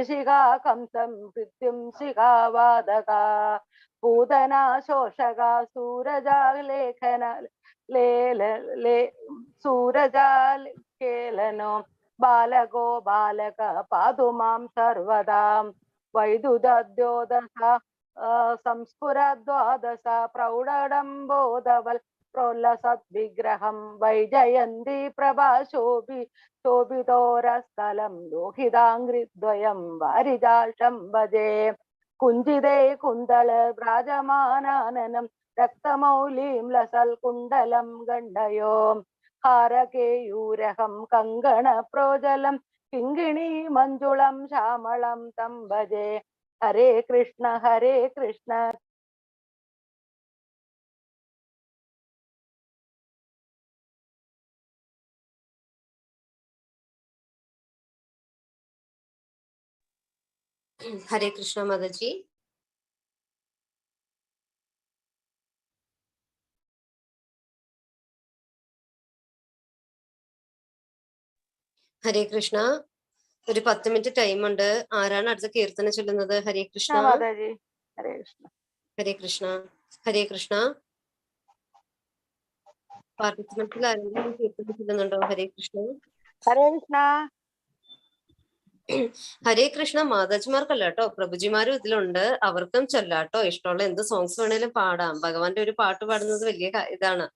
शिखा कंसं मृत्युं शिखावादका पूतना शोषका सूरजालेखन सूरजालेखनो बालको बालक पातु मां सर्वदा वैदुदद्योदश संस्फुरद्वादश प्रौढडम्बोदवल् प्रोल्लसद्विग्रहं वैजयन्ती प्रभा शोभितोरस्थलं लोहिताङ्घ्रिद्वयं वारिजाक्षं भजे कुञ्जिते कुन्दल व्राजमानाननं रक्तमौलिं लसल्कुण्डलं गण्डयो हारकेयूरहं कङ्कणप्रोजलं किङ्गिणी मञ्जुलं श्यामलं तं भजे हरे कृष्ण हरे कृष्ण हरे कृष्ण माताजी। ഹരേ കൃഷ്ണ. ഒരു 10 മിനിറ്റ് ടൈം ഉണ്ട്. ആരാണ് അടുത്ത കീർത്തനം ചൊല്ലുന്നത്? ഹരേ കൃഷ്ണ. മാതാജി. ഹരേ കൃഷ്ണ. ഹരേ കൃഷ്ണ. ഹരേ കൃഷ്ണ. പാർട്ടിസിപ്പൻസിൽ ആരെങ്കിലും കീർത്തനം ചൊല്ലുന്നുണ്ടോ? ഹരേ കൃഷ്ണ. ഹരേ കൃഷ്ണ. ഹരേ കൃഷ്ണ മാതാജിമാർക്കല്ല കേട്ടോ, പ്രഭുജിമാരും ഇതിലുണ്ട്, അവർക്കും ചൊല്ലാട്ടോ. ഇഷ്ടമുള്ള എന്ത് സോങ്സ് വേണേലും പാടാം. ഭഗവാന്റെ ഒരു പാട്ട് പാടുന്നത് വലിയ ഇതാണ്.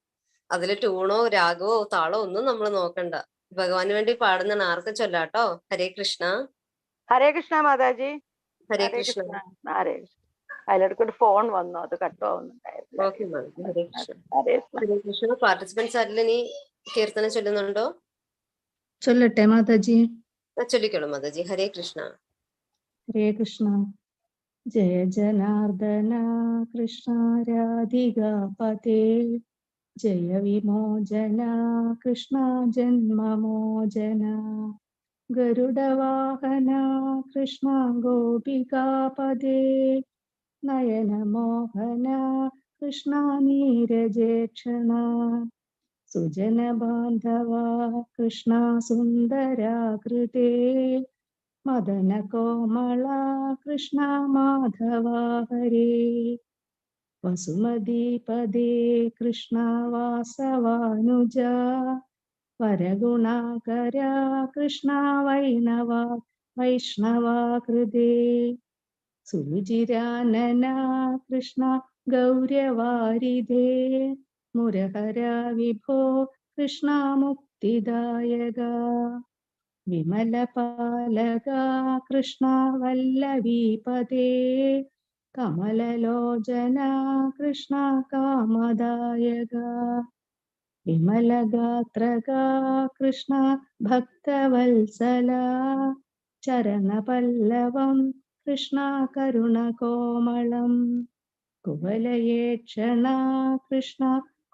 അതില് ട്യൂണോ രാഗവോ താളോ ഒന്നും നമ്മൾ നോക്കണ്ട. ഭഗവാന് വേണ്ടി പാടുന്ന ആർക്കും ചൊല്ലാട്ടോ. ഹരേ കൃഷ്ണ. ഹരേ കൃഷ്ണ മാതാജി. ഹരേ കൃഷ്ണ. ഹരേ കൃഷ്ണ. അതിലെടുക്കൊരു ഫോൺ വന്നു, അത് cut ആവുന്നുണ്ടായിരുന്നു. Okay Mataji. Hare Krishna. Hare Hare Krishna. Participants ആരിൽ ഇനി കീർത്തനം ചൊല്ലുന്നുണ്ടോ? ചൊല്ലട്ടെ മാതാജി. ചൊല്ലിക്കോളൂ മാതാജി. ഹരേ കൃഷ്ണ. ഹരേ കൃഷ്ണ. ജയ ജനാർദ്ദന കൃഷ്ണ രാധികാപതേ ജയ വിമോചന കൃഷ്ണ ജന്മമോചന ഗരുഡവാഹന കൃഷ്ണ ഗോപികാപതേ നയനമോഹന കൃഷ്ണ നീരജേക്ഷണ സുജന ബാന്ധവ കൃഷ്ണ സുന്ദരാകൃതേ മദന കോമള കൃഷ്ണ മാധവ ഹരേ വസുമതീപദേ കൃഷ്ണ വാസവാനുജ വരഗുണാകര കൃഷ്ണ വൈഷ്ണവാകൃതേ സുരുചിരാനന കൃഷ്ണ ഗൗരവാരിധേ മുരഹര വിഭോ കൃഷ്ണ മുക്തിദായക വിമലപാലക കൃഷ്ണ വല്ലഭീപദേ കമലലോചന കൃഷ്ണ കാമദായക വിമലഗാത്രക കൃഷ്ണ ഭക്തവത്സല ചരണപല്ലവം കൃഷ്ണ കരുണകോമളം കുവലയേക്ഷണ കൃഷ്ണ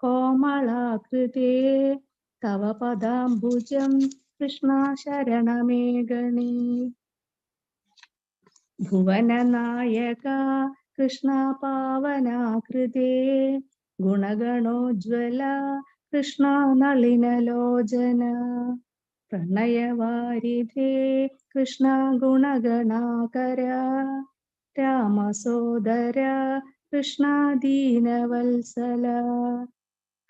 കോമളാകൃതേ തവ പദാംബുജം കൃഷ്ണ ശരണമേ ഗണേ ഭുവനനായക കൃഷ്ണ പാവനാകൃതേ ഗുണഗണോജ്വല കൃഷ്ണ നളിനലോചന പ്രണയവാരിധേ കൃഷ്ണ ഗുണഗണാകര രാമസോദര കൃഷ്ണ ദീനവത്സല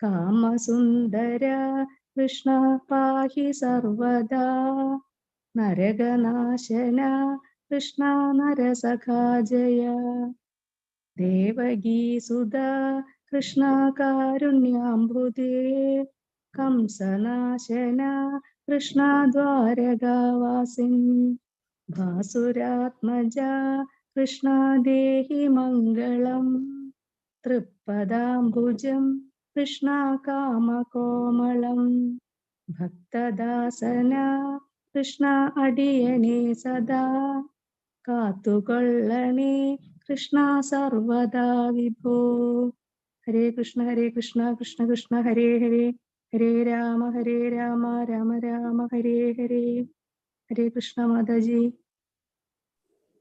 കാമസുന്ദര കൃഷ്ണ പാഹി സർവദാ നരകനാശന കൃഷ്ണ നരസഖാജയ ദേവകീസുത കൃഷ്ണ കാരുണ്യാംബുദേ കംസനാശന കൃഷ്ണ ദ്വാരകാവാസിൻ ഭാസുരാത്മജ കൃഷ്ണ ദേഹി മംഗളം തൃപ്പദാംബുജം കൃഷ്ണ കാമകോമളം ഭക്തദാസന കൃഷ്ണ അടിയനേ സദാ കാത്തുകൊള്ളണേ കൃഷ്ണ സർവദാ വിഭോ. ഹരേ കൃഷ്ണ കൃഷ്ണ കൃഷ്ണ ഹരേ ഹരേ ഹരേ രാമ രാമ രാമ ഹരേ ഹരേ. ഹരേ കൃഷ്ണ മാതാജി.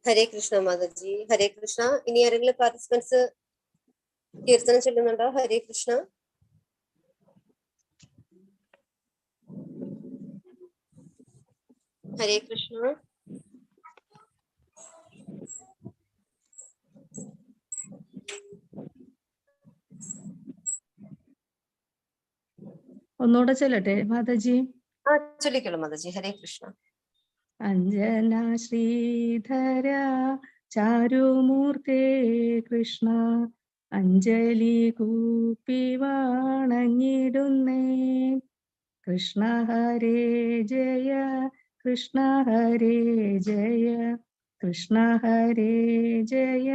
ഹരേ കൃഷ്ണ മാതാജി. ഹരേ കൃഷ്ണ. ഇനി ആരെങ്കിലും പാർട്ടിസിപ്പൻസ് കീർത്തനം ചൊല്ലുന്നുണ്ടോ? ഹരേ കൃഷ്ണ. ഹരേ കൃഷ്ണ. ഒന്നുകൂടെ ചെല്ലട്ടെ മാതാജി. ആ ചൊല്ലിക്കോളൂ മാതാജി. ഹരേ കൃഷ്ണ. അഞ്ജന ശ്രീധര ചാരുമൂർത്തേ കൃഷ്ണ, അഞ്ജലി കൂപ്പി വണങ്ങിടുന്നേ. കൃഷ്ണ ഹരേ ജയ, കൃഷ്ണ ഹരേ ജയ, കൃഷ്ണ ഹരേ ജയ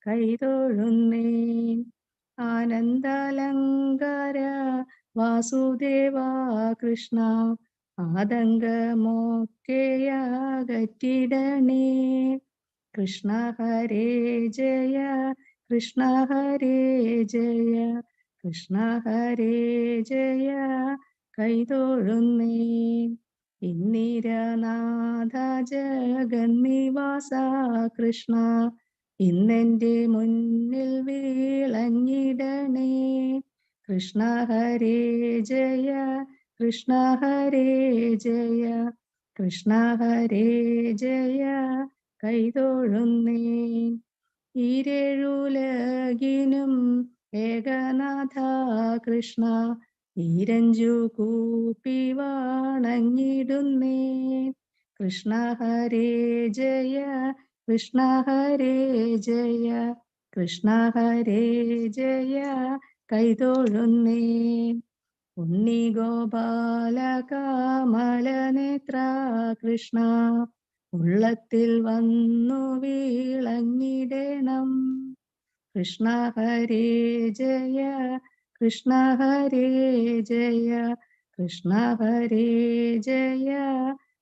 കൈതൊഴുന്നേ. ആനന്ദാലങ്കാര വാസുദേവ കൃഷ്ണ, ആതങ്കമൊക്കെയകറ്റിടണേ. കൃഷ്ണ ഹരേ ജയ, കൃഷ്ണ ഹരേ ജയ, കൃഷ്ണ ഹരേ ജയ കൈതൊഴുന്നേ. ഇന്ദിരനാഥ ജഗന്നിവാസ കൃഷ്ണ, ഇന്നെന്റെ മുന്നിൽ വിളങ്ങിടണേ. കൃഷ്ണ ഹരേ ജയ, കൃഷ്ണ ഹരേ ജയ, കൃഷ്ണ ഹരേ ജയ കൈതൊഴുന്നേ. ഈരേഴുലകിനും ഏകനാഥ കൃഷ്ണ, ഈരഞ്ചു കൂപ്പി വണങ്ങിടുന്നേ. കൃഷ്ണ ഹരേ ജയ, കൃഷ്ണ ഹരേ ജയ, കൃഷ്ണ ഹരേ ജയ കൈതൊഴുന്നേ. ഉണ്ണി ഗോപാല കമലനേത്ര കൃഷ്ണ, ഉള്ളത്തിൽ വന്നു വിളങ്ങിടണം. കൃഷ്ണ ഹരേ ജയ, കൃഷ്ണ ഹരേ ജയ, കൃഷ്ണ ഹരേ ജയ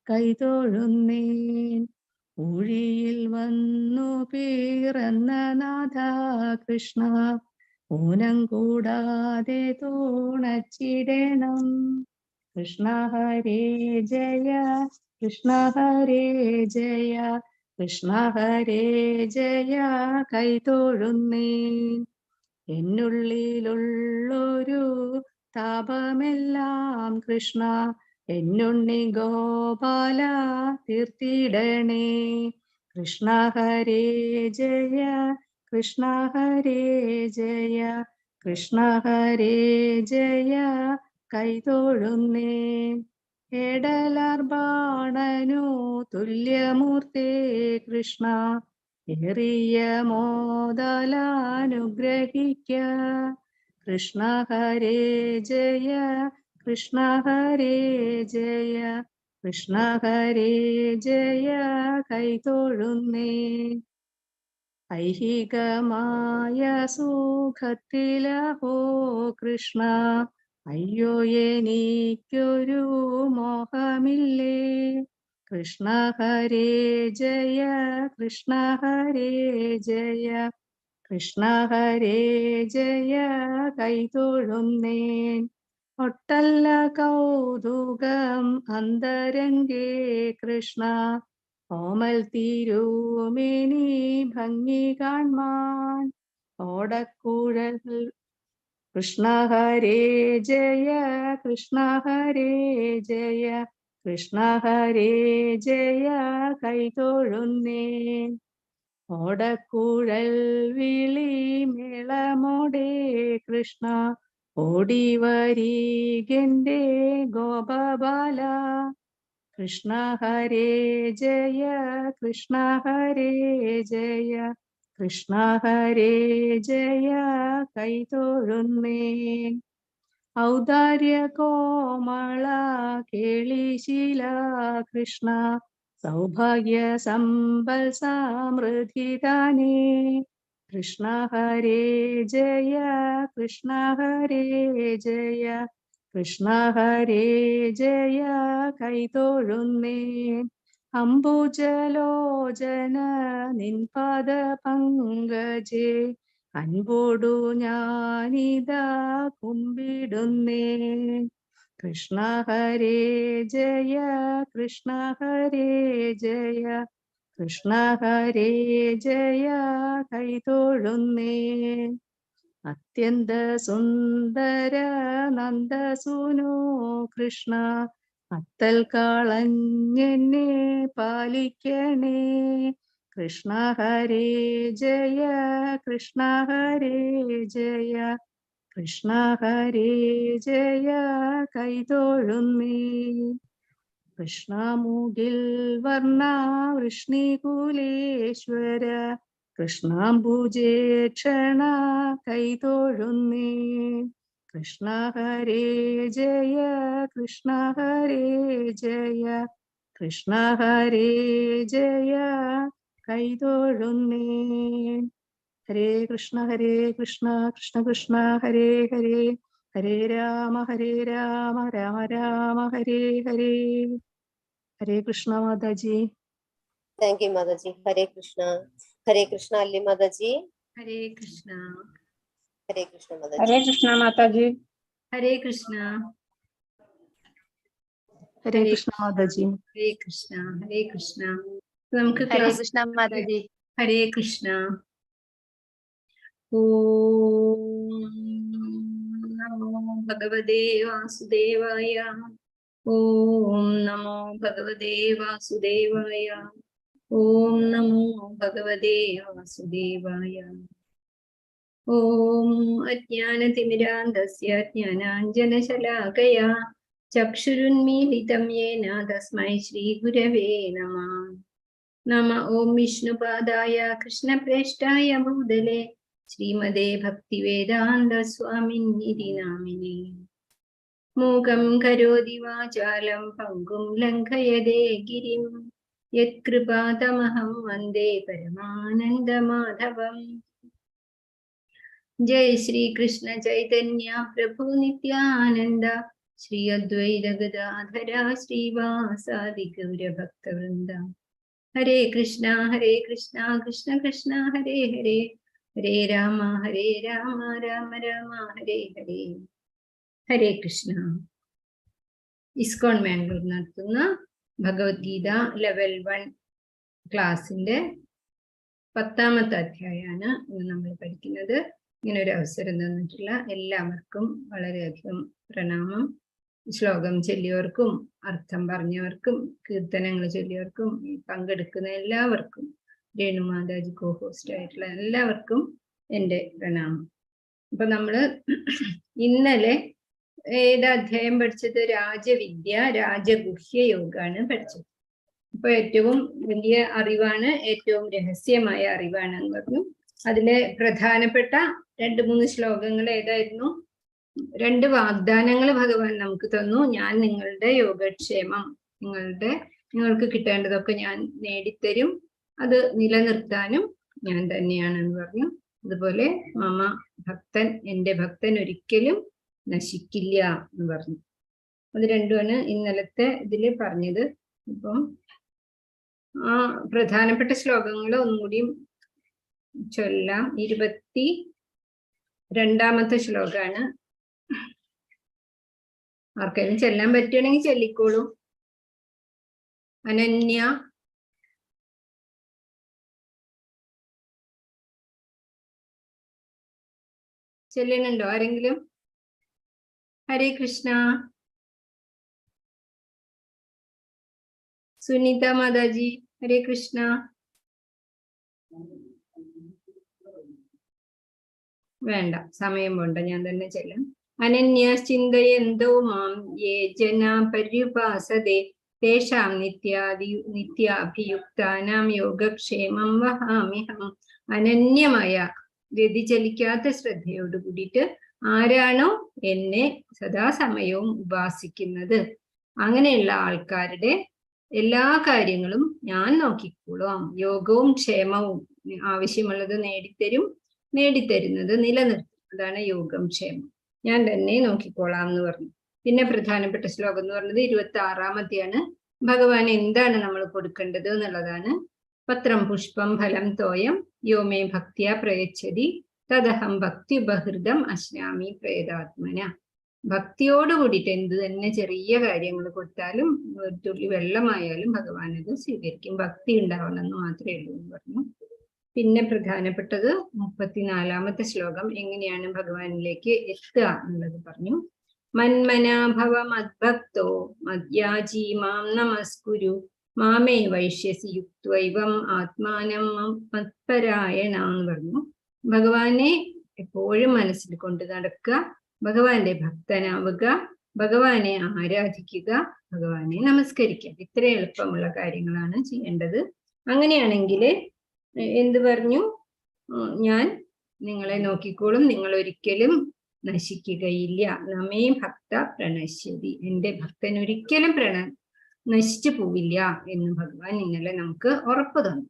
കൈതൊഴുന്നേ. ഊഴിയിൽ വന്നു പിറന്ന നാഥ കൃഷ്ണ, ഊനം കൂടാതെ തുണച്ചിടണം. കൃഷ്ണ ഹരേ ജയ, കൃഷ്ണ ഹരേ ജയ, കൃഷ്ണ ഹരേ ജയ കൈതൊഴുന്നേ. എന്നുള്ളിലുള്ളൊരു താപമെല്ലാം കൃഷ്ണ, എന്നുണ്ണി ഗോപാല തീർത്തിടണേ. കൃഷ്ണ ഹരേ ജയ, കൃഷ്ണ ഹരേ ജയ, കൃഷ്ണ ഹരേ ജയ കൈതൊഴുന്നേ. എടലാർബാണനു തുല്യമൂർത്തേ കൃഷ്ണ, ഏറിയ മോദലാനുഗ്രഹിക്ക. കൃഷ്ണ ഹരേ ജയ, കൃഷ്ണ ഹരേ ജയ, കൃഷ്ണ ഹരേ ജയ കൈതൊഴുന്നേ. ഐഹികമായ സുഖത്തിലഹോ കൃഷ്ണ, അയ്യോ എനിക്കൊരു മോഹമില്ലേ. കൃഷ്ണ ഹരേ ജയ, കൃഷ്ണ ഹരേ ജയ, കൃഷ്ണ ഹരേ ജയ കൈതൊഴുന്നേ. ഒട്ടല്ല കൗതുകം അന്തരംഗേ കൃഷ്ണ, ഓമൽ തിരുമേനി ഭംഗി കാൺമാൻ. ഓടക്കുഴൽ കൃഷ്ണ ഹരേ ജയ, കൃഷ്ണ ഹരേ ജയ, കൃഷ്ണ ഹരേ ജയ കൈതൊഴുന്നേ. ഓടക്കുഴൽ വിളി മേളമോടെ കൃഷ്ണ, ഓടി വരികെന്റെ ഗോപബാല. കൃഷ്ണ ഹരേ ജയ, കൃഷ്ണ ഹരേ ജയ, കൃഷ്ണ ഹരേ ജയ കൈതൊഴുന്നേ. ഔദാര്യ കോമള കേളിശീല കൃഷ്ണ, സൗഭാഗ്യ സമ്പൽ സമൃദ്ധിദാനേ. കൃഷ്ണ ഹരേ ജയ, കൃഷ്ണ ഹരേ ജയ, കൃഷ്ണ ഹരേ ജയ കൈതൊഴുന്നേ. അംബുജലോചന നിൻ പാദ പങ്കജേ, അൻപോടു ഞാനിതാ കുമ്പിടുന്നേ. കൃഷ്ണ ഹരേ ജയ, കൃഷ്ണ ഹരേ ജയ, കൃഷ്ണ ഹരേ ജയ കൈതൊഴുന്നേ. അത്യന്ത സുന്ദര നന്ദസൂനോ കൃഷ്ണ, അത്തൽ കളഞ്ഞെന്നെ പാലിക്കണേ. കൃഷ്ണ ഹരേ ജയ, കൃഷ്ണ ഹരേ ജയ, കൃഷ്ണ ഹരേ ജയ കൈതൊഴുന്നേ. കൃഷ്ണ മുകിൽ വർണ്ണ വൃഷ്ണികുലേശ്വര കൃഷ്ണാംബുജേ ക്ഷണ കൈതൊഴുന്നേ. കൃഷ്ണ ഹരേ ജയ കൃഷ്ണ ഹരേ ജയ കൃഷ്ണ ഹരേ ജയ കൈതൊഴുന്നേ. ഹരേ കൃഷ്ണ കൃഷ്ണ കൃഷ്ണ ഹരേ ഹരേ ഹരേ രാമ രാമ രാമ ഹരേ ഹരേ. ഹരേ കൃഷ്ണ മാതാജി. താങ്ക് യു മാതാജി. ഹരേ കൃഷ്ണ അല്ലി മാതാജി. ഹരേ കൃഷ്ണ. ഹരേ കൃഷ്ണ മാതാജി. ഹരേ കൃഷ്ണ മാതാജി. ഹരേ കൃഷ്ണ. ഹരേ കൃഷ്ണ മാതാജി. ഹരേ കൃഷ്ണ. ഹരേ കൃഷ്ണ. നമുക്ക് ഹരേ കൃഷ്ണ മാതാജി. ഹരേ കൃഷ്ണ. ഓം നമോ ഭഗവതേ വാസുദേവായ. ഓം നമോ ഭഗവതേ വാസുദേവായ. ഓം നമോ ഭഗവതേ വാസുദേവായ. ഓം അജ്ഞാനതിമിരാന്ധസ്യ ജ്ഞാനാഞ്ജനശലാകയാ ചക്ഷുരുന്മീലിതം യേന തസ്മൈ ശ്രീഗുരവേ നമഃ. നമ ഓം വിഷ്ണുപാദായ കൃഷ്ണപ്രേഷ്ഠായ ഭൂതലേ ശ്രീമതേ ഭക്തിവേദാന്ത സ്വാമിന്നിധി നാമിനേ. മൂകം കരോതി വാചാലം പങ്കും ലംഘയതേ ഗിരിം യത്കൃപാതമഹം വന്ദേ പരമാനന്ദമാധവം. ജയ ശ്രീ കൃഷ്ണ ചൈതന്യ പ്രഭു നിത്യാനന്ദ ശ്രീ അദ്വൈത ഗദാധര ശ്രീവാസാദി ഗൗരഭക്തവൃന്ദ. ഹരേ കൃഷ്ണ കൃഷ്ണ കൃഷ്ണ ഹരേ ഹരേ ഹരേ രാമ രാമ രാമ ഹരേ ഹരേ. ഹരേ കൃഷ്ണ. ഇസ്കോൺ മാംഗ്ലൂർ നടത്തുന്ന ഭഗവത്ഗീത ലെവൽ 1 ക്ലാസിന്റെ 10ാമത്തെ അധ്യായമാണ് ഇന്ന് നമ്മൾ പഠിക്കുന്നത്. ഇങ്ങനെ ഒരു അവസരം തന്നിട്ടുള്ള എല്ലാവർക്കും വളരെയധികം പ്രണാമം. ശ്ലോകം ചൊല്ലിയവർക്കും അർത്ഥം പറഞ്ഞവർക്കും കീർത്തനങ്ങൾ ചൊല്ലിയവർക്കും പങ്കെടുക്കുന്ന എല്ലാവർക്കും രേണുമാതാജി കോ ഹോസ്റ്റ് ആയിട്ടുള്ള എല്ലാവർക്കും എൻ്റെ പ്രണാമം. അപ്പൊ നമ്മള് ഇന്നലെ ഏത് അധ്യായം പഠിച്ചത്? രാജവിദ്യ രാജഗുഹ്യ യോഗാണ് പഠിച്ചത്. അപ്പൊ ഏറ്റവും വലിയ അറിവാണ്, ഏറ്റവും രഹസ്യമായ അറിവാണ് എന്ന് പറഞ്ഞു. അതിലെ പ്രധാനപ്പെട്ട 2-3 ശ്ലോകങ്ങൾ ഏതായിരുന്നു? 2 വാഗ്ദാനങ്ങൾ ഭഗവാൻ നമുക്ക് തന്നു. ഞാൻ നിങ്ങളുടെ യോഗക്ഷേമം, നിങ്ങൾക്ക് കിട്ടേണ്ടതൊക്കെ ഞാൻ നേടിത്തരും, അത് നിലനിർത്താനും ഞാൻ തന്നെയാണെന്ന് പറഞ്ഞു. അതുപോലെ മമ ഭക്തൻ, എൻ്റെ ഭക്തൻ ഒരിക്കലും നശിക്കില്ല എന്ന് പറഞ്ഞു. അത് രണ്ടുമാണ് ഇന്നലത്തെ ഇതിൽ പറഞ്ഞത്. അപ്പം ആ പ്രധാനപ്പെട്ട ശ്ലോകങ്ങൾ ഒന്നുകൂടിയും ചൊല്ലാം. 22ാമത്തെ ശ്ലോകമാണ്. ആർക്കെങ്കിലും ചെല്ലാൻ പറ്റുകയാണെങ്കിൽ ചൊല്ലിക്കോളൂ. അനന്യ ചെല്ലുന്നുണ്ടോ ആരെങ്കിലും? ഹരേ കൃഷ്ണ. സുനിത മാതാജി ഹരേ കൃഷ്ണ. വേണ്ട, സമയം പോണ്ട, ഞാൻ തന്നെ ചെല്ലാം. അനന്യ ചിന്തയന്തോ മാം യേ ജനാ പര്യുപാസതേ തേഷാം നിത്യാഭിയുക്താനാം യോഗക്ഷേമം വഹാമ്യഹം. അനന്യമായ വ്യതിചലിക്കാത്ത ശ്രദ്ധയോട് കൂടിയിട്ട് ആരാണോ എന്നെ സദാസമയവും ഉപാസിക്കുന്നത്, അങ്ങനെയുള്ള ആൾക്കാരുടെ എല്ലാ കാര്യങ്ങളും ഞാൻ നോക്കിക്കോളാം. യോഗവും ക്ഷേമവും, ആവശ്യമുള്ളത് നേടിത്തരുന്നത് നിലനിർത്തും. അതാണ് യോഗം ക്ഷേമം, ഞാൻ തന്നെ നോക്കിക്കോളാം എന്ന് പറഞ്ഞു. പിന്നെ പ്രധാനപ്പെട്ട ശ്ലോകം എന്ന് പറഞ്ഞത് 26ാമത്തെയാണ്. ഭഗവാൻ എന്താണ് നമ്മൾ കൊടുക്കേണ്ടത് എന്നുള്ളതാണ്. പത്രം പുഷ്പം ഫലം തോയം യോമേ ഭക്തിയാ പ്രയച്ഛതി തദഹം ഭക്തി ഉപഹൃതം അശ്നാമി പ്രേതാത്മന. ഭക്തിയോട് കൂടിയിട്ട് എന്ത് തന്നെ ചെറിയ കാര്യങ്ങൾ കൊടുത്താലും, ഒരു തുള്ളി വെള്ളമായാലും ഭഗവാൻ അത് സ്വീകരിക്കും. ഭക്തി ഉണ്ടാവണം എന്ന് മാത്രമേ ഉള്ളൂ എന്ന് പറഞ്ഞു. പിന്നെ പ്രധാനപ്പെട്ടത് 34ാമത്തെ ശ്ലോകം, എങ്ങനെയാണ് ഭഗവാനിലേക്ക് എത്തുക എന്നുള്ളത് പറഞ്ഞു. മന്മനാഭവ മദ്ഭക്തോ മദ്യാജീ മാം നമസ്കുരു മാമേ വൈഷ്യസി യുക്ത്വൈവം ആത്മാനം മത്പരായണ എന്ന് പറഞ്ഞു. ഭഗവാനെ എപ്പോഴും മനസ്സിൽ കൊണ്ട് നടക്കുക, ഭഗവാന്റെ ഭക്തനാവുക, ഭഗവാനെ ആരാധിക്കുക, ഭഗവാനെ നമസ്കരിക്കുക. ഇത്ര എളുപ്പമുള്ള കാര്യങ്ങളാണ് ചെയ്യേണ്ടത്. അങ്ങനെയാണെങ്കിൽ എന്ത് പറഞ്ഞു? ഞാൻ നിങ്ങളെ നോക്കിക്കോളും, നിങ്ങൾ ഒരിക്കലും നശിക്കുകയില്ല. നമേ ഭക്ത പ്രണശ്യതി, എന്റെ ഭക്തൻ ഒരിക്കലും നശിച്ചു പോവില്ല എന്ന് ഭഗവാൻ ഇന്നലെ നമുക്ക് ഉറപ്പ് തന്നു.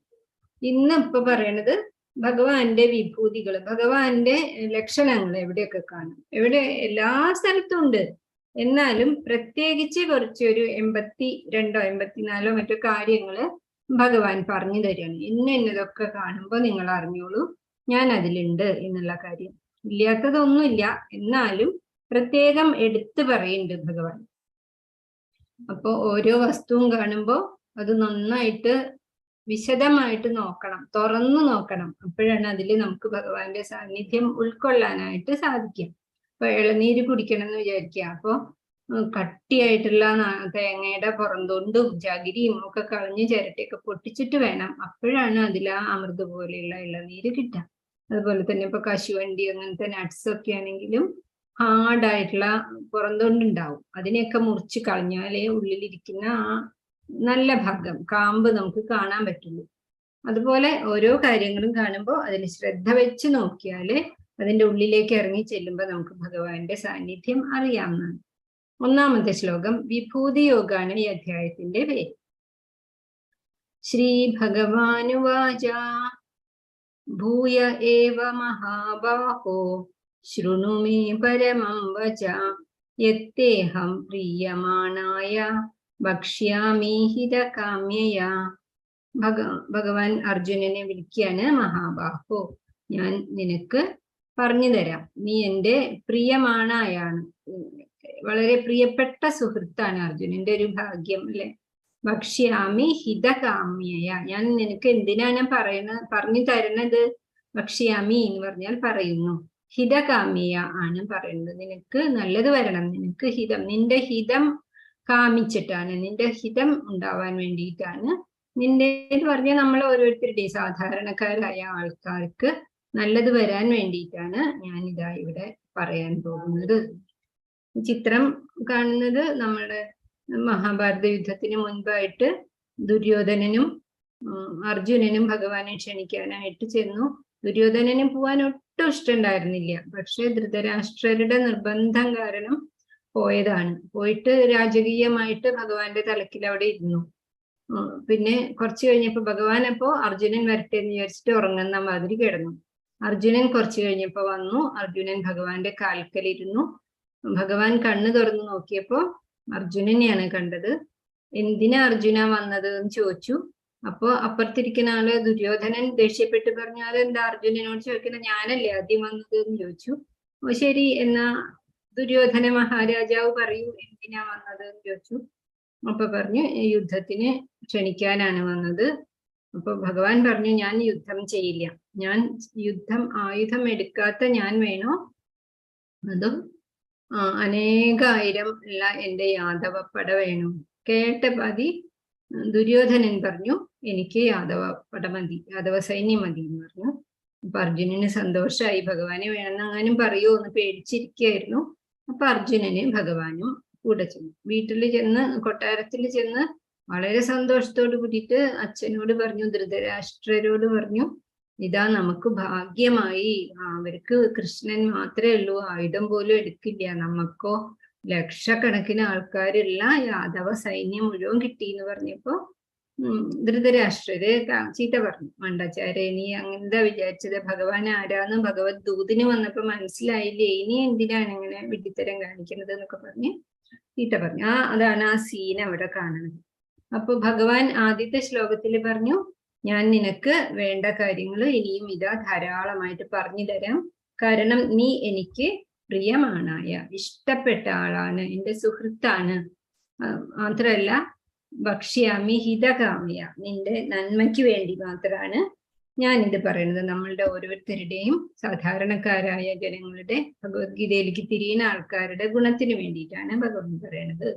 ഇന്ന് ഇപ്പൊ പറയണത് ഭഗവാന്റെ വിഭൂതികൾ, ഭഗവാന്റെ ലക്ഷണങ്ങൾ എവിടെയൊക്കെ കാണും. എവിടെ എല്ലാ സ്ഥലത്തും ഉണ്ട്. എന്നാലും പ്രത്യേകിച്ച് കുറച്ചൊരു 82 84 മറ്റോ കാര്യങ്ങള് ഭഗവാൻ പറഞ്ഞു തരികയാണ്. ഇന്നതൊക്കെ കാണുമ്പോൾ നിങ്ങൾ അറിഞ്ഞോളൂ, ഞാൻ അതിലുണ്ട് എന്നുള്ള കാര്യം. ഇല്ലാത്തതൊന്നുമില്ല, എന്നാലും പ്രത്യേകം എടുത്തു പറയുന്നുണ്ട് ഭഗവാൻ. അപ്പൊ ഓരോ വസ്തുവും കാണുമ്പോൾ അത് നന്നായിട്ട് വിശദമായിട്ട് നോക്കണം, തുറന്നു നോക്കണം. അപ്പോഴാണ് അതിൽ നമുക്ക് ഭഗവാന്റെ സാന്നിധ്യം ഉൾക്കൊള്ളാനായിട്ട് സാധിക്കും. ഇപ്പൊ ഇളനീര് കുടിക്കണം എന്ന് വിചാരിക്കുക, അപ്പൊ കട്ടിയായിട്ടുള്ള തേങ്ങയുടെ പുറന്തൊണ്ടും ചകിരിയും ഒക്കെ കളഞ്ഞ് ചിരട്ടയൊക്കെ പൊട്ടിച്ചിട്ട് വേണം. അപ്പോഴാണ് അതിൽ ആ അമൃത് പോലെയുള്ള ഇളനീര് കിട്ടുക. അതുപോലെ തന്നെ ഇപ്പൊ കശുവണ്ടി അങ്ങനത്തെ നട്ട്സ് ഒക്കെ ആണെങ്കിലും ഹാർഡായിട്ടുള്ള പുറന്തൊണ്ടുണ്ടാവും. അതിനെയൊക്കെ മുറിച്ച് കളഞ്ഞാലേ ഉള്ളിലിരിക്കുന്ന ആ നല്ല ഭാഗം, കാമ്പ് നമുക്ക് കാണാൻ പറ്റുള്ളൂ. അതുപോലെ ഓരോ കാര്യങ്ങളും കാണുമ്പോൾ അതിൽ ശ്രദ്ധ വെച്ച് നോക്കിയാല് അതിന്റെ ഉള്ളിലേക്ക് ഇറങ്ങി ചെല്ലുമ്പോൾ നമുക്ക് ഭഗവാന്റെ സാന്നിധ്യം അറിയാവുന്നതാണ്. 1-ാമത്തെ ശ്ലോകം വിഭൂതി യോഗാണ് ഈ അധ്യായത്തിന്റെ പേര്. ശ്രീ ഭഗവാനുവാച ഭൂയ ഏവ മഹാബാഹോ ശൃണു മേ പരമം വച യത്തേഹം പ്രീയമാണായ ഭക്ഷ്യാമി ഹിതകാമ്യയാ. ഭഗവാൻ അർജുനനെ വിളിക്കുകയാണ്. മഹാബാഹോ, ഞാൻ നിനക്ക് പറഞ്ഞു തരാം. നീ എൻ്റെ പ്രിയമാണായാണ്, വളരെ പ്രിയപ്പെട്ട സുഹൃത്താണ്. അർജുനന്റെ ഒരു ഭാഗ്യം അല്ലെ. ഭക്ഷ്യാമി ഹിതകാമ്യയ, ഞാൻ നിനക്ക് എന്തിനാണ് പറഞ്ഞു തരുന്നത്? ഭക്ഷ്യാമി എന്ന് പറഞ്ഞാൽ പറയുന്നു, ഹിതകാമ്യയ ആണ് പറയുന്നത്. നിനക്ക് നല്ലത് വരണം, നിനക്ക് ഹിതം, നിന്റെ ഹിതം കാമിച്ചിട്ടാണ്, നിന്റെ ഹിതം ഉണ്ടാവാൻ വേണ്ടിയിട്ടാണ്. നിന്റെ എന്ന് പറഞ്ഞാൽ നമ്മൾ ഓരോരുത്തരുടെയും സാധാരണക്കാരായ ആൾക്കാർക്ക് നല്ലത് വരാൻ വേണ്ടിയിട്ടാണ് ഞാനിതാ ഇവിടെ പറയാൻ പോകുന്നത്. ചിത്രം കാണുന്നത് നമ്മുടെ മഹാഭാരത യുദ്ധത്തിന് മുൻപായിട്ട് ദുര്യോധനനും അർജുനനും ഭഗവാനെ ക്ഷണിക്കാനായിട്ട് ചെന്നു. ദുര്യോധനന് പോവാൻ ഒട്ടും ഇഷ്ടമുണ്ടായിരുന്നില്ല. പക്ഷെ ധൃതരാഷ്ട്രരുടെ നിർബന്ധം കാരണം പോയതാണ്. പോയിട്ട് രാജകീയമായിട്ട് ഭഗവാന്റെ തലക്കിൽ അവിടെ ഇരുന്നു. പിന്നെ കുറച്ച് കഴിഞ്ഞപ്പോ ഭഗവാൻ അപ്പോ അർജുനൻ വരട്ടെ എന്ന് വിചാരിച്ചിട്ട് ഉറങ്ങുന്ന മാതിരി കിടന്നു. അർജുനൻ കുറച്ച് കഴിഞ്ഞപ്പോ വന്നു. അർജുനൻ ഭഗവാന്റെ കാൽക്കലിരുന്നു. ഭഗവാൻ കണ്ണ് തുറന്നു നോക്കിയപ്പോ അർജുനനെയാണ് കണ്ടത്. എന്തിനാ അർജുന വന്നത് എന്ന് ചോദിച്ചു. അപ്പോ അപ്പുറത്തിരിക്കുന്ന ആള് ദുര്യോധനൻ ദേഷ്യപ്പെട്ട് പറഞ്ഞു, അതെന്താ അർജുനനോട് ചോദിക്കുന്നത്, ഞാനല്ലേ ആദ്യം വന്നത് എന്ന് ചോദിച്ചു. ഓ ശരി, എന്നാ ദുര്യോധന മഹാരാജാവ് പറയൂ, എന്തിനാ വന്നത് എന്ന് ചോദിച്ചു. അപ്പൊ പറഞ്ഞു, യുദ്ധത്തിന് ക്ഷണിക്കാനാണ് വന്നത്. അപ്പൊ ഭഗവാൻ പറഞ്ഞു, ഞാൻ യുദ്ധം ചെയ്യില്ല. ഞാൻ ആയുധം എടുക്കാത്ത ഞാൻ വേണോ, അതും അനേകായിരം ഉള്ള എന്റെ യാദവപ്പട വേണോ? കേട്ട പാതി ദുര്യോധനൻ പറഞ്ഞു, എനിക്ക് യാദവപ്പട മതി, യാദവ സൈന്യം മതി എന്ന് പറഞ്ഞു. അപ്പൊ അർജുനന് സന്തോഷമായി. ഭഗവാനെ വേണമെന്ന് അങ്ങാനും പറയുമോ എന്ന് പേടിച്ചിരിക്കുകയായിരുന്നു. അപ്പൊ അർജുനന് ഭഗവാനും കൂടെ ചെന്നു. വീട്ടിൽ ചെന്ന്, കൊട്ടാരത്തിൽ ചെന്ന് വളരെ സന്തോഷത്തോട് കൂടിയിട്ട് അച്ഛനോട് പറഞ്ഞു, ധൃതരാഷ്ട്രരോട് പറഞ്ഞു, ഇതാ നമുക്ക് ഭാഗ്യമായി, അവർക്ക് കൃഷ്ണൻ മാത്രമേ ഉള്ളൂ, ആയുധം പോലും എടുക്കില്ല, നമുക്കോ ലക്ഷക്കണക്കിന് ആൾക്കാരുള്ള യാദവ സൈന്യം മുഴുവൻ കിട്ടി എന്ന് പറഞ്ഞപ്പോ ധൃതരാഷ്ട്രര് ചീത്ത പറഞ്ഞു. മണ്ടാചാര്യ, നീ അങ്ങനെന്താ വിചാരിച്ചത്? ഭഗവാൻ ആരാന്ന് ഭഗവത് ദൂതിന് വന്നപ്പോ മനസ്സിലായില്ലേ, ഇനി എന്തിനാണ് ഇങ്ങനെ വിഡ്ഢിത്തരം കാണിക്കുന്നത് എന്നൊക്കെ പറഞ്ഞ് ചീത്ത പറഞ്ഞു. അതാണ് ആ സീൻ അവിടെ കാണുന്നത്. അപ്പൊ ഭഗവാൻ ആദ്യത്തെ ശ്ലോകത്തിൽ പറഞ്ഞു, ഞാൻ നിനക്ക് വേണ്ട കാര്യങ്ങൾ ഇനിയും ഇതാ ധാരാളമായിട്ട് പറഞ്ഞു തരാം. കാരണം നീ എനിക്ക് പ്രിയമാണായ, ഇഷ്ടപ്പെട്ട ആളാണ്, എൻ്റെ സുഹൃത്താണ്. മാത്രമല്ല ഭക്ഷ്യാമി ഹിതകാമ്യ, നിന്റെ നന്മയ്ക്ക് വേണ്ടി മാത്രമാണ് ഞാനിത് പറയുന്നത്. നമ്മളുടെ ഓരോരുത്തരുടെയും, സാധാരണക്കാരായ ജനങ്ങളുടെ, ഭഗവത്ഗീതയിലേക്ക് തിരിയുന്ന ആൾക്കാരുടെ ഗുണത്തിന് വേണ്ടിയിട്ടാണ് ഭഗവാൻ പറയണത്.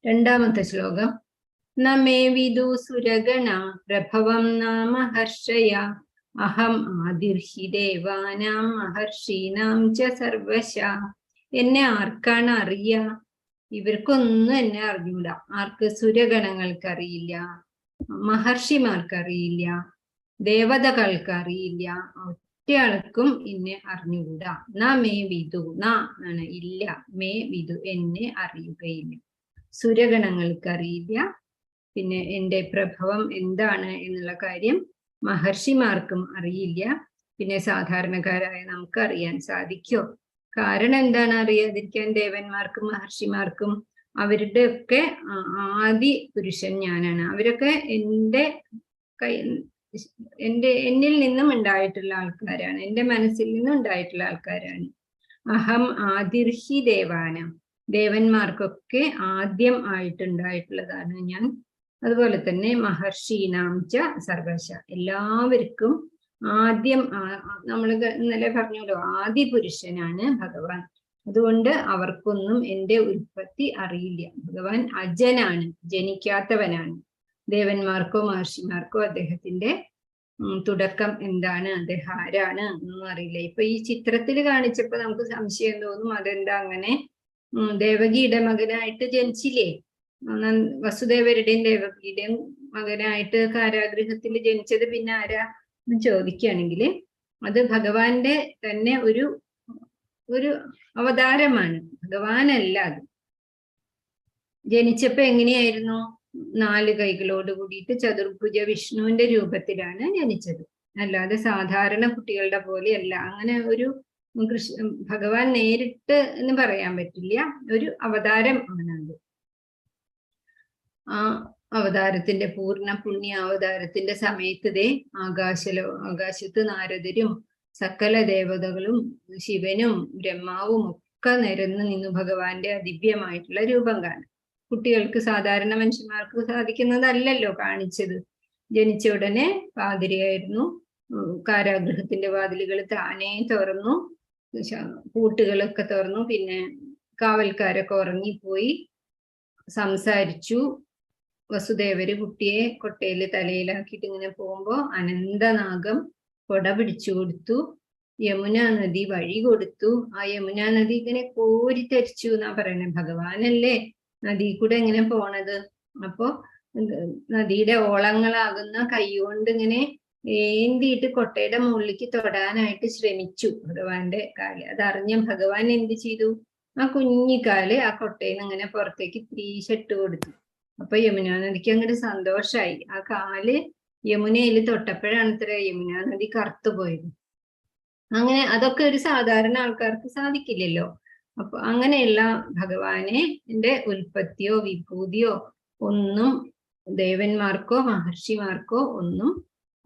2-ാമത്തെ ശ്ലോകം നമേ വിദു സുരഗണ പ്രഭവം നാമ ഹർഷയ അഹം ആദിർഹി ദേവാനാം മഹർഷീനാം ച സർവശ. എന്നെ ആർക്കാണ് അറിയുക? ഇവർക്കൊന്നും എന്നെ അറിഞ്ഞൂടാ. ആർക്ക്? സുരഗണങ്ങൾക്ക് അറിയില്ല, മഹർഷിമാർക്ക് അറിയില്ല, ദേവതകൾക്ക് അറിയില്ല, ഒറ്റയാൾക്കും എന്നെ അറിഞ്ഞുകൂടാ. ന മേ വിദു, എന്നാണ് ഇല്ല, മേ വിദു എന്നെ അറിയുകയില്ല. സുരഗണങ്ങൾക്ക് അറിയില്ല. പിന്നെ എൻ്റെ പ്രഭവം എന്താണ് എന്നുള്ള കാര്യം മഹർഷിമാർക്കും അറിയില്ല. പിന്നെ സാധാരണക്കാരായ നമുക്ക് അറിയാൻ സാധിക്കോ? കാരണം എന്താണ് അറിയാതിരിക്കാൻ ദേവന്മാർക്കും മഹർഷിമാർക്കും? അവരുടെ ഒക്കെ ആദി പുരുഷൻ ഞാനാണ്. അവരൊക്കെ എന്നിൽ നിന്നും ഉണ്ടായിട്ടുള്ള ആൾക്കാരാണ്, എൻ്റെ മനസ്സിൽ നിന്നും ഉണ്ടായിട്ടുള്ള ആൾക്കാരാണ്. അഹം ആദിർഹി ദേവാനാം, ദേവന്മാർക്കൊക്കെ ആദ്യം ആയിട്ടുണ്ടായിട്ടുള്ളതാണ് ഞാൻ. അതുപോലെ തന്നെ മഹർഷീനാം ച സർവശ, എല്ലാവർക്കും ആദ്യം, നമ്മൾ ഇന്നലെ പറഞ്ഞല്ലോ, ആദി പുരുഷനാണ് ഭഗവാൻ. അതുകൊണ്ട് അവർക്കൊന്നും എൻ്റെ ഉൽപ്പത്തി അറിയില്ല. ഭഗവാൻ അജനാണ്, ജനിക്കാത്തവനാണ്. ദേവന്മാർക്കോ മഹർഷിമാർക്കോ അദ്ദേഹത്തിന്റെ തുടക്കം എന്താണ്, അദ്ദേഹം ആരാണ് എന്നൊന്നും അറിയില്ല. ഇപ്പൊ ഈ ചിത്രത്തിൽ കാണിച്ചപ്പോ നമുക്ക് സംശയം തോന്നും, അതെന്താ അങ്ങനെ? ദേവകിയുടെ മകനായിട്ട് ജനിച്ചില്ലേ? വസുദേവരുടെയും ദേവകിയുടെയും മകനായിട്ട് കാരാഗൃഹത്തിൽ ജനിച്ചത് പിന്നെ ആരാ എന്ന് ചോദിക്കുകയാണെങ്കിൽ അത് ഭഗവാന്റെ തന്നെ ഒരു അവതാരമാണ്. ഭഗവാനല്ല അത്. ജനിച്ചപ്പോ എങ്ങനെയായിരുന്നു? 4 കൈകളോട് കൂടിയിട്ട് ചതുർഭുജ വിഷ്ണുവിന്റെ രൂപത്തിലാണ് ജനിച്ചത്. അല്ലാതെ സാധാരണ കുട്ടികളുടെ പോലെയല്ല. അങ്ങനെ ഒരു ഭഗവാൻ നേരിട്ട് എന്ന് പറയാൻ പറ്റില്ല, ഒരു അവതാരം ആണത്. ആ അവതാരത്തിന്റെ പൂർണ്ണ പുണ്യ അവതാരത്തിന്റെ സമയത്ത് ആകാശത്ത് നാരദരും സകല ദേവതകളും ശിവനും ബ്രഹ്മാവും ഒക്കെ നിരന്ന് നിന്നു ഭഗവാന്റെ ദിവ്യമായിട്ടുള്ള രൂപം കാണും. കുട്ടികൾക്ക്, സാധാരണ മനുഷ്യന്മാർക്ക് സാധിക്കുന്നതല്ലല്ലോ കാണിച്ചത്. ജനിച്ച ഉടനെ പാതിരിയായിരുന്നു. കാരാഗൃഹത്തിന്റെ വാതിലുകൾ താനേ തുറന്നു, പൂട്ടുകളൊക്കെ തുറന്നു. പിന്നെ കാവൽക്കാരൊക്കെ ഉറങ്ങിപ്പോയി. സംസാരിച്ചു. വസുദേവര് കുട്ടിയെ കൊട്ടയില് തലയിലാക്കിയിട്ട് ഇങ്ങനെ പോകുമ്പോ അനന്തനാഗം കൊട പിടിച്ചു കൊടുത്തു. യമുന നദി വഴി കൊടുത്തു. ആ യമുന നദി ഇങ്ങനെ കോരിത്തരിച്ചു എന്നാ പറയണേ. ഭഗവാനല്ലേ നദി കൂടെ എങ്ങനെ പോണത്? അപ്പോ നദിയുടെ ഓളങ്ങളാകുന്ന കൈകൊണ്ട് ഇങ്ങനെ ഏന്തിയിട്ട് കൊട്ടയുടെ മുകളിലേക്ക് തൊടാനായിട്ട് ശ്രമിച്ചു ഭഗവാന്റെ കാല്. അതറിഞ്ഞ ഭഗവാൻ എന്ത് ചെയ്തു? ആ കുഞ്ഞിക്കാല് ആ കൊട്ടയിൽ നിന്ന് ഇങ്ങനെ പുറത്തേക്ക് തീശിട്ട് കൊടുത്തു. അപ്പൊ യമുന നദിക്ക് അങ്ങോട്ട് സന്തോഷായി. ആ കാല് യമുനയിൽ തൊട്ടപ്പോഴാണ് ഇത്ര യമുന നദി കറുത്തുപോയത്. അങ്ങനെ അതൊക്കെ ഒരു സാധാരണ ആൾക്കാർക്ക് സാധിക്കില്ലല്ലോ. അപ്പൊ അങ്ങനെയുള്ള ഭഗവാനെ ഉൽപ്പത്തിയോ വിഭൂതിയോ ഒന്നും ദേവന്മാർക്കോ മഹർഷിമാർക്കോ ഒന്നും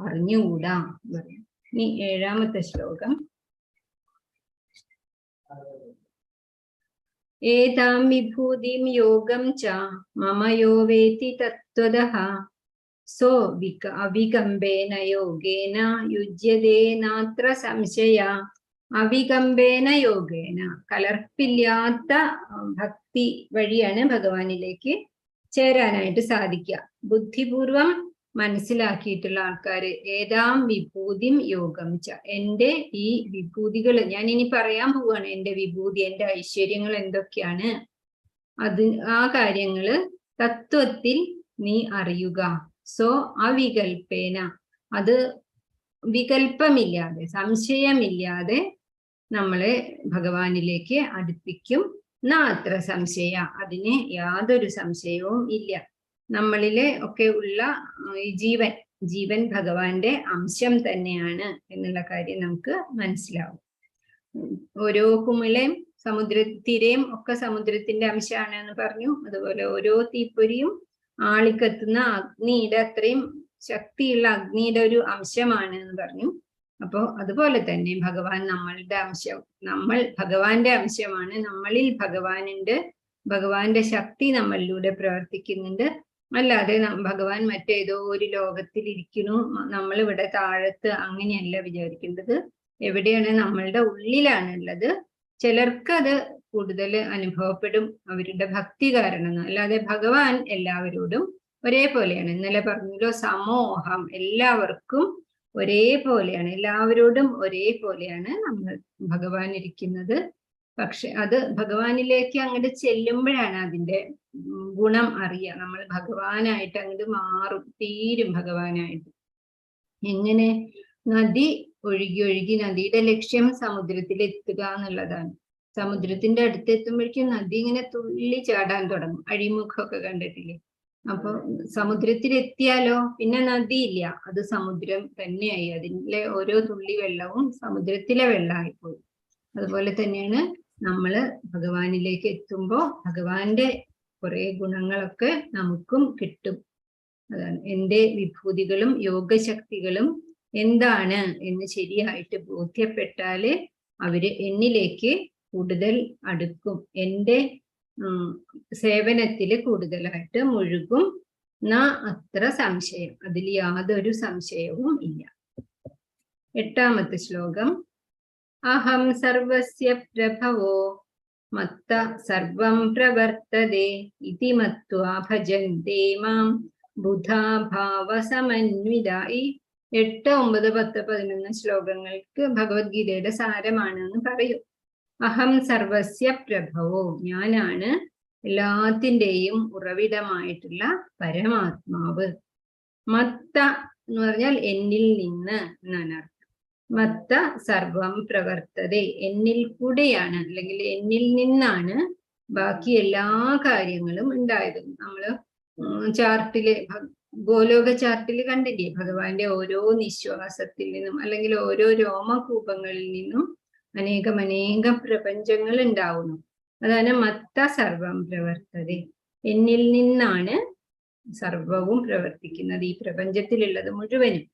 അറിഞ്ഞുകൂടാ പറയാം. ഇനി 7ാമത്തെ ശ്ലോകം. ഏതാം വിഭൂതിം യോഗം ച മമ യോ വേത്തി തത്വദഃ സോ അവികമ്പേന യോഗേന യുജ്യതേ നാത്ര സംശയ. അവികമ്പേന യോഗേന, കലർപ്പില്ലാത്ത ഭക്തി വഴിയാണ് ഭഗവാനിലേക്ക് ചേരാനായിട്ട് സാധിക്കുക. ബുദ്ധിപൂർവം മനസ്സിലാക്കിയിട്ടുള്ള ആൾക്കാര് ഏതാം വിഭൂതിം യോഗം ച, എൻ്റെ ഈ വിഭൂതികൾ ഞാൻ ഇനി പറയാൻ പോവാണ്. എൻ്റെ വിഭൂതി, എൻ്റെ ഐശ്വര്യങ്ങൾ എന്തൊക്കെയാണ്, ആ കാര്യങ്ങള് തത്വത്തിൽ നീ അറിയുക. സോ അവികൽപ്പേന, അത് വികൽപ്പമില്ലാതെ സംശയമില്ലാതെ നമ്മളെ ഭഗവാനിലേക്ക് അടുപ്പിക്കും. അത്ര സംശയ, അതിന് യാതൊരു സംശയവും ഇല്ല. നമ്മളിലെ ഒക്കെ ഉള്ള ഈ ജീവൻ ഭഗവാന്റെ അംശം തന്നെയാണ് എന്നുള്ള കാര്യം നമുക്ക് മനസ്സിലാവും. ഓരോ കുമിളയും സമുദ്രത്തിരയും ഒക്കെ സമുദ്രത്തിന്റെ അംശമാണ് എന്ന് പറഞ്ഞു. അതുപോലെ ഓരോ തീപ്പൊരിയും ആളിക്കത്തുന്ന അഗ്നിയുടെ അത്രയും ശക്തിയുള്ള അഗ്നിയുടെ ഒരു അംശമാണ് എന്ന് പറഞ്ഞു. അപ്പോ അതുപോലെ തന്നെ ഭഗവാൻ നമ്മളുടെ അംശം, നമ്മൾ ഭഗവാന്റെ അംശമാണ്. നമ്മളിൽ ഭഗവാനുണ്ട്, ഭഗവാന്റെ ശക്തി നമ്മളിലൂടെ പ്രവർത്തിക്കുന്നുണ്ട്. അല്ലാതെ ഭഗവാൻ മറ്റേതോ ഒരു ലോകത്തിൽ ഇരിക്കുന്നു, നമ്മൾ ഇവിടെ താഴത്ത്, അങ്ങനെയല്ല വിചാരിക്കേണ്ടത്. എവിടെയാണ്? നമ്മളുടെ ഉള്ളിലാണ് ഉള്ളത്. ചിലർക്ക് അത് കൂടുതൽ അനുഭവപ്പെടും അവരുടെ ഭക്തി കാരണം. അല്ലാതെ ഭഗവാൻ എല്ലാവരോടും ഒരേപോലെയാണ്. ഇന്നലെ പറഞ്ഞല്ലോ, സമോഹം, എല്ലാവർക്കും ഒരേപോലെയാണ്, എല്ലാവരോടും ഒരേപോലെയാണ് നമ്മൾ ഭഗവാൻ ഇരിക്കുന്നത്. പക്ഷെ അത് ഭഗവാനിലേക്ക് അങ്ങോട്ട് ചെല്ലുമ്പോഴാണ് അതിന്റെ ഗുണം അറിയുക. നമ്മൾ ഭഗവാനായിട്ട് അങ്ങോട്ട് മാറും, തീരും ഭഗവാനായിട്ട്. എങ്ങനെ? നദി ഒഴുകി ഒഴുകി നദിയുടെ ലക്ഷ്യം സമുദ്രത്തിൽ എത്തുക എന്നുള്ളതാണ്. സമുദ്രത്തിന്റെ അടുത്തെത്തുമ്പോഴേക്കും നദി ഇങ്ങനെ തുള്ളി ചാടാൻ തുടങ്ങും. അഴിമുഖമൊക്കെ കണ്ടിട്ടില്ലേ? അപ്പൊ സമുദ്രത്തിലെത്തിയാലോ പിന്നെ നദിയില്ല, അത് സമുദ്രം തന്നെയായി. അതിലെ ഓരോ തുള്ളി വെള്ളവും സമുദ്രത്തിലെ വെള്ളമായിപ്പോയി. അതുപോലെ തന്നെയാണ് നമ്മള് ഭഗവാനിലേക്ക് എത്തുമ്പോ ഭഗവാന്റെ കുറെ ഗുണങ്ങളൊക്കെ നമുക്കും കിട്ടും. അതാണ് എന്റെ വിഭൂതികളും യോഗശക്തികളും എന്താണ് എന്ന് ശരിയായിട്ട് ബോധ്യപ്പെട്ടാല് അവര് എന്നിലേക്ക് കൂടുതൽ അടുക്കും, എന്റെ സേവനത്തില് കൂടുതലായിട്ട് മുഴുകും. അത്ര സംശയം, അതിൽ യാതൊരു സംശയവും ഇല്ല. 8ാമത്തെ ശ്ലോകം. അഹം സർവസ്യ പ്രഭവോ മത്ത സർവം പ്രവർത്തതേ ഇതി മത്വാ ഭജന്തേ മാം ബുധാ ഭാവ സമന്വിതായി. 8, 9, 10, 11 ശ്ലോകങ്ങൾക്ക് ഭഗവത്ഗീതയുടെ സാരമാണെന്ന് പറയും. അഹം സർവസ്യ പ്രഭവോ, ഞാനാണ് എല്ലാത്തിൻ്റെയും ഉറവിടമായിട്ടുള്ള പരമാത്മാവ്. മത്ത എന്ന് പറഞ്ഞാൽ എന്നിൽ നിന്ന് എന്നാണ് അർത്ഥം. മത്ത സർവം പ്രവർത്തതേ, എന്നിൽ കൂടെയാണ് അല്ലെങ്കിൽ എന്നിൽ നിന്നാണ് ബാക്കി എല്ലാ കാര്യങ്ങളും ഉണ്ടായത്. നമ്മള് ചാർട്ടില്, ഗോലോക ചാർട്ടില് കണ്ടില്ലേ? ഭഗവാന്റെ ഓരോ നിശ്വാസത്തിൽ നിന്നും അല്ലെങ്കിൽ ഓരോ രോമകൂപങ്ങളിൽ നിന്നും അനേകം പ്രപഞ്ചങ്ങൾ ഉണ്ടാവുന്നു. അതാണ് മത്ത സർവം പ്രവർത്തതേ, എന്നിൽ നിന്നാണ് സർവവും പ്രവർത്തിക്കുന്നത്, ഈ പ്രപഞ്ചത്തിലുള്ളത് മുഴുവനും.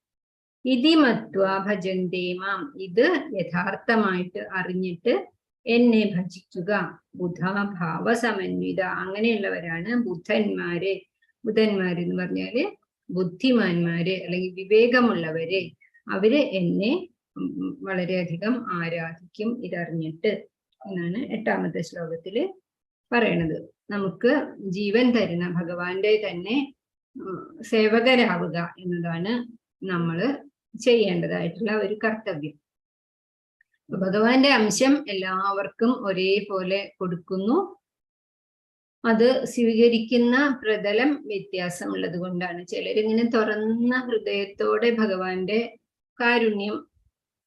ഇതി മത്വാ ഭജന്തേ മാം, ഇത് യഥാർത്ഥമായിട്ട് അറിഞ്ഞിട്ട് എന്നെ ഭജിക്കുക. ബുധാ ഭാവ സമന്വിത, അങ്ങനെയുള്ളവരാണ് ബുദ്ധന്മാര്. ബുദ്ധന്മാര് എന്ന് പറഞ്ഞാല് ബുദ്ധിമാന്മാര് അല്ലെങ്കിൽ വിവേകമുള്ളവര്. അവര് എന്നെ വളരെയധികം ആരാധിക്കും ഇതറിഞ്ഞിട്ട് എന്നാണ് 8ാമത്തെ ശ്ലോകത്തില് പറയണത്. നമുക്ക് ജീവൻ തരുന്ന ഭഗവാന്റെ തന്നെ സേവകരാവുക എന്നതാണ് നമ്മള് ചെയ്യേണ്ടതായിട്ടുള്ള ഒരു കർത്തവ്യം. ഭഗവാന്റെ അംശം എല്ലാവർക്കും ഒരേപോലെ കൊടുക്കുന്നു. അത് സ്വീകരിക്കുന്ന പ്രതലം വ്യത്യാസമുള്ളത് കൊണ്ടാണ് ചിലരിങ്ങനെ തുറന്ന ഹൃദയത്തോടെ ഭഗവാന്റെ കാരുണ്യം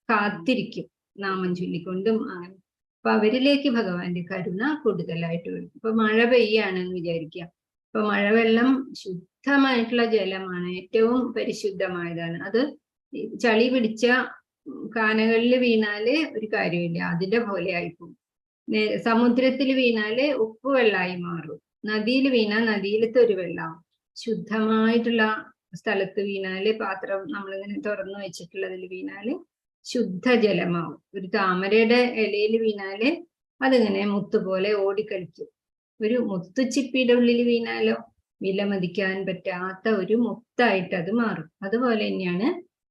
കാത്തിരിക്കും, നാമം ചൊല്ലിക്കൊണ്ടും അങ്ങനെ. അപ്പൊ അവരിലേക്ക് ഭഗവാന്റെ കരുണ കൂടുതലായിട്ട് വരും. ഇപ്പൊ മഴ പെയ്യാണെന്ന് വിചാരിക്കുക. ഇപ്പൊ മഴവെള്ളം ശുദ്ധമായിട്ടുള്ള ജലമാണ്, ഏറ്റവും പരിശുദ്ധമായതാണ്. അത് ചളി പിടിച്ച കാനകളിൽ വീണാല് ഒരു കാര്യമില്ല, അതിന്റെ പോലെ ആയിപ്പോകും. സമുദ്രത്തിൽ വീണാല് ഉപ്പ് വെള്ളമായി മാറും, നദിയിൽ വീണാൽ നദിയിലത്തെ ഒരു വെള്ളമാവും. ശുദ്ധമായിട്ടുള്ള സ്ഥലത്ത് വീണാല്, പാത്രം നമ്മളിങ്ങനെ തുറന്നു വെച്ചിട്ടുള്ളതിൽ വീണാല് ശുദ്ധജലമാവും. ഒരു താമരയുടെ ഇലയിൽ വീണാല് അതിങ്ങനെ മുത്തുപോലെ ഓടിക്കളിക്കും. ഒരു മുത്തുച്ചിപ്പിയുടെ ഉള്ളിൽ വീണാലോ വിലമതിക്കാൻ പറ്റാത്ത ഒരു മുത്തായിട്ട് അത് മാറും. അതുപോലെ തന്നെയാണ്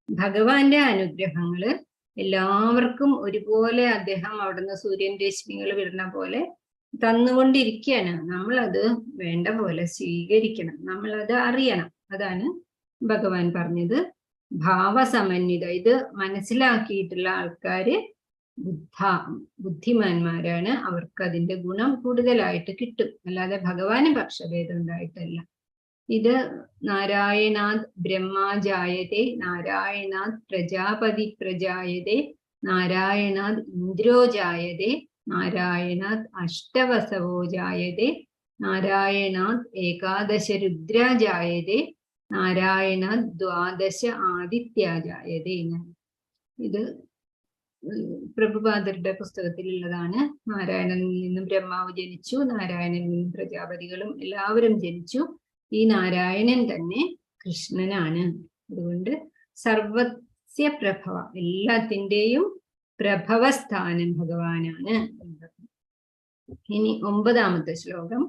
ഭഗവാന്റെ അനുഗ്രഹങ്ങള് എല്ലാവർക്കും ഒരുപോലെ അദ്ദേഹം അവിടുന്ന് സൂര്യൻ രശ്മികൾ വിടുന്ന പോലെ തന്നുകൊണ്ടിരിക്കുകയാണ്. നമ്മളത് വേണ്ട പോലെ സ്വീകരിക്കണം, നമ്മളത് അറിയണം. അതാണ് ഭഗവാൻ പറഞ്ഞത് ഭാവസമന്വിത. ഇത് മനസ്സിലാക്കിയിട്ടുള്ള ആൾക്കാര് ബുദ്ധിമാന്മാരാണ്, അവർക്ക് അതിന്റെ ഗുണം കൂടുതലായിട്ട് കിട്ടും. അല്ലാതെ ഭഗവാന് പക്ഷഭേദം ഉണ്ടായിട്ടല്ല. ഇത് നാരായണാത് ബ്രഹ്മാജായതേ, നാരായണാത് പ്രജാപതി പ്രജായതേ, നാരായണാത് ഇന്ദ്രോജായതേ, നാരായണാത് അഷ്ടവസവോജായതേ, നാരായണാത് ഏകാദശ രുദ്രാജായതേ, നാരായണാത് ദ്വാദശ ആദിത്യാജായതേ. ഇത് പ്രഭുപാദരുടെ പുസ്തകത്തിലുള്ളതാണ്. നാരായണനിൽ നിന്നും ബ്രഹ്മാവ് ജനിച്ചു, നാരായണനിൽ നിന്നും പ്രജാപതികളും എല്ലാവരും ജനിച്ചു. ഈ നാരായണൻ തന്നെ കൃഷ്ണനാണ്. അതുകൊണ്ട് സർവസ്യ പ്രഭവ, എല്ലാത്തിൻ്റെയും പ്രഭവസ്ഥാനം ഭഗവാനാണ്. ഇനി 9ാമത്തെ ശ്ലോകം.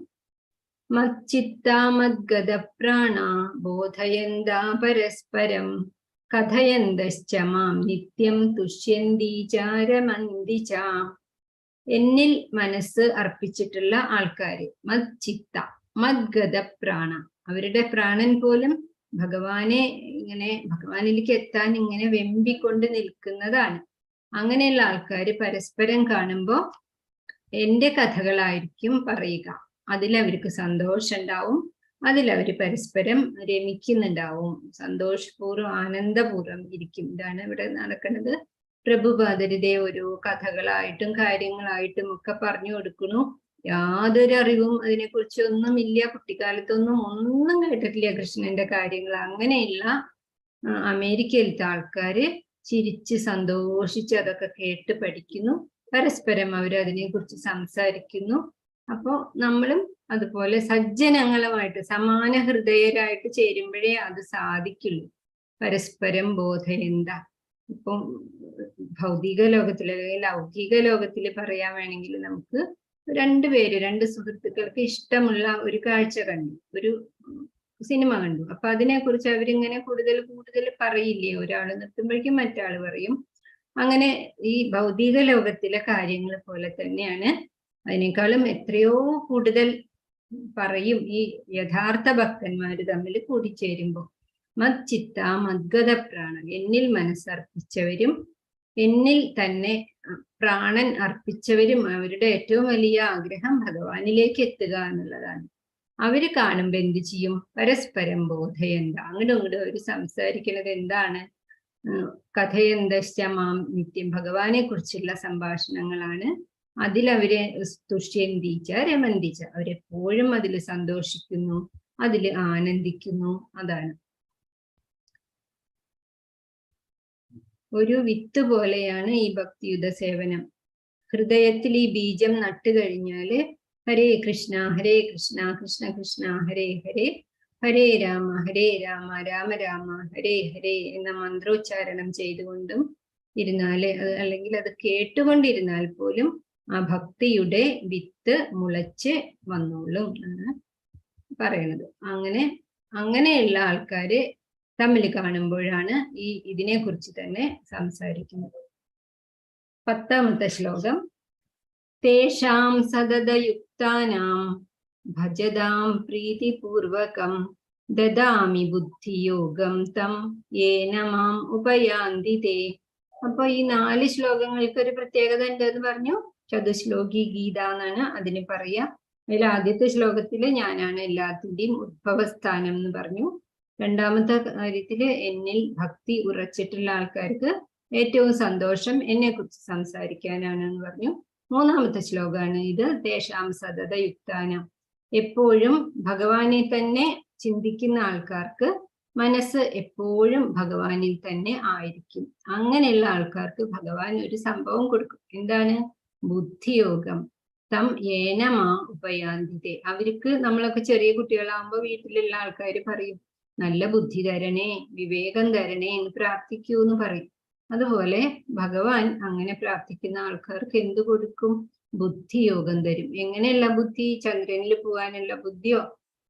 മച്ചിത്താ മദ്ഗത പ്രാണ ബോധയന്താ പരസ്പരം കഥയന്തശ്ച മാം നിത്യം തുഷ്യന്തി ചാരമന്തി ച. എന്നിൽ മനസ്സ് അർപ്പിച്ചിട്ടുള്ള ആൾക്കാര്, മച്ചിത്ത മദ്ഗത പ്രാണ, അവരുടെ പ്രാണൻ പോലും ഭഗവാനെ ഇങ്ങനെ ഭഗവാനിലേക്ക് എത്താൻ ഇങ്ങനെ വെമ്പിക്കൊണ്ട് നിൽക്കുന്നതാണ്. അങ്ങനെയുള്ള ആൾക്കാര് പരസ്പരം കാണുമ്പോ എന്റെ കഥകളായിരിക്കും പറയുക. അതിലവർക്ക് സന്തോഷം ഉണ്ടാവും, അതിലവര് പരസ്പരം രമിക്കുന്നുണ്ടാവും, സന്തോഷപൂർവ്വം ആനന്ദപൂർവ്വം ഇരിക്കും. ഇതാണ് ഇവിടെ നടക്കുന്നത്. പ്രഭുപാദരുടെ ഓരോ കഥകളായിട്ടും കാര്യങ്ങളായിട്ടും ഒക്കെ പറഞ്ഞു കൊടുക്കണു. യാതൊരു അറിവും അതിനെക്കുറിച്ച് ഒന്നുമില്ല, കുട്ടിക്കാലത്തൊന്നും ഒന്നും കേട്ടിട്ടില്ല കൃഷ്ണന്റെ കാര്യങ്ങൾ. അങ്ങനെയുള്ള അമേരിക്കയിലത്തെ ആൾക്കാര് ചിരിച്ച് സന്തോഷിച്ച് അതൊക്കെ കേട്ട് പഠിക്കുന്നു, പരസ്പരം അവർ അതിനെക്കുറിച്ച് സംസാരിക്കുന്നു. അപ്പോ നമ്മളും അതുപോലെ സജ്ജനങ്ങളുമായിട്ട് സമാന ഹൃദയരായിട്ട് ചേരുമ്പോഴേ അത് സാധിക്കുള്ളൂ. പരസ്പരം ബോധയന്ത. ഇപ്പം ഭൗതിക ലോകത്തില് അല്ലെങ്കിൽ ലൗകിക ലോകത്തില് പറയാൻ വേണമെങ്കിൽ നമുക്ക് രണ്ട് സുഹൃത്തുക്കൾക്ക് ഇഷ്ടമുള്ള ഒരു കാഴ്ച കണ്ടു, ഒരു സിനിമ കണ്ടു. അപ്പൊ അതിനെക്കുറിച്ച് അവരിങ്ങനെ കൂടുതൽ പറയില്ലേ? ഒരാള് നിർത്തുമ്പോഴേക്കും മറ്റാള് പറയും. അങ്ങനെ ഈ ഭൗതിക ലോകത്തിലെ കാര്യങ്ങൾ പോലെ തന്നെയാണ്. അതിനേക്കാളും എത്രയോ കൂടുതൽ പറയും ഈ യഥാർത്ഥ ഭക്തന്മാര് തമ്മിൽ കൂടിച്ചേരുമ്പോ. മദ്ചിത്ത മദ്ഗത പ്രാണൻ, എന്നിൽ മനസ്സർപ്പിച്ചവരും എന്നിൽ തന്നെ പ്രാണൻ അർപ്പിച്ചവരും അവരുടെ ഏറ്റവും വലിയ ആഗ്രഹം ഭഗവാനിലേക്ക് എത്തുക എന്നുള്ളതാണ്. അവര് കാണുമ്പോ എന്ത് ചെയ്യും? പരസ്പരം ബോധയന്ത. അങ്ങോട്ടും ഇങ്ങോട്ടും അവര് സംസാരിക്കുന്നത് എന്താണ്? കഥയന്തശ്ച മാം നിത്യം, ഭഗവാനെ കുറിച്ചുള്ള സംഭാഷണങ്ങളാണ്. അതിലവരെ തുഷ്യന്തിച്ച രമന്തിച്ച, അവരെപ്പോഴും അതിൽ സന്തോഷിക്കുന്നു, അതിൽ ആനന്ദിക്കുന്നു. അതാണ് ഒരു വിത്ത് പോലെയാണ് ഈ ഭക്തിയുത സേവനം. ഹൃദയത്തിൽ ഈ ബീജം നട്ടു കഴിഞ്ഞാല് ഹരേ കൃഷ്ണ കൃഷ്ണ കൃഷ്ണ ഹരേ ഹരേ, ഹരേ രാമ രാമ രാമ ഹരേ ഹരേ എന്ന മന്ത്രോച്ചാരണം ചെയ്തുകൊണ്ടും ഇരുന്നാല്, അല്ലെങ്കിൽ അത് കേട്ടുകൊണ്ടിരുന്നാൽ പോലും ആ ഭക്തിയുടെ വിത്ത് മുളച്ച് വന്നോളും എന്ന് പറയുന്നത്. അങ്ങനെയുള്ള ആൾക്കാര് തമ്മിൽ കാണുമ്പോഴാണ് ഇതിനെ കുറിച്ച് തന്നെ സംസാരിക്കുന്നത്. 10ാമത്തെ ശ്ലോകം. തേഷാം സതതയുക്താനാം ഭജതാം പ്രീതിപൂർവകം ദദാമി ബുദ്ധിയോഗം തം യേന മാം ഉപയാന്തി തേ. അപ്പൊ ഈ 4 ശ്ലോകങ്ങൾക്ക് ഒരു പ്രത്യേകത ഉണ്ടെന്ന് പറഞ്ഞു. ചതുശ്ലോകി ഗീത എന്നാണ് അതിന് പറയാ. അതിൽ ആദ്യത്തെ ശ്ലോകത്തില് ഞാനാണ് എല്ലാത്തിന്റെയും ഉദ്ഭവസ്ഥാനം എന്ന് പറഞ്ഞു. 2ാമത്തെ കാര്യത്തില് എന്നിൽ ഭക്തി ഉറച്ചിട്ടുള്ള ആൾക്കാർക്ക് ഏറ്റവും സന്തോഷം എന്നെ കുറിച്ച് സംസാരിക്കാനാണ് എന്ന് പറഞ്ഞു. 3ാമത്തെ ശ്ലോകമാണ് ഇത്. തേഷാം സതത യുക്താനം, എപ്പോഴും ഭഗവാനെ തന്നെ ചിന്തിക്കുന്ന ആൾക്കാർക്ക് മനസ്സ് എപ്പോഴും ഭഗവാനിൽ തന്നെ ആയിരിക്കും. അങ്ങനെയുള്ള ആൾക്കാർക്ക് ഭഗവാൻ ഒരു സംഭവം കൊടുക്കും. എന്താണ്? ബുദ്ധിയോഗം. തം ഏന മാ ഉപയാന്തിതേ. അവർക്ക് നമ്മളൊക്കെ ചെറിയ കുട്ടികളാകുമ്പോ വീട്ടിലുള്ള ആൾക്കാർ പറയും, നല്ല ബുദ്ധി തരണേ, വിവേകം തരണേ എന്ന് പ്രാർത്ഥിക്കൂ എന്ന് പറയും. അതുപോലെ ഭഗവാൻ അങ്ങനെ പ്രാർത്ഥിക്കുന്ന ആൾക്കാർക്ക് എന്ത് കൊടുക്കും? ബുദ്ധിയോഗം തരും. എങ്ങനെയുള്ള ബുദ്ധി? ചന്ദ്രനിൽ പോകാനുള്ള ബുദ്ധിയോ,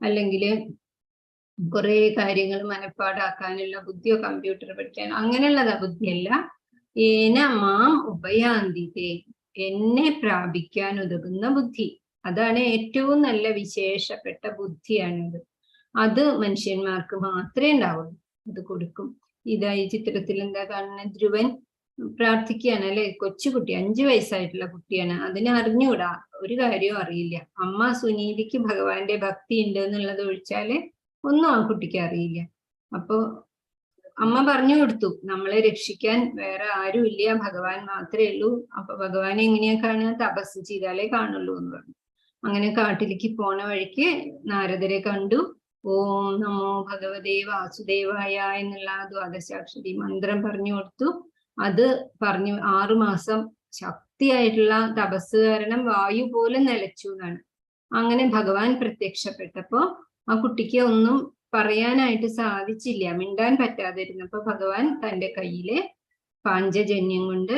അല്ലെങ്കിൽ കുറെ കാര്യങ്ങൾ മനപ്പാടാക്കാനുള്ള ബുദ്ധിയോ, കമ്പ്യൂട്ടർ പഠിക്കാൻ, അങ്ങനെയുള്ളതാ ബുദ്ധിയല്ല. ഏന മാം ഉപയാന്തിതേ, എന്നെ പ്രാപിക്കാൻ ഉതകുന്ന ബുദ്ധി. അതാണ് ഏറ്റവും നല്ല വിശേഷപ്പെട്ട ബുദ്ധിയാണിത്. അത് മനുഷ്യന്മാർക്ക് മാത്രമേ ഉണ്ടാവുള്ളൂ. അത് കൊടുക്കും. ഇതായി ചിത്രത്തിൽ എന്താ കാണുന്നത്? ധ്രുവൻ പ്രാർത്ഥിക്കുകയാണ് അല്ലെ? കൊച്ചുകുട്ടി, 5 വയസ്സായിട്ടുള്ള കുട്ടിയാണ്. അതിനെ അറിഞ്ഞുകൂടാ, ഒരു കാര്യവും അറിയില്ല. അമ്മ സുനീതിക്ക് ഭഗവാന്റെ ഭക്തി ഉണ്ട് എന്നുള്ളത് ഒഴിച്ചാല് ഒന്നും ആ കുട്ടിക്ക് അറിയില്ല. അപ്പൊ അമ്മ പറഞ്ഞു കൊടുത്തു, നമ്മളെ രക്ഷിക്കാൻ വേറെ ആരും ഇല്ല, ഭഗവാൻ മാത്രമേ ഉള്ളൂ. അപ്പൊ ഭഗവാനെ എങ്ങനെയാ കാണുക? തപസ് ചെയ്താലേ കാണുള്ളൂ എന്ന് പറഞ്ഞു. അങ്ങനെ കാട്ടിലേക്ക് പോണ വഴിക്ക് നാരദരെ കണ്ടു. ഓം നമോ ഭഗവതേ വാസുദേവായ എന്നുള്ള ദ്വാദശാക്ഷരി മന്ത്രം പറഞ്ഞു കൊടുത്തു. അത് പറഞ്ഞു 6 മാസം ശക്തിയായിട്ടുള്ള തപസ് കാരണം വായു പോലും നിലച്ചു എന്നാണ്. അങ്ങനെ ഭഗവാൻ പ്രത്യക്ഷപ്പെട്ടപ്പോ ആ കുട്ടിക്ക് ഒന്നും പറയാനായിട്ട് സാധിച്ചില്ല, മിണ്ടാൻ പറ്റാതിരുന്നപ്പോ ഭഗവാൻ തന്റെ കയ്യിലെ പാഞ്ചജന്യം കൊണ്ട്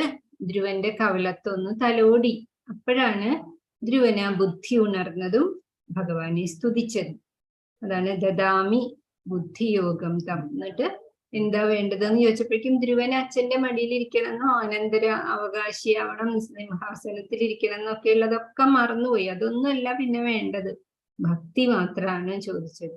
ധ്രുവന്റെ കവിളത്തൊന്ന് തലോടി. അപ്പോഴാണ് ധ്രുവന് ആ ബുദ്ധി ഉണർന്നതും ഭഗവാനെ സ്തുതിച്ചതും. അതാണ് ദദാമി ബുദ്ധിയോഗം തം. എന്നിട്ട് എന്താ വേണ്ടതെന്ന് ചോദിച്ചപ്പോഴേക്കും ധ്രുവൻ അച്ഛന്റെ മടിയിൽ ഇരിക്കണമെന്നോ അനന്തര അവകാശിയാവണം, സിംഹാസനത്തിൽ ഇരിക്കണം എന്നൊക്കെ ഉള്ളതൊക്കെ മറന്നുപോയി. അതൊന്നുമല്ല പിന്നെ വേണ്ടത്, ഭക്തി മാത്രമാണ് ചോദിച്ചത്.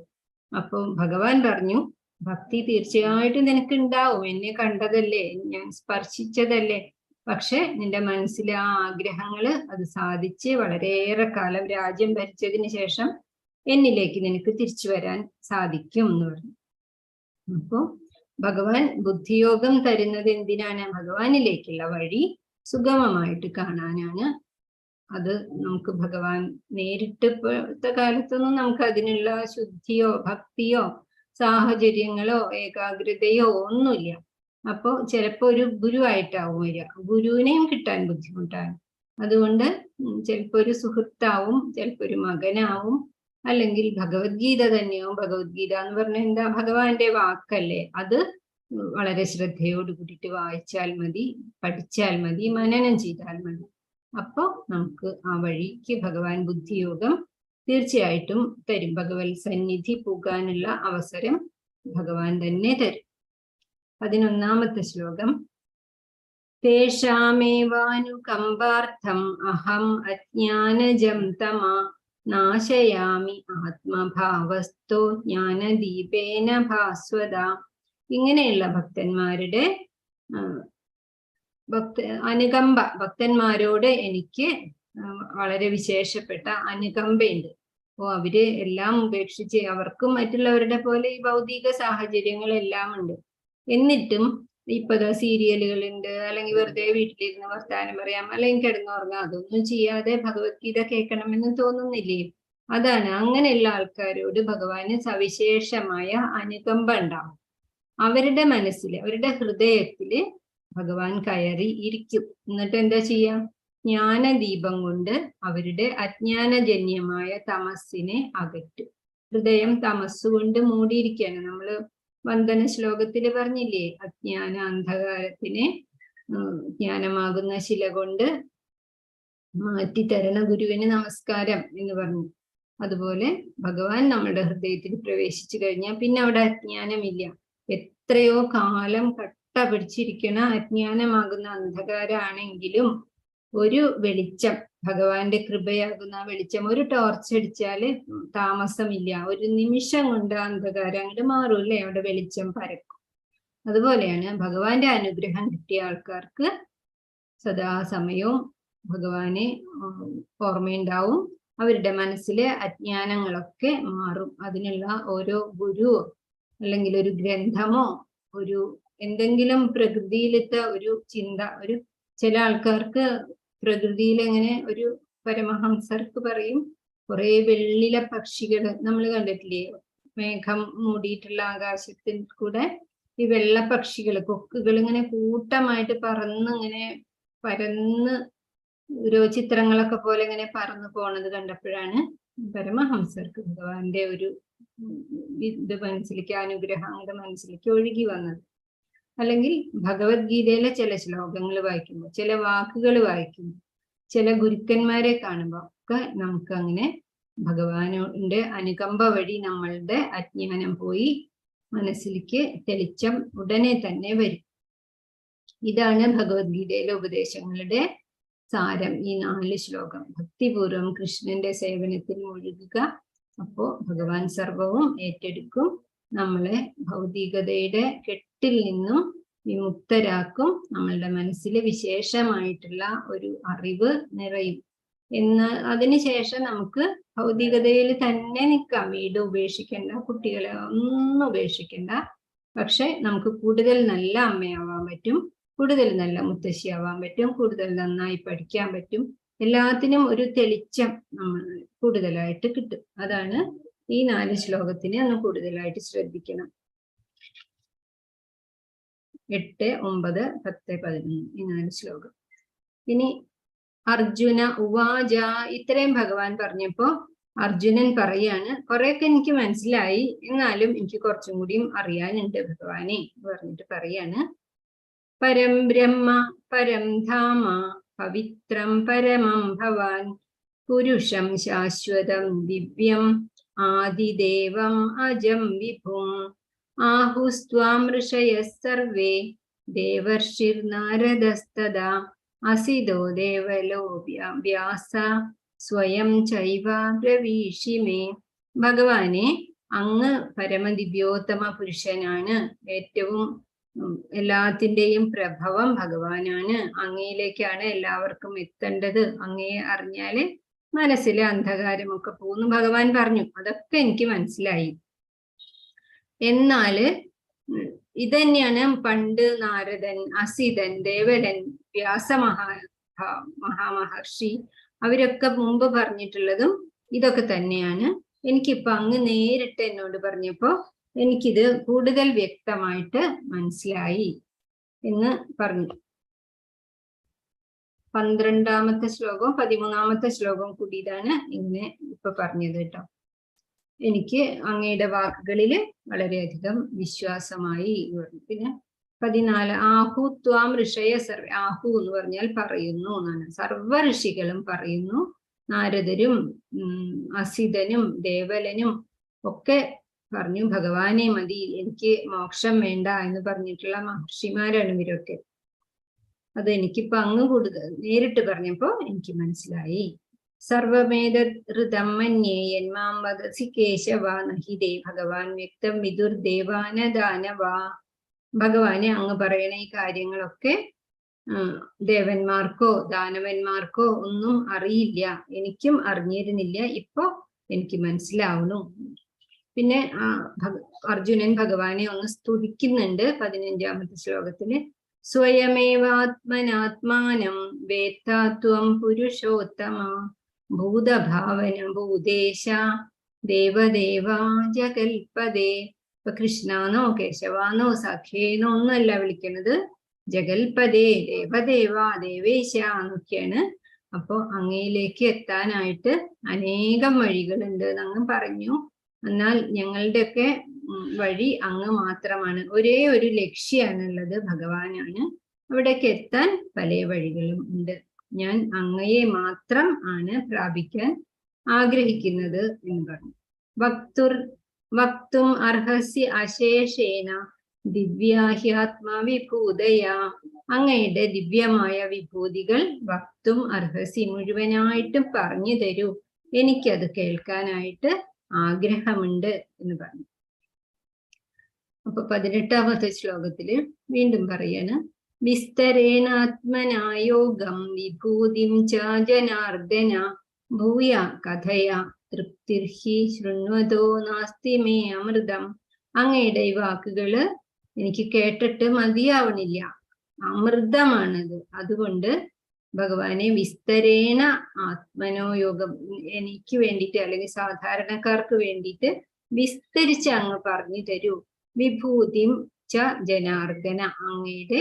അപ്പൊ ഭഗവാൻ പറഞ്ഞു, ഭക്തി തീർച്ചയായിട്ടും നിനക്ക് ഉണ്ടാവും. എന്നെ കണ്ടതല്ലേ, ഞാൻ സ്പർശിച്ചതല്ലേ. പക്ഷെ നിന്റെ മനസ്സിലെ ആ ആഗ്രഹങ്ങള് അത് സാധിച്ച് വളരെയേറെ കാലം രാജ്യം ഭരിച്ചതിന് ശേഷം എന്നിലേക്ക് നിനക്ക് തിരിച്ചു വരാൻ സാധിക്കും എന്ന് പറഞ്ഞു. അപ്പോ ഭഗവാൻ ബുദ്ധിയോഗം തരുന്നത് എന്തിനാണ്? ഭഗവാനിലേക്കുള്ള വഴി സുഗമമായിട്ട് കാണാനാണ്. അത് നമുക്ക് ഭഗവാൻ നേരിട്ട് ഇപ്പോഴത്തെ കാലത്തൊന്നും നമുക്ക് അതിനുള്ള ശുദ്ധിയോ ഭക്തിയോ സാഹചര്യങ്ങളോ ഏകാഗ്രതയോ ഒന്നുമില്ല. അപ്പോ ചിലപ്പോ ഒരു ഗുരുവായിട്ടാവും വരിക, ഗുരുവിനെയും കിട്ടാൻ ബുദ്ധിമുട്ടാണ്. അതുകൊണ്ട് ചിലപ്പോ ഒരു സുഹൃത്താവും, ചിലപ്പോ ഒരു മകനാവും, അല്ലെങ്കിൽ ഭഗവത്ഗീത തന്നെയാവും. ഭഗവത്ഗീത എന്ന് പറഞ്ഞാൽ എന്താ? ഭഗവാന്റെ വാക്കല്ലേ. അത് വളരെ ശ്രദ്ധയോട് കൂടിയിട്ട് വായിച്ചാൽ മതി, പഠിച്ചാൽ മതി, മനനം ചെയ്താൽ മതി. അപ്പൊ നമുക്ക് ആ വഴിക്ക് ഭഗവാൻ ബുദ്ധിയോഗം തീർച്ചയായിട്ടും തരും. ഭഗവത് സന്നിധി പോകാനുള്ള അവസരം ഭഗവാൻ തന്നെ തരും. 11ാമത്തെ ശ്ലോകം. തേഷാമേവാനുകമ്പാർത്ഥം അഹം അജ്ഞാനജം തമ നാശയാമി ആത്മഭാവസ്ഥോ ജ്ഞാനദീപേന ഭാസ്വത. ഇങ്ങനെയുള്ള ഭക്തന്മാരുടെ അനുകമ്പ, ഭക്തന്മാരോട് എനിക്ക് വളരെ വിശേഷപ്പെട്ട അനുകമ്പയുണ്ട്. അപ്പോൾ അവര് എല്ലാം ഉപേക്ഷിച്ച്, അവർക്കും മറ്റുള്ളവരുടെ പോലെ ഈ ഭൗതിക സാഹചര്യങ്ങളെല്ലാം ഉണ്ട്. എന്നിട്ടും ഇപ്പൊ സീരിയലുകളുണ്ട്, അല്ലെങ്കിൽ വെറുതെ വീട്ടിലിരുന്ന് വർത്താനം പറയാം, അല്ലെങ്കിൽ കിടന്നുറങ്ങാം, അതൊന്നും ചെയ്യാതെ ഭഗവത്ഗീത കേൾക്കണമെന്ന് തോന്നുന്നില്ലേ? അതാണ്, അങ്ങനെയുള്ള ആൾക്കാരോട് ഭഗവാന് സവിശേഷമായ അനുകമ്പ ഉണ്ടാവും. അവരുടെ മനസ്സിൽ, അവരുടെ ഹൃദയത്തില് ഭഗവാൻ കയറി ഇരിക്കും. എന്നിട്ട് എന്താ ചെയ്യാം? ജ്ഞാനദീപം കൊണ്ട് അവരുടെ അജ്ഞാനജന്യമായ തമസ്സിനെ അകറ്റും. ഹൃദയം തമസ്സുകൊണ്ട് മൂടിയിരിക്കുകയാണ്. നമ്മള് വന്ദന ശ്ലോകത്തില് പറഞ്ഞില്ലേ, അജ്ഞാന അന്ധകാരത്തിനെ ജ്ഞാനമാകുന്ന ശില കൊണ്ട് മാറ്റിത്തരണ ഗുരുവിന് നമസ്കാരം എന്ന് പറഞ്ഞു. അതുപോലെ ഭഗവാൻ നമ്മുടെ ഹൃദയത്തിൽ പ്രവേശിച്ചു കഴിഞ്ഞാൽ പിന്നെ അവിടെ അജ്ഞാനമില്ല. എത്രയോ കാലം കട്ട പിടിച്ചിരിക്കണ അജ്ഞാനമാകുന്ന അന്ധകാരാണെങ്കിലും ഒരു വെളിച്ചം, ഭഗവാന്റെ കൃപയാകുന്ന വെളിച്ചം, ഒരു ടോർച്ച് അടിച്ചാല് താമസമില്ല, ഒരു നിമിഷം കൊണ്ട് അന്ധകാരം അങ്ങോട്ട് മാറൂല്ലേ, അവിടെ വെളിച്ചം പരക്കും. അതുപോലെയാണ് ഭഗവാന്റെ അനുഗ്രഹം കിട്ടിയ ആൾക്കാർക്ക് സദാസമയവും ഭഗവാനെ ഓർമ്മയുണ്ടാവും. അവരുടെ മനസ്സിലെ അജ്ഞാനങ്ങളൊക്കെ മാറും. അതിനുള്ള ഓരോ ഗുരുവോ അല്ലെങ്കിൽ ഒരു ഗ്രന്ഥമോ ഒരു എന്തെങ്കിലും പ്രകൃതിയിലത്തെ ഒരു ചിന്ത, ഒരു ചില ആൾക്കാർക്ക് പ്രകൃതിയിൽ എങ്ങനെ ഒരു പരമഹംസർക്ക് പറയും, കുറെ വെള്ളിലെ പക്ഷികൾ നമ്മൾ കണ്ടിട്ടില്ലേ? മേഘം മൂടിയിട്ടുള്ള ആകാശത്തിൽ കൂടെ ഈ വെള്ള പക്ഷികൾ, കൊക്കുകൾ ഇങ്ങനെ കൂട്ടമായിട്ട് ഇങ്ങനെ പരന്ന് ഓരോ ചിത്രങ്ങളൊക്കെ പോലെ ഇങ്ങനെ പറന്നു പോണത് കണ്ടപ്പോഴാണ് പരമഹംസർക്ക് ഭഗവാന്റെ ഒരു ഇത് മനസ്സിലേക്ക്, അനുഗ്രഹം അങ്ങയുടെ മനസ്സിലേക്ക് ഒഴുകി വന്നത്. അല്ലെങ്കിൽ ഭഗവത്ഗീതയിലെ ചില ശ്ലോകങ്ങൾ വായിക്കുമ്പോൾ, ചില വാക്കുകൾ വായിക്കുമ്പോൾ, ചില ഗുരുക്കന്മാരെ കാണുമ്പോൾ ഒക്കെ നമുക്ക് അങ്ങനെ ഭഗവാന്റെ അനുകമ്പ വഴി നമ്മളുടെ അജ്ഞാനം പോയി മനസ്സിലേക്ക് തെളിച്ചം ഉടനെ തന്നെ വരും. ഇതാണ് ഭഗവത്ഗീതയിലെ ഉപദേശങ്ങളുടെ സാരം. ഈ 4 ശ്ലോകം ഭക്തിപൂർവം കൃഷ്ണന്റെ സേവനത്തിൽ മുഴുകുക. അപ്പോ ഭഗവാൻ സർവവും ഏറ്റെടുക്കും, നമ്മളെ ഭൗതികതയുടെ കെട്ടിൽ നിന്നും വിമുക്തരാക്കും. നമ്മളുടെ മനസ്സിൽ വിശേഷമായിട്ടുള്ള ഒരു അറിവ് നിറയും. അതിനുശേഷം നമുക്ക് ഭൗതികതയിൽ തന്നെ നിൽക്കാം. വീട് ഉപേക്ഷിക്കണ്ട, കുട്ടികളെ ഒന്നും ഉപേക്ഷിക്കണ്ട. പക്ഷെ നമുക്ക് കൂടുതൽ നല്ല അമ്മയാവാൻ പറ്റും, കൂടുതൽ നല്ല മുത്തശ്ശിയാവാൻ പറ്റും, കൂടുതൽ നന്നായി പഠിക്കാൻ പറ്റും. എല്ലാത്തിനും ഒരു തെളിച്ചം നമ്മൾ കൂടുതലായിട്ട് കിട്ടും. അതാണ് ഈ 4 ശ്ലോകത്തിനെ ഒന്ന് കൂടുതലായിട്ട് ശ്രദ്ധിക്കണം. 8, 9, 10, 11 ഈ 4 ശ്ലോകം. ഇനി അർജുന ഉവാച, ഇത്രയും ഭഗവാൻ പറഞ്ഞപ്പോ അർജുനൻ പറയാണ്, കുറെയൊക്കെ എനിക്ക് മനസ്സിലായി, എന്നാലും എനിക്ക് കുറച്ചും കൂടിയും അറിയാനുണ്ട് ഭഗവാനെ എന്ന് പറഞ്ഞിട്ട് പറയാണ്. പരം ബ്രഹ്മ പരം ധാമ പവിത്രം പരമം ഭവാൻ പുരുഷം ശാശ്വതം ദിവ്യം ആദിദേവം അജം വിഭും ആഹുസ്ത്വാം ഋഷയഃ സർവേ ദേവർഷിർനാരദസ്തദാ അസിതോ ദേവലോ വ്യാസ സ്വയം ചൈവ ബ്രവീഷി മേ. ഭഗവാനെ, അങ്ങ് പരമദിവ്യോത്തമ പുരുഷനാണ്, ഏറ്റവും എല്ലാത്തിൻ്റെയും പ്രഭവം ഭഗവാനാണ്, അങ്ങയിലേക്കാണ് എല്ലാവർക്കും എത്തേണ്ടത്, അങ്ങയെ അറിഞ്ഞാല് മനസ്സിലെ അന്ധകാരമൊക്കെ പോകുന്നു ഭഗവാൻ പറഞ്ഞു. അതൊക്കെ എനിക്ക് മനസ്സിലായി. എന്നാല് ഇതന്നെയാണ് പണ്ട് നാരദൻ, അസിതൻ, ദേവലൻ, മഹാമഹർഷി അവരൊക്കെ മുമ്പ് പറഞ്ഞിട്ടുള്ളതും ഇതൊക്കെ തന്നെയാണ്. എനിക്കിപ്പോ അങ്ങ് നേരിട്ട് എന്നോട് പറഞ്ഞപ്പോ എനിക്കിത് കൂടുതൽ വ്യക്തമായിട്ട് മനസ്സിലായി എന്ന് പറഞ്ഞു. 12ാമത്തെ ശ്ലോകവും 13ാമത്തെ ശ്ലോകവും കൂടിയതാണ് ഇങ്ങനെ ഇപ്പൊ പറഞ്ഞത് കേട്ടോ. എനിക്ക് അങ്ങയുടെ വാക്കുകളില് വളരെയധികം വിശ്വാസമായി. പിന്നെ 14 ആഹു ത്വാം ഋഷയ സർവ. ആഹു എന്ന് പറഞ്ഞാൽ പറയുന്നു എന്നാണ്. സർവ ഋഷികളും പറയുന്നു, നാരദരും അസിതനും ദേവലനും ഒക്കെ പറഞ്ഞു ഭഗവാനെ മതി, എനിക്ക് മോക്ഷം വേണ്ട എന്ന് പറഞ്ഞിട്ടുള്ള മഹർഷിമാരാണ് ഇവരൊക്കെ. അത് എനിക്കിപ്പോ അങ്ങ് കൂടുതൽ നേരിട്ട് പറഞ്ഞപ്പോ എനിക്ക് മനസ്സിലായി. സർവമേതൃതം മന്യേ മാം വദസി കേശവ നഹി ദേ ഭഗവാൻ വ്യക്തം വിദുർദേവാനദാനവാ. ഭഗവാനെ അങ്ങ് പറയണ ഈ കാര്യങ്ങളൊക്കെ ദേവന്മാർക്കോ ദാനവന്മാർക്കോ ഒന്നും അറിയില്ല, എനിക്കും അറിഞ്ഞിരുന്നില്ല, ഇപ്പൊ എനിക്ക് മനസ്സിലാവുന്നു. പിന്നെ അർജുനൻ ഭഗവാനെ ഒന്ന് സ്തുതിക്കുന്നുണ്ട് 15ാമത്തെ ശ്ലോകത്തില്. സ്വയമേവാത്മനാത്മാനം വേത്താത്വം പുരുഷോത്തമ ഭൂതഭാവന ഭൂദേശ ദേവദേവാ ജഗൽപദേ. ഇപ്പൊ കൃഷ്ണാന്നോ കേശവാന്നോ സഖേന്നോ ഒന്നുമല്ല വിളിക്കുന്നത്, ജഗൽപദേ ദേവദേവ ദേവേശ എന്നൊക്കെയാണ്. അപ്പോ അങ്ങയിലേക്ക് എത്താനായിട്ട് അനേകം വഴികളുണ്ട് എന്നങ്ങ് പറഞ്ഞു. എന്നാൽ ഞങ്ങളുടെയൊക്കെ വഴി അങ്ങ് മാത്രമാണ്, ഒരേ ഒരു ലക്ഷ്യമാണുള്ളത്, ഭഗവാനാണ്. അവിടേക്ക് എത്താൻ പല വഴികളും ഉണ്ട്. ഞാൻ അങ്ങയെ മാത്രം ആണ് പ്രാപിക്കാൻ ആഗ്രഹിക്കുന്നത് എന്ന് പറഞ്ഞു. വക്തും അർഹസി അശേഷേന ദിവ്യാഹ്യാത്മവിഭൂതയാ. അങ്ങയുടെ ദിവ്യമായ വിഭൂതികൾ വക്തും അർഹസി മുഴുവനായിട്ടും പറഞ്ഞു തരൂ, എനിക്കത് കേൾക്കാനായിട്ട് ആഗ്രഹമുണ്ട് എന്ന് പറഞ്ഞു. അപ്പൊ 18ാമത്തെ ശ്ലോകത്തില് വീണ്ടും പറയാണ്. വിസ്തരേണാത്മനായോഗം വിഭൂതിം ച ജനാർദ്ദന ഭൂയ കഥയ തൃപ്തിർഹി ശൃണ്വതോ നാസ്തി മേ അമൃതം. അങ്ങയുടെ ഈ വാക്കുകള് എനിക്ക് കേട്ടിട്ട് മതിയാവണില്ല, അമൃതമാണത്. അതുകൊണ്ട് ഭഗവാനെ വിസ്തരേണ ആത്മനോയോഗം, എനിക്ക് വേണ്ടിയിട്ട് അല്ലെങ്കിൽ സാധാരണക്കാർക്ക് വേണ്ടിയിട്ട് വിസ്തരിച്ച് അങ്ങ് പറഞ്ഞു തരൂ. വിഭൂതിം ച ജനാർദ്ദന, അങ്ങയുടെ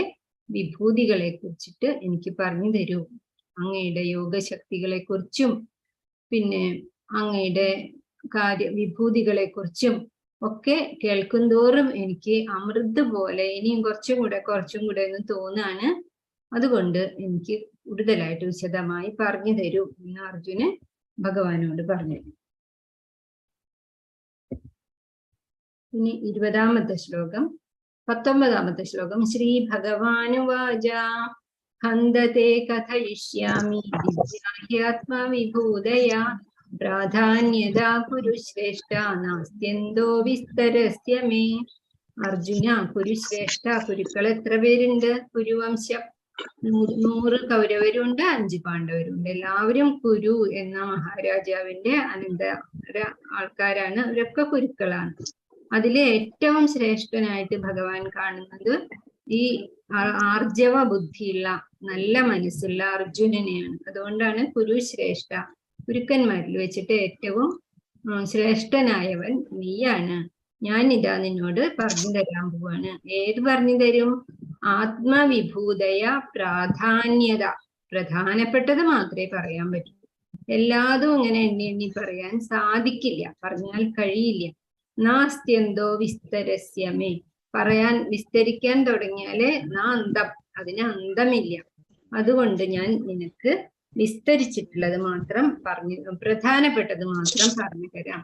വിഭൂതികളെ കുറിച്ചിട്ട് എനിക്ക് പറഞ്ഞു തരൂ. അങ്ങയുടെ യോഗശക്തികളെ കുറിച്ചും പിന്നെ അങ്ങയുടെ വിഭൂതികളെ കുറിച്ചും ഒക്കെ കേൾക്കുന്തോറും എനിക്ക് അമൃത് പോലെ ഇനിയും കുറച്ചും കൂടെ എന്ന് തോന്നാണ്. അതുകൊണ്ട് എനിക്ക് കൂടുതലായിട്ട് വിശദമായി പറഞ്ഞു തരൂ എന്ന് അർജുനൻ ഭഗവാനോട് പറഞ്ഞു. ഇനി 20ാമത്തെ ശ്ലോകം 19ാമത്തെ ശ്ലോകം. ശ്രീ ഭഗവാനുവാച ഹന്തതേ കഥയിഷ്യാമി ദിവ്യാഹ്യാത്മവിഭൂതയാ പ്രാധാന്യതാ കുരുശ്രേഷ്ഠ നാസ്ത്യന്തോ വിസ്തരസ്യ മേ. അർജുന, കുരുശ്രേഷ്ഠ, കുരുക്കൾ എത്ര പേരുണ്ട്? കുരുവംശം 100 കൗരവരുണ്ട്, 5 പാണ്ഡവരുണ്ട്. എല്ലാവരും കുരു എന്ന മഹാരാജാവിന്റെ അനന്തര ആൾക്കാരാണ്. അവരൊക്കെ കുരുക്കളാണ്. അതിലെ ഏറ്റവും ശ്രേഷ്ഠനായിട്ട് ഭഗവാൻ കാണുന്നത് ഈ ആർജവ ബുദ്ധിയുള്ള നല്ല മനസ്സുള്ള അർജുനനെയാണ്. അതുകൊണ്ടാണ് കുരുശ്രേഷ്ഠ, കുരുക്കന്മാരിൽ വെച്ചിട്ട് ഏറ്റവും ശ്രേഷ്ഠനായവൻ നീയാണ്. ഞാനിതാ നിന്നോട് പറഞ്ഞു തരാൻ പോവാണ്. ഏത് പറഞ്ഞു തരും? ആത്മവിഭൂതയ പ്രാധാന്യത, പ്രധാനപ്പെട്ടത് മാത്രമേ പറയാൻ പറ്റൂ. എല്ലാതും ഇങ്ങനെ എണ്ണി പറയാൻ സാധിക്കില്ല, പറഞ്ഞാൽ കഴിയില്ല. നാസ്ത്യന്തോ വിസ്തരസ്യമേ, വിസ്തരിക്കാൻ തുടങ്ങിയാല് നാന്തം, അതിന് അന്തമില്ല. അതുകൊണ്ട് ഞാൻ നിനക്ക് വിസ്തരിച്ചിട്ടുള്ളത് മാത്രം പ്രധാനപ്പെട്ടത് മാത്രം പറഞ്ഞു തരാം.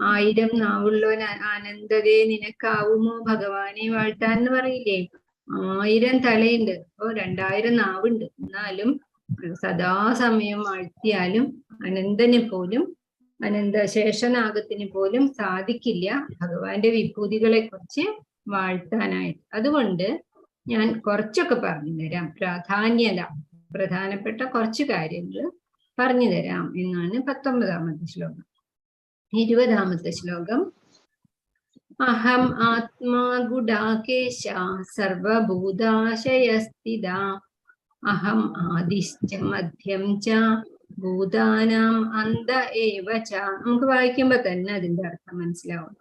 1000 നാവുള്ളവൻ ആനന്ദതേ നിനക്കാവുമോ ഭഗവാനെ വാഴ്ത്താൻ എന്ന് പറയില്ലേ? 1000 തലയുണ്ട്, അപ്പൊ 2000 നാവുണ്ട്. എന്നാലും സദാസമയം വാഴ്ത്തിയാലും അനന്തനെ പോലും അനന്ത ശേഷനാഗത്തിന് പോലും സാധിക്കില്ല ഭഗവാന്റെ വിഭൂതികളെ കുറിച്ച് വാഴ്ത്താനായിട്ട്. അതുകൊണ്ട് ഞാൻ കുറച്ചൊക്കെ പറഞ്ഞു തരാം, പ്രധാനപ്പെട്ട കുറച്ച് കാര്യങ്ങൾ പറഞ്ഞു തരാം എന്നാണ് 19ാമത്തെ ശ്ലോകം. 20ാമത്തെ ശ്ലോകം അഹം ആത്മാ ഗുഡാകേശ സർവഭൂതാശയസ്ഥിത അഹം ആദിശ്ച മധ്യം ച ഭൂതാനാം അന്ത ഏവ ച. നമുക്ക് വായിക്കുമ്പോ തന്നെ അതിന്റെ അർത്ഥം മനസ്സിലാവും.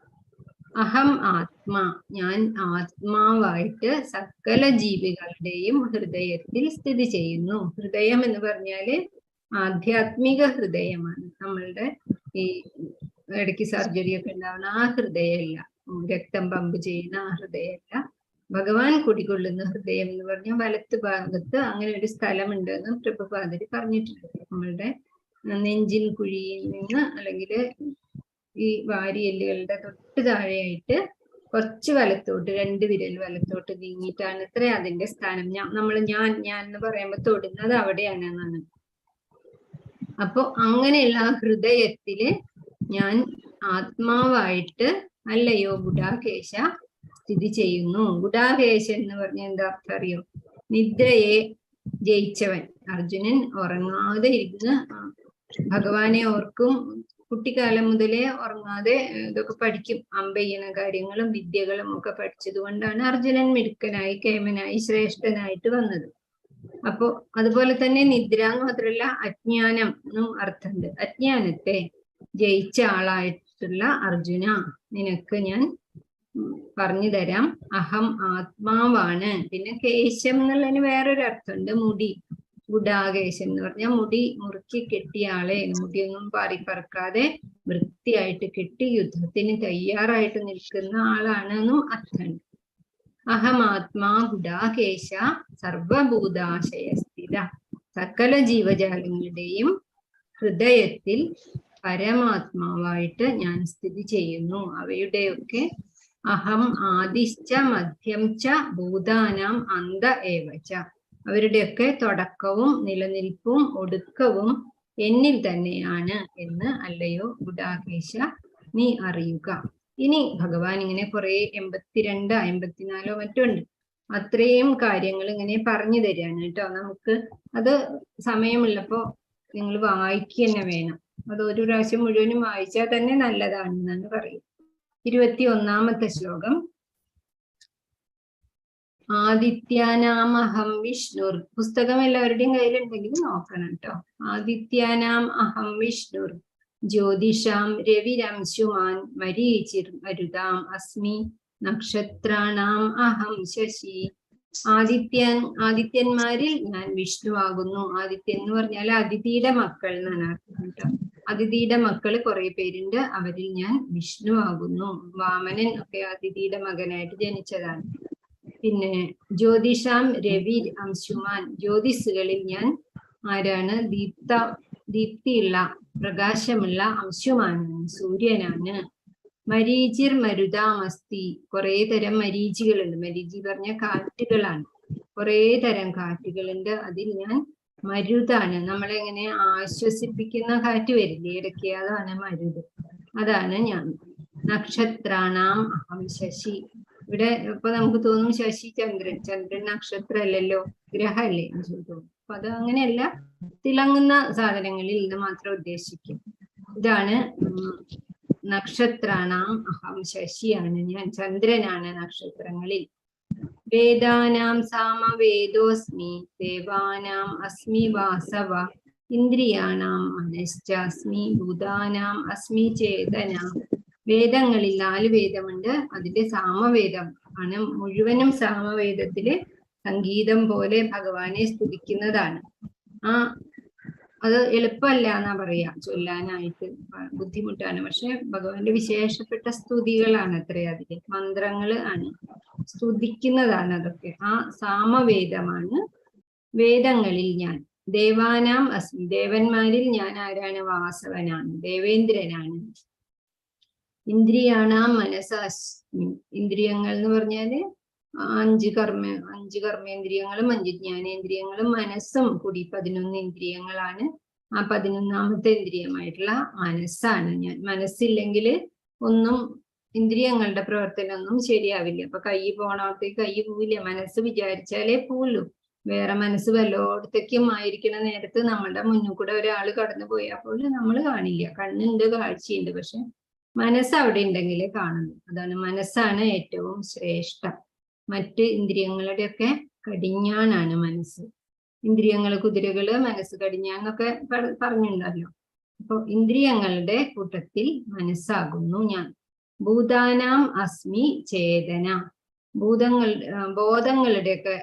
അഹം ആത്മാ, ഞാൻ ആത്മാവായിട്ട് സകല ജീവികളുടെയും ഹൃദയത്തിൽ സ്ഥിതി ചെയ്യുന്നു. ഹൃദയം എന്ന് പറഞ്ഞാല് ആധ്യാത്മിക ഹൃദയമാണ്. നമ്മളുടെ ഈ ഇടയ്ക്ക് സർജറി ഒക്കെ ഉണ്ടാവുന്ന ആ ഹൃദയമല്ല, രക്തം പമ്പ് ചെയ്യുന്ന ആ ഹൃദയമല്ല. ഭഗവാൻ കുടികൊള്ളുന്ന ഹൃദയം എന്ന് പറഞ്ഞാൽ വലത്ത് ഭാഗത്ത് അങ്ങനെ ഒരു സ്ഥലമുണ്ട് എന്ന് പ്രഭുപാദര് പറഞ്ഞിട്ടുണ്ട്. നമ്മളുടെ നെഞ്ചിൻ കുഴിയിൽ നിന്ന് അല്ലെങ്കിൽ ഈ വാരിയെല്ലുകളുടെ തൊട്ട് താഴെയായിട്ട് കുറച്ച് വലത്തോട്ട് 2 വിരൽ വലത്തോട്ട് നീങ്ങിയിട്ടാണ് ഇത്ര അതിന്റെ സ്ഥാനം. ഞാൻ എന്ന് പറയുമ്പോൾ തൊടുന്നത് അവിടെയാണെന്നാണ്. അപ്പൊ അങ്ങനെയുള്ള ആ ഹൃദയത്തില് ഞാൻ ആത്മാവായിട്ട് അല്ലയോ ഗുഡാകേശ സ്ഥിതി ചെയ്യുന്നു. ഗുഡാകേശ എന്ന് പറഞ്ഞ എന്താ അർത്ഥം അറിയോ? നിദ്രയെ ജയിച്ചവൻ. അർജുനൻ ഉറങ്ങാതെ ഇരുന്ന് ഭഗവാനെ ഓർക്കും. കുട്ടിക്കാലം മുതലേ ഉറങ്ങാതെ ഇതൊക്കെ പഠിക്കും. അമ്പയ്യണ കാര്യങ്ങളും വിദ്യകളും ഒക്കെ പഠിച്ചത് കൊണ്ടാണ് അർജുനൻ മിടുക്കനായി കേമനായി ശ്രേഷ്ഠനായിട്ട് വന്നത്. അപ്പോ അതുപോലെ തന്നെ നിദ്ര എന്ന് മാത്രമല്ല അജ്ഞാനം എന്നും അർത്ഥമുണ്ട്. അജ്ഞാനത്തെ ജയിച്ച ആളായിട്ടുള്ള അർജുന, നിനക്ക് ഞാൻ പറഞ്ഞു തരാം. അഹം ആത്മാവാണ്. പിന്നെ കേശം എന്നുള്ളതിന് വേറൊരു അർത്ഥമുണ്ട്, മുടി. ഗുഡാകേശം എന്ന് പറഞ്ഞാൽ മുടി മുറുക്കി കെട്ടിയ ആളെ, മുടിയൊന്നും പാറിപ്പറക്കാതെ വൃത്തിയായിട്ട് കെട്ടി യുദ്ധത്തിന് തയ്യാറായിട്ട് നിൽക്കുന്ന ആളാണ് എന്നും അർത്ഥമുണ്ട്. അഹമാത്മാ ഗുഡാകേശ സർവഭൂതാശയസ്ഥിത. സകല ജീവജാലങ്ങളുടെയും ഹൃദയത്തിൽ പരമാത്മാവായിട്ട് ഞാൻ സ്ഥിതി ചെയ്യുന്നു. അവയുടെയൊക്കെ അഹം ആദിശ്ച മധ്യം ച ഭൂതാനാം അന്ത ഏവച. അവരുടെയൊക്കെ തുടക്കവും നിലനിൽപ്പും ഒടുക്കവും എന്നിൽ തന്നെയാണ് എന്ന് അല്ലയോ ഗുഡാകേശ നീ അറിയുക. ഇനി ഭഗവാൻ ഇങ്ങനെ കുറെ 82 54 മറ്റുണ്ട്, അത്രയും കാര്യങ്ങൾ ഇങ്ങനെ പറഞ്ഞു തരികയാണ് കേട്ടോ. നമുക്ക് അത് സമയമുള്ളപ്പോ നിങ്ങൾ വായിക്കുക തന്നെ വേണം. അത് ഒരു പ്രാവശ്യം മുഴുവനും വായിച്ചാൽ തന്നെ നല്ലതാണെന്നാണ് പറയും. 21ാമത്തെ ശ്ലോകം ആദിത്യാനാമഹം വിഷ്ണുർ. പുസ്തകം എല്ലാവരുടെയും കയ്യിലുണ്ടെങ്കിൽ നോക്കണം കേട്ടോ. ആദിത്യാനാം അഹം വിഷ്ണുർ ജ്യോതിഷാം രവിരംശുമാൻ മരീചിർ മരുതാം അസ്മി നക്ഷത്രാണാം അഹം ശശി. ആദിത്യന്മാരിൽ ഞാൻ വിഷ്ണുവാകുന്നു. ആദിത്യൻ എന്ന് പറഞ്ഞാൽ അതിഥിയുടെ മക്കൾ എന്നാണ് അർത്ഥം കേട്ടോ. അതിഥിയുടെ മക്കള് കുറെ പേരുണ്ട്, അവരിൽ ഞാൻ വിഷ്ണുവാകുന്നു. വാമനൻ ഒക്കെ അതിഥിയുടെ മകനായിട്ട് ജനിച്ചതാണ്. പിന്നെ ജ്യോതിഷാം രവി അംശുമാൻ, ജ്യോതിസുകളിൽ ഞാൻ ആരാണ്? ദീപ്തിയുള്ള പ്രകാശമുള്ള അംശുമാനാണ്, സൂര്യനാണ്. മരീചിർ മരുതാമസ്തി. കുറെ തരം മരീചികളുണ്ട്. മരീചി പറഞ്ഞ കാറ്റുകളാണ്. കുറെ തരം കാറ്റുകളുണ്ട്, അതിൽ ഞാൻ മരുതാണ്. നമ്മളെങ്ങനെ ആശ്വസിപ്പിക്കുന്ന കാറ്റ് വരില്ലേ ഇടയ്ക്ക്, അതാണ് മരുത്, അതാണ് ഞാൻ. നക്ഷത്രാണാം അഹം ശശി. ഇവിടെ ഇപ്പൊ നമുക്ക് തോന്നും ശശി ചന്ദ്രൻ. ചന്ദ്രൻ നക്ഷത്രമല്ലല്ലോ, ഗ്രഹമല്ലേ എന്ന് ചോദിക്കും. അപ്പൊ അത് അങ്ങനെയല്ല, തിളങ്ങുന്ന സാധനങ്ങളിൽ ഇത് മാത്രം ഉദ്ദേശിക്കും. ഇതാണ് നക്ഷത്രാണാം അഹം ശശിയാണ് ഞാൻ, ചന്ദ്രനാണ് നക്ഷത്രങ്ങളിൽ. വേദാനാം സാമവേദോസ്മി ദേവാനാം അസ്മി വാസവ ഇന്ദ്രിയാണാം മനശ്ചാസ്മി ഭൂതാനാം അസ്മി ചേതന. വേദങ്ങളിൽ 4 വേദമുണ്ട്, അതിന്റെ സാമവേദം ആണ് മുഴുവനും. സാമവേദത്തില് സംഗീതം പോലെ ഭഗവാനെ സ്തുതിക്കുന്നതാണ്. അത് എളുപ്പമല്ല എന്നാ പറയാ ചൊല്ലാനായിട്ട്, ബുദ്ധിമുട്ടാണ്. പക്ഷെ ഭഗവാന്റെ വിശേഷപ്പെട്ട സ്തുതികളാണ് അത്ര, അതില് മന്ത്രങ്ങള് ആണ്, സ്തുതിക്കുന്നതാണ് അതൊക്കെ. ആ സാമവേദമാണ്. വേദങ്ങളിൽ ഞാൻ. ദേവാനാം അസ്മി. ദേവന്മാരിൽ ഞാൻ ആരാണ്? വാസവനാണ്, ദേവേന്ദ്രനാണ്. ഇന്ദ്രിയാണാം മനസ്സാസ്മി. ഇന്ദ്രിയങ്ങൾ എന്ന് പറഞ്ഞാല് 5 കർമ്മേന്ദ്രിയങ്ങളും 5 ജ്ഞാനേന്ദ്രിയങ്ങളും മനസ്സും കൂടി 11 ഇന്ദ്രിയങ്ങളാണ്. ആ 11ാമത്തെ ഇന്ദ്രിയമായിട്ടുള്ള മനസ്സാണ് ഞാൻ. മനസ്സില്ലെങ്കിൽ ഒന്നും ഇന്ദ്രിയങ്ങളുടെ പ്രവർത്തനമൊന്നും ശരിയാവില്ല. അപ്പൊ കൈ പോണോടത്തേക്ക് കൈ പോവില്ല, മനസ്സ് വിചാരിച്ചാലേ പോവുള്ളൂ. വേറെ മനസ്സ് വല്ലോടത്തേക്കും ആയിരിക്കണ നേരത്ത് നമ്മളുടെ മുന്നിൽ കൂടെ ഒരാൾ കടന്നു പോയാൽ പോലും നമ്മൾ കാണില്ല. കണ്ണുണ്ട്, കാഴ്ചയുണ്ട്, പക്ഷെ മനസ്സ് അവിടെ ഉണ്ടെങ്കിലേ കാണുന്നു. അതാണ് മനസ്സാണ് ഏറ്റവും ശ്രേഷ്ഠം. മറ്റ് ഇന്ദ്രിയങ്ങളുടെയൊക്കെ കടിഞ്ഞാണാണ് മനസ്സ്. ഇന്ദ്രിയങ്ങള് കുതിരകള്, മനസ്സ് കടിഞ്ഞാന്നൊക്കെ പറഞ്ഞിട്ടുണ്ടല്ലോ. അപ്പൊ ഇന്ദ്രിയങ്ങളുടെ കൂട്ടത്തിൽ മനസ്സാകുന്നു ഞാൻ. ഭൂതാനാം അസ്മി ചേതന. ബോധങ്ങളുടെയൊക്കെ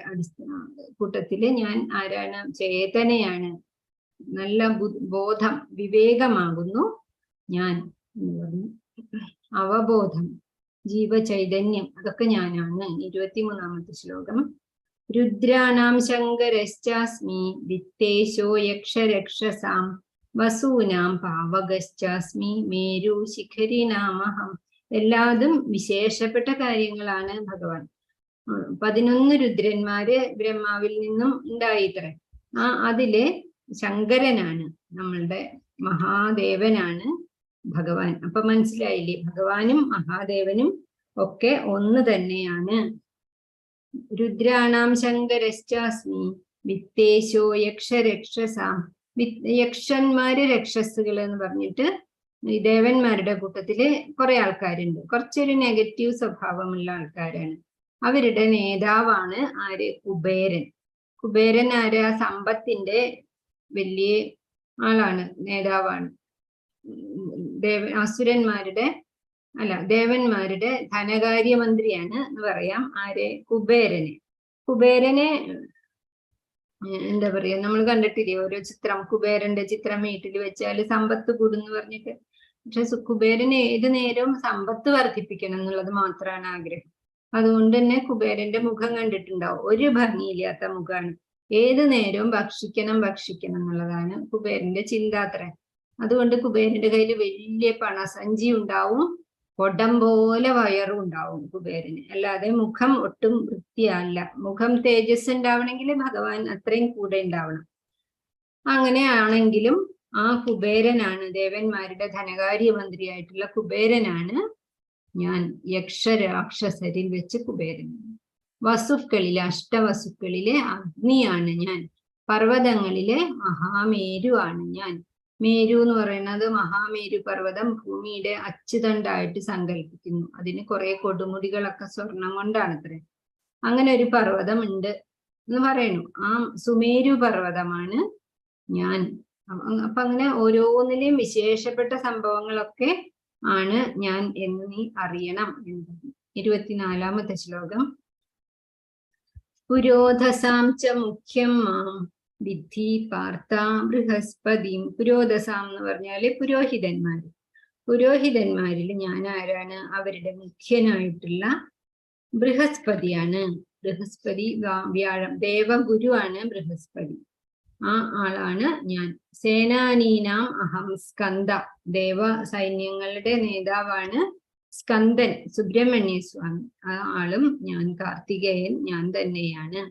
കൂട്ടത്തില് ഞാൻ ആരാണ്? ചേതനയാണ്. നല്ല ബോധം, വിവേകമാകുന്നു ഞാൻ എന്ന് പറഞ്ഞു. അവബോധം, ജീവചൈതന്യം, അതൊക്കെ ഞാനാണ്. 23ാമത്തെ ശ്ലോകം. രുദ്രാണാം ശങ്കരശ്ചാസ്മി വിത്തേശോ യക്ഷരക്ഷസാം വസൂനാം പാവകശ്ചാസ്മി മേരു ശിഖരിനാമഹം. എല്ലാതും വിശേഷപ്പെട്ട കാര്യങ്ങളാണ് ഭഗവാൻ. 11 രുദ്രന്മാര് ബ്രഹ്മാവിൽ നിന്നും ഉണ്ടായിത്രേ. അതിലെ ശങ്കരനാണ്, നമ്മളുടെ മഹാദേവനാണ് ഭഗവാൻ. അപ്പൊ മനസ്സിലായില്ലേ, ഭഗവാനും മഹാദേവനും ഒക്കെ ഒന്ന് തന്നെയാണ്. രുദ്രാണാം ശങ്കരശ്ചാസ്മി വിത്തേശോ യക്ഷരക്ഷസാം. യക്ഷന്മാര് രക്ഷസുകൾ എന്ന് പറഞ്ഞിട്ട് ഈ ദേവന്മാരുടെ കൂട്ടത്തില് കുറെ ആൾക്കാരുണ്ട്. കുറച്ചൊരു നെഗറ്റീവ് സ്വഭാവമുള്ള ആൾക്കാരാണ്. അവരുടെ നേതാവാണ് ആര്? കുബേരൻ. കുബേരൻ ആരാ? സമ്പത്തിന്റെ വലിയ ആളാണ്, നേതാവാണ്. ദേവന്മാരുടെ ധനകാര്യമന്ത്രിയാണ് എന്ന് പറയാം. ആരെ? കുബേരനെ. കുബേരനെ എന്താ പറയാ, നമ്മൾ കണ്ടിട്ടില്ലേ ഓരോ ചിത്രം, കുബേരന്റെ ചിത്രം വീട്ടിൽ വെച്ചാൽ സമ്പത്ത് കൂടുന്ന് പറഞ്ഞിട്ട്. പക്ഷെ കുബേരന് ഏത് നേരവും സമ്പത്ത് വർദ്ധിപ്പിക്കണം എന്നുള്ളത് മാത്രമാണ് ആഗ്രഹം. അതുകൊണ്ട് തന്നെ കുബേരന്റെ മുഖം കണ്ടിട്ടുണ്ടാവും, ഒരു ഭംഗിയില്ലാത്ത മുഖമാണ്. ഏത് നേരവും ഭക്ഷിക്കണം ഭക്ഷിക്കണം എന്നുള്ളതാണ് കുബേരന്റെ ചിന്താത്ര. അതുകൊണ്ട് കുബേരന്റെ കയ്യിൽ വലിയ പണസഞ്ചി ഉണ്ടാവും, കൊടം പോലെ വയറും ഉണ്ടാവും കുബേരന്. അല്ലാതെ മുഖം ഒട്ടും വൃത്തിയല്ല. മുഖം തേജസ് ഉണ്ടാവണമെങ്കിൽ ഭഗവാൻ അത്രയും കൂടെ ഉണ്ടാവണം. അങ്ങനെയാണെങ്കിലും ആ കുബേരനാണ്, ദേവന്മാരുടെ ധനകാര്യമന്ത്രിയായിട്ടുള്ള കുബേരനാണ് ഞാൻ. യക്ഷരാക്ഷസരിൽ വെച്ച് കുബേരൻ. വസുക്കളിലെ, അഷ്ടവസുക്കളിലെ അഗ്നിയാണ് ഞാൻ. പർവ്വതങ്ങളിലെ മഹാമേരു ആണ് ഞാൻ. മേരു എന്ന് പറയുന്നത് മഹാമേരു പർവ്വതം ഭൂമിയുടെ അച്ചുതണ്ടായിട്ട് സങ്കല്പിക്കുന്നു. അതിന് കുറെ കൊടുമുടികളൊക്കെ സ്വർണം കൊണ്ടാണ് അത്ര. അങ്ങനെ ഒരു പർവ്വതം ഉണ്ട് എന്ന് പറയുന്നു. ആ സുമേരു പർവ്വതമാണ് ഞാൻ. അപ്പൊ അങ്ങനെ ഓരോന്നിലെയും വിശേഷപ്പെട്ട സംഭവങ്ങളൊക്കെ ആണ് ഞാൻ എന്ന് നീ അറിയണം എന്നത്. 24ാമത്തെ ശ്ലോകം. പുരോധസാം ച മുഖ്യം മാം വിദ്ധി പാർത്ത ബൃഹസ്പതി. പുരോധസാം എന്ന് പറഞ്ഞാല് പുരോഹിതന്മാര്. പുരോഹിതന്മാരിൽ ഞാൻ ആരാണ്? അവരുടെ മുഖ്യനായിട്ടുള്ള ബൃഹസ്പതിയാണ്. ബൃഹസ്പതി വ്യാഴം, ദേവഗുരുവാണ് ബൃഹസ്പതി. ആ ആളാണ് ഞാൻ. സേനാനീനാം അഹം സ്കന്ദ. ദേവ സൈന്യങ്ങളുടെ നേതാവാണ് സ്കന്ദൻ, സുബ്രഹ്മണ്യ സ്വാമി. ആ ആളും ഞാൻ. കാർത്തികേയൻ ഞാൻ തന്നെയാണ്.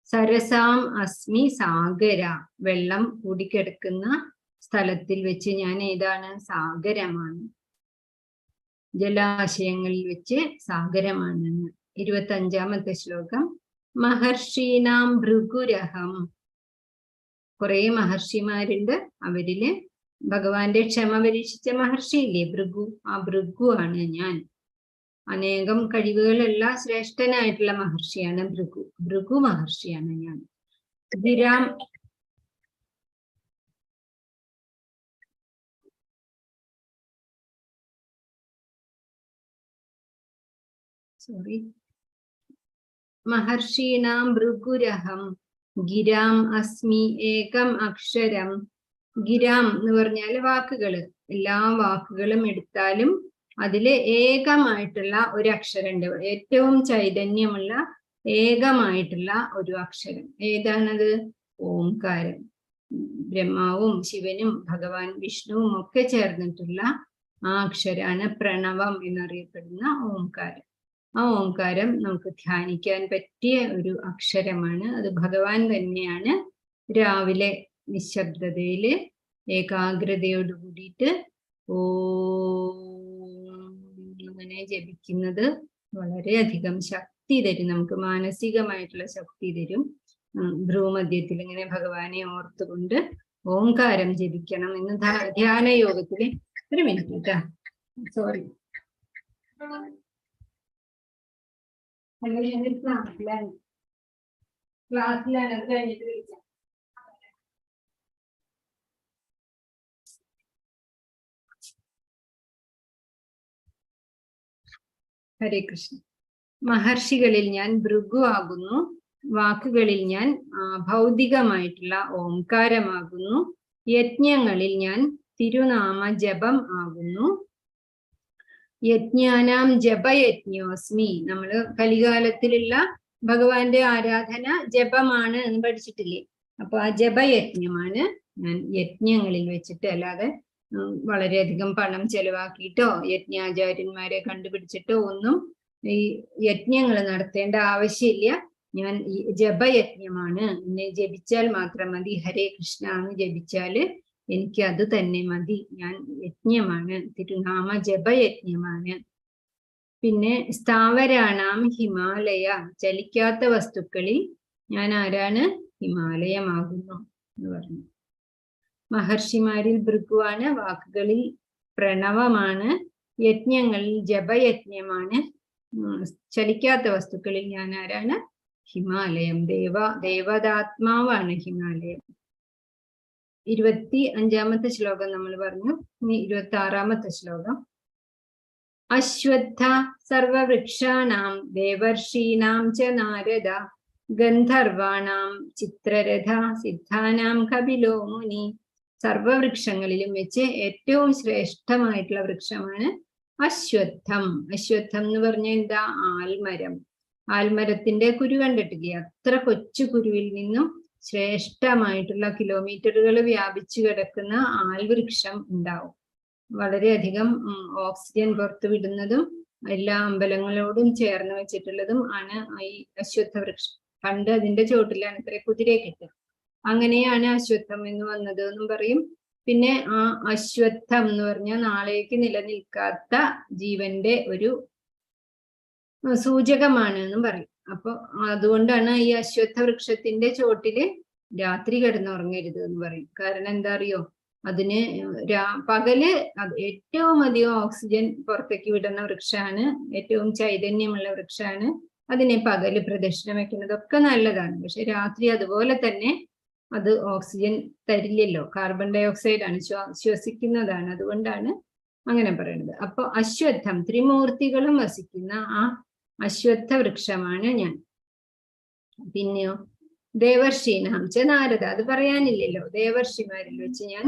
സരസാം അസ്മി സാഗര. വെള്ളം കൂടിക്കിടക്കുന്ന സ്ഥലത്തിൽ വെച്ച് ഞാൻ ഏതാണ്? സാഗരമാണ്. ജലാശയങ്ങളിൽ വെച്ച് സാഗരമാണെന്ന്. 25ാമത്തെ ശ്ലോകം. മഹർഷീനാം ഭൃഗുരഹം. കുറെ മഹർഷിമാരുണ്ട്. അവരില് ഭഗവാന്റെ ക്ഷമ പരീക്ഷിച്ച മഹർഷിയില്ലേ, ഭൃഗു. ആ ഭൃഗു ആണ് ഞാൻ. അനേകം കഴിവുകളുള്ള ശ്രേഷ്ഠനായിട്ടുള്ള മഹർഷിയാണ് ഭൃഗു. ഭൃഗു മഹർഷിയാണ് ഞാൻ. ഗിരാം മഹർഷീണാം ഭൃഗുരഹം ഗിരാം അസ്മി ഏകം അക്ഷരം. ഗിരാം എന്ന് പറഞ്ഞാല് വാക്കുകള്. എല്ലാ വാക്കുകളും എടുത്താലും അതില് ഏകമായിട്ടുള്ള ഒരു അക്ഷരമുണ്ട്. ഏറ്റവും ചൈതന്യമുള്ള ഏകമായിട്ടുള്ള ഒരു അക്ഷരം ഏതാണത്? ഓംകാരം. ബ്രഹ്മാവും ശിവനും ഭഗവാൻ വിഷ്ണുവും ഒക്കെ ചേർന്നിട്ടുള്ള ആ അക്ഷരാണ് പ്രണവം എന്നറിയപ്പെടുന്ന ഓംകാരം. ആ ഓംകാരം നമുക്ക് ധ്യാനിക്കാൻ പറ്റിയ ഒരു അക്ഷരമാണ്. അത് ഭഗവാൻ തന്നെയാണ് രാവിലെ നിശബ്ദതയില് ഏകാഗ്രതയോട് കൂടിയിട്ട് അങ്ങനെ ജപിക്കുന്നത് വളരെയധികം ശക്തി തരും, നമുക്ക് മാനസികമായിട്ടുള്ള ശക്തി തരും. ഭ്രൂമധ്യത്തിൽ ഇങ്ങനെ ഭഗവാനെ ഓർത്തുകൊണ്ട് ഓംകാരം ജപിക്കണം എന്ന് ധ്യാന യോഗത്തില്. ഒരു മിനിറ്റ് കേട്ടാ, സോറി. ക്ലാസ്സിലാണ് അത് കഴിഞ്ഞിട്ട് വിളിക്കാം. ഹരേ കൃഷ്ണ. മഹർഷികളിൽ ഞാൻ ഭൃഗു ആകുന്നു, വാക്കുകളിൽ ഞാൻ ഭൗതികമായിട്ടുള്ള ഓംകാരമാകുന്നു, യജ്ഞങ്ങളിൽ ഞാൻ തിരുനാമ ജപം ആകുന്നു. യജ്ഞാനാം ജപയജ്ഞോസ്മി. നമ്മള് കലികാലത്തിലുള്ള ഭഗവാന്റെ ആരാധന ജപമാണ് എന്ന് പഠിച്ചിട്ടില്ലേ? അപ്പൊ ആ ജപയജ്ഞമാണ് ഞാൻ യജ്ഞങ്ങളിൽ വെച്ചിട്ട്, അല്ലാതെ വളരെയധികം പണം ചെലവാക്കിയിട്ടോ യജ്ഞാചാര്യന്മാരെ കണ്ടുപിടിച്ചിട്ടോ ഒന്നും ഈ യജ്ഞങ്ങൾ നടത്തേണ്ട ആവശ്യമില്ല. ഞാൻ ജപയജ്ഞമാണ്, എന്നെ ജപിച്ചാൽ മാത്രം മതി. ഹരേ കൃഷ്ണ എന്ന് ജപിച്ചാല് എനിക്ക് അത് തന്നെ മതി. ഞാൻ യജ്ഞമാണ്, തിരുനാമ ജപയജ്ഞമാണ്. പിന്നെ സ്ഥാവരാണാം ഹിമാലയ. ചലിക്കാത്ത വസ്തുക്കളിൽ ഞാൻ ആരാണ്? ഹിമാലയമാകുന്നു എന്ന് പറഞ്ഞു. മഹർഷിമാരിൽ ഭൃഗുവാണ്, വാക്കുകളിൽ പ്രണവമാണ്, യജ്ഞങ്ങളിൽ ജപയജ്ഞമാണ്, ചലിക്കാത്ത വസ്തുക്കളിൽ ഞാൻ ആരാണ്? ഹിമാലയം. ദേവതാത്മാവാണ് ഹിമാലയം. 25ാമത്തെ ശ്ലോകം നമ്മൾ പറഞ്ഞു. ഇനി 26ാമത്തെ ശ്ലോകം. അശ്വത്ഥ സർവവൃക്ഷാണാം ദേവർഷീണാം ച നാരദ ഗന്ധർവാണാം ചിത്രരഥ സിദ്ധാനാം കപിലോ മുനി. സർവവൃക്ഷങ്ങളിലും വെച്ച് ഏറ്റവും ശ്രേഷ്ഠമായിട്ടുള്ള വൃക്ഷമാണ് അശ്വത്ഥം. അശ്വത്ഥം എന്ന് പറഞ്ഞാൽ എന്താ? ആൽമരം. ആൽമരത്തിന്റെ കുരു കണ്ടിട്ടില്ലേ? അത്ര കൊച്ചു കുരുവിൽ നിന്നും ശ്രേഷ്ഠമായിട്ടുള്ള കിലോമീറ്ററുകൾ വ്യാപിച്ചു കിടക്കുന്ന ആൽവൃക്ഷം ഉണ്ടാവും. വളരെയധികം ഓക്സിജൻ പുറത്തുവിടുന്നതും എല്ലാ അമ്പലങ്ങളോടും ചേർന്ന് വെച്ചിട്ടുള്ളതും ആണ് ഈ അശ്വത്ഥ വൃക്ഷം. പണ്ട് അതിന്റെ ചോട്ടിലാണ് ഇത്ര കുതിരയെ കിട്ടുക. അങ്ങനെയാണ് അശ്വത്ഥം എന്ന് വന്നത് എന്നും പറയും. പിന്നെ ആ അശ്വത്ഥം എന്ന് പറഞ്ഞാൽ നാളേക്ക് നിലനിൽക്കാത്ത ജീവന്റെ ഒരു സൂചകമാണ് എന്നും പറയും. അപ്പൊ അതുകൊണ്ടാണ് ഈ അശ്വത്ഥ വൃക്ഷത്തിന്റെ ചോട്ടില് രാത്രി കിടന്നുറങ്ങരുത് എന്ന് പറയും. കാരണം എന്താ അറിയോ? അതിന് പകല് ഏറ്റവും അധികം ഓക്സിജൻ പുറത്തേക്ക് വിടുന്ന വൃക്ഷമാണ്, ഏറ്റവും ചൈതന്യമുള്ള വൃക്ഷമാണ്. അതിനെ പകല് പ്രദക്ഷിണം വെക്കുന്നതൊക്കെ നല്ലതാണ്. പക്ഷെ രാത്രി അതുപോലെ തന്നെ അത് ഓക്സിജൻ തരില്ലല്ലോ, കാർബൺ ഡൈ ഓക്സൈഡ് ആണ്, ശ്വസിക്കുന്നതാണ്. അതുകൊണ്ടാണ് അങ്ങനെ പറയുന്നത്. അപ്പൊ അശ്വത്ഥം, ത്രിമൂർത്തികളും വസിക്കുന്ന ആ അശ്വത്ഥ വൃക്ഷമാണ് ഞാൻ. പിന്നെയോ ദേവർഷീനാം ച നാരദ. അത് പറയാനില്ലല്ലോ. ദേവർഷിമാരിൽ വെച്ച് ഞാൻ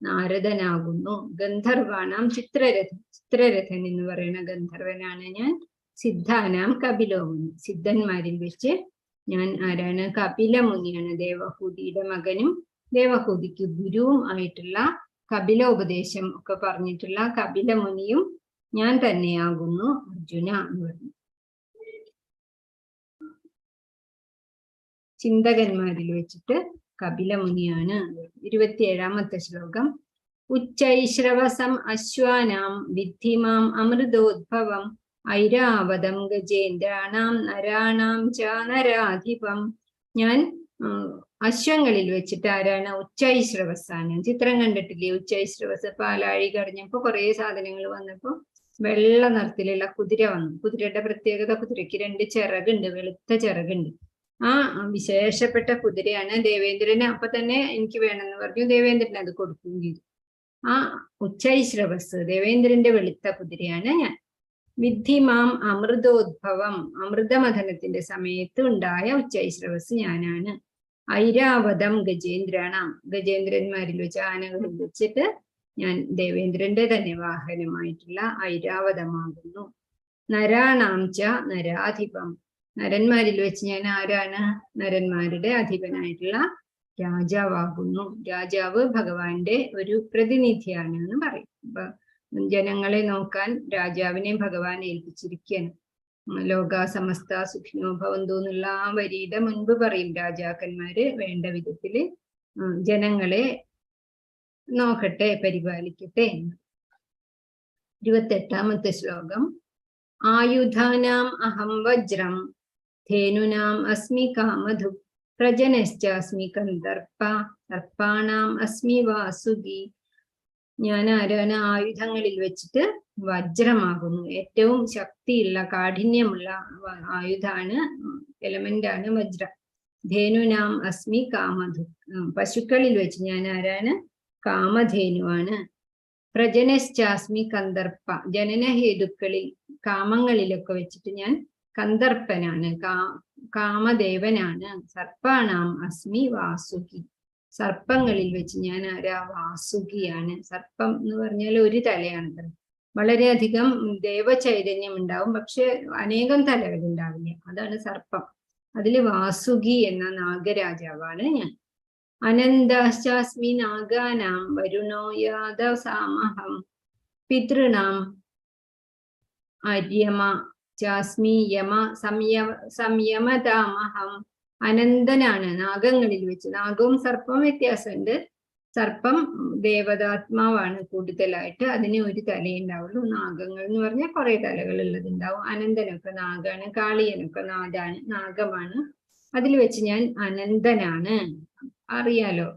നാരദനാകുന്നു. ഗന്ധർവാണാം ചിത്രരഥൻ എന്ന് പറയുന്ന ഗന്ധർവനാണ് ഞാൻ. സിദ്ധാനാം കപിലോ മുനി. സിദ്ധന്മാരിൽ വെച്ച് ഞാൻ ആരാണ്? കപില മുനിയാണ്. ദേവഹൂതിയുടെ മകനും ദേവഹൂതിക്ക് ഗുരുവും ആയിട്ടുള്ള കപിലോപദേശം ഒക്കെ പറഞ്ഞിട്ടുള്ള കപില മുനിയും ഞാൻ തന്നെയാകുന്നു അർജുന എന്ന് പറഞ്ഞു. ചിന്തകന്മാരിൽ വെച്ചിട്ട് കപില മുനിയാണ്. 27ാമത്തെ ശ്ലോകം. ഉച്ചൈശ്രവസം അശ്വാനാം വിദ്ധിമാം അമൃതോദ്ഭവം ഐരാവതം ഗജേന്ദ്രാണാം നരാണാം ച നരാധിപം. ഞാൻ അശ്വങ്ങളിൽ വെച്ചിട്ട് ആരാണ്? ഉച്ചൈശ്രവസാണ്. ചിത്രം കണ്ടിട്ടില്ലേ? ഉച്ചൈശ്രവസ് പാലാഴി കടഞ്ഞപ്പോ കുറെ സാധനങ്ങൾ വന്നപ്പോ വെള്ള നിറത്തിലുള്ള കുതിര വന്നു. കുതിരയുടെ പ്രത്യേകത, കുതിരയ്ക്ക് 2 ചിറകുണ്ട്, വെളുത്ത ചിറകുണ്ട്. ആ വിശേഷപ്പെട്ട കുതിരയാണ് ദേവേന്ദ്രന്. അപ്പൊ തന്നെ എനിക്ക് വേണമെന്ന് പറഞ്ഞു. ദേവേന്ദ്രൻ അത് കൊടുക്കുകയും ചെയ്തു. ആ ഉച്ചൈശ്രവസ് ദേവേന്ദ്രന്റെ വെളുത്ത കുതിരയാണ് ഞാൻ. വിദ്ധിമാം അമൃതോദ്ഭവം. അമൃതമഥനത്തിന്റെ സമയത്ത് ഉണ്ടായ ഉച്ചൈശ്രവസ് ഞാനാണ്. ഐരാവതം ഗജേന്ദ്രാണാം. ഗജേന്ദ്രന്മാരിൽ വെച്ച് ആനകളിൽ വെച്ചിട്ട് ഞാൻ ദേവേന്ദ്രന്റെ തന്നെ വാഹനമായിട്ടുള്ള ഐരാവതമാകുന്നു. നരാണാം ച നരാധിപം. നരന്മാരിൽ വെച്ച് ഞാൻ ആരാണ്? നരന്മാരുടെ അധിപനായിട്ടുള്ള രാജാവാകുന്നു. രാജാവ് ഭഗവാന്റെ ഒരു പ്രതിനിധിയാണ് എന്ന് പറയും. അപ്പൊ ജനങ്ങളെ നോക്കാൻ രാജാവിനെ ഭഗവാൻ ഏൽപ്പിച്ചിരിക്കുകയാണ്. ലോകാ സമസ്ത സുഖിനോ ഭവന്തു എന്നുള്ള ആ വരിയുടെ മുൻപ് പറയും രാജാക്കന്മാര് വേണ്ട വിധത്തില് ജനങ്ങളെ നോക്കട്ടെ, പരിപാലിക്കട്ടെ. 28ാമത്തെ ശ്ലോകം. ആയുധാനാം അഹം വജ്രം ധേനുനാം അസ്മി കാമധു പ്രജനശ്ചാസ്മി കന്ദർപ്പ സർപ്പാണാം അസ്മി വാസുകി. ഞാൻ ആരാണ്? ആയുധങ്ങളിൽ വെച്ചിട്ട് വജ്രമാകുന്നു. ഏറ്റവും ശക്തിയുള്ള, കാഠിന്യമുള്ള ആയുധാണ്, എലമെന്റാണ് വജ്രം. ധേനുനാം അസ്മി കാമധു. പശുക്കളിൽ വെച്ച് ഞാൻ ആരാണ്? കാമധേനുവാണ്. പ്രജനശ്ചാസ്മി കന്ദർപ്പ. ജനനഹേതുക്കളിൽ, കാമങ്ങളിലൊക്കെ വെച്ചിട്ട് ഞാൻ കന്ദർപ്പനാണ്, കാമദേവനാണ്. സർപ്പാണാം അസ്മി വാസുകി. സർപ്പങ്ങളിൽ വെച്ച് ഞാൻ ആരാ? വാസുകിയാണ്. സർപ്പം എന്ന് പറഞ്ഞാൽ ഒരു തലയാണ്. വളരെയധികം ദേവചൈതന്യം ഉണ്ടാവും, പക്ഷെ അനേകം തലകൾ ഉണ്ടാവില്ല. അതാണ് സർപ്പം. അതില് വാസുകി എന്ന നാഗരാജാവാണ് ഞാൻ. അനന്താശ്ചാസ്മി നാഗാനാം വരുണോ യാദസാമഹം പിതൃണാം അര്യമ ചാസ്മി യമ സംയമതാമഹം. അനന്തനാണ് നാഗങ്ങളിൽ വെച്ച്. നാഗവും സർപ്പവും വ്യത്യാസമുണ്ട്. സർപ്പം ദേവതാത്മാവാണ് കൂടുതലായിട്ട്, അതിന് ഒരു തലയുണ്ടാവുള്ളൂ. നാഗങ്ങൾ എന്ന് പറഞ്ഞാൽ കുറെ തലകൾ ഉള്ളതുണ്ടാവും. അനന്തനൊക്കെ നാഗാണ്, കാളിയനൊക്കെ നാഗമാണ്. അതിൽ വെച്ച് ഞാൻ അനന്തനാണ്. അറിയാലോ,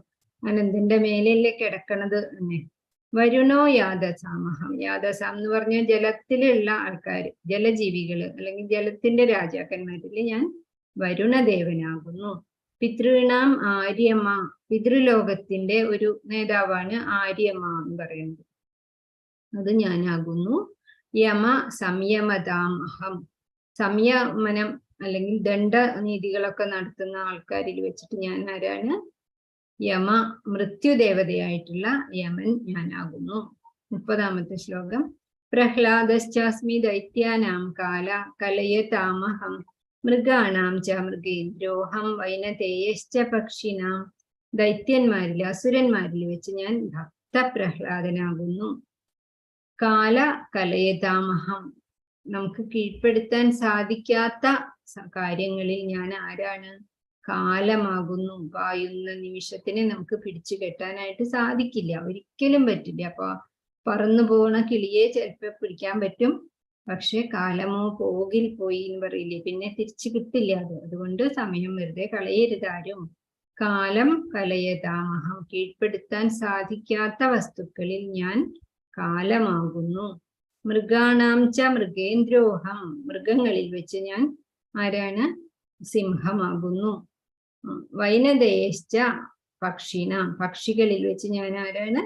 അനന്തന്റെ മേലല്ലേ കിടക്കണത് തന്നെ. വരുണോ യാദസാമഹം. യാദസാം എന്ന് പറഞ്ഞാൽ ജലത്തിലുള്ള ആൾക്കാർ, ജലജീവികള് അല്ലെങ്കിൽ ജലത്തിന്റെ രാജാക്കന്മാരിൽ ഞാൻ വരുണദേവനാകുന്നു. പിതൃണാം ആര്യമ്മ. പിതൃലോകത്തിന്റെ ഒരു നേതാവാണ് ആര്യമ്മ എന്ന് പറയുന്നത്, അത് ഞാനാകുന്നു. യമ സംയമതാമഹം. സംയമനം അല്ലെങ്കിൽ ദണ്ഡനീതികളൊക്കെ നടത്തുന്ന ആൾക്കാരിൽ വെച്ചിട്ട് ഞാൻ ആരാണ്? യമ, മൃത്യുദേവതയായിട്ടുള്ള യമൻ ഞാനാകുന്നു. 30ാമത്തെ ശ്ലോകം. പ്രഹ്ലാദശ്ചാസ്മി ദൈത്യാനാം കാല കലയതാമഹം മൃഗാണാം ച മൃഗേന്ദ്രോഹം വൈനതേയശ്ച പക്ഷിനാം. ദൈത്യന്മാരിൽ, അസുരന്മാരിൽ വെച്ച് ഞാൻ ഭക്ത പ്രഹ്ലാദനാകുന്നു. കാല കലയതാമഹം. നമുക്ക് കീഴ്പ്പെടുത്താൻ സാധിക്കാത്ത കാര്യങ്ങളിൽ ഞാൻ ആരാണ്? കാലമാകുന്നു. പായുന്ന നിമിഷത്തിനെ നമുക്ക് പിടിച്ചു കെട്ടാനായിട്ട് സാധിക്കില്ല, ഒരിക്കലും പറ്റില്ല. അപ്പൊ പറന്നു പോണ കിളിയെ ചിലപ്പോ പിടിക്കാൻ പറ്റും, പക്ഷെ കാലമോ പോകിൽ പോയി എന്ന് പറയില്ലേ, പിന്നെ തിരിച്ചു കിട്ടില്ല അത്. അതുകൊണ്ട് സമയം വെറുതെ കളയരുതാരും. കാലം കലയതാമഹം. കീഴ്പ്പെടുത്താൻ സാധിക്കാത്ത വസ്തുക്കളിൽ ഞാൻ കാലമാകുന്നു. മൃഗാണാം ച മൃഗേന്ദ്രോഹം. മൃഗങ്ങളിൽ വെച്ച് ഞാൻ ആരാണ്? സിംഹമാകുന്നു. വൈനതേയശ്ച പക്ഷിനാം. പക്ഷികളിൽ വെച്ച് ഞാൻ ആരാണ്?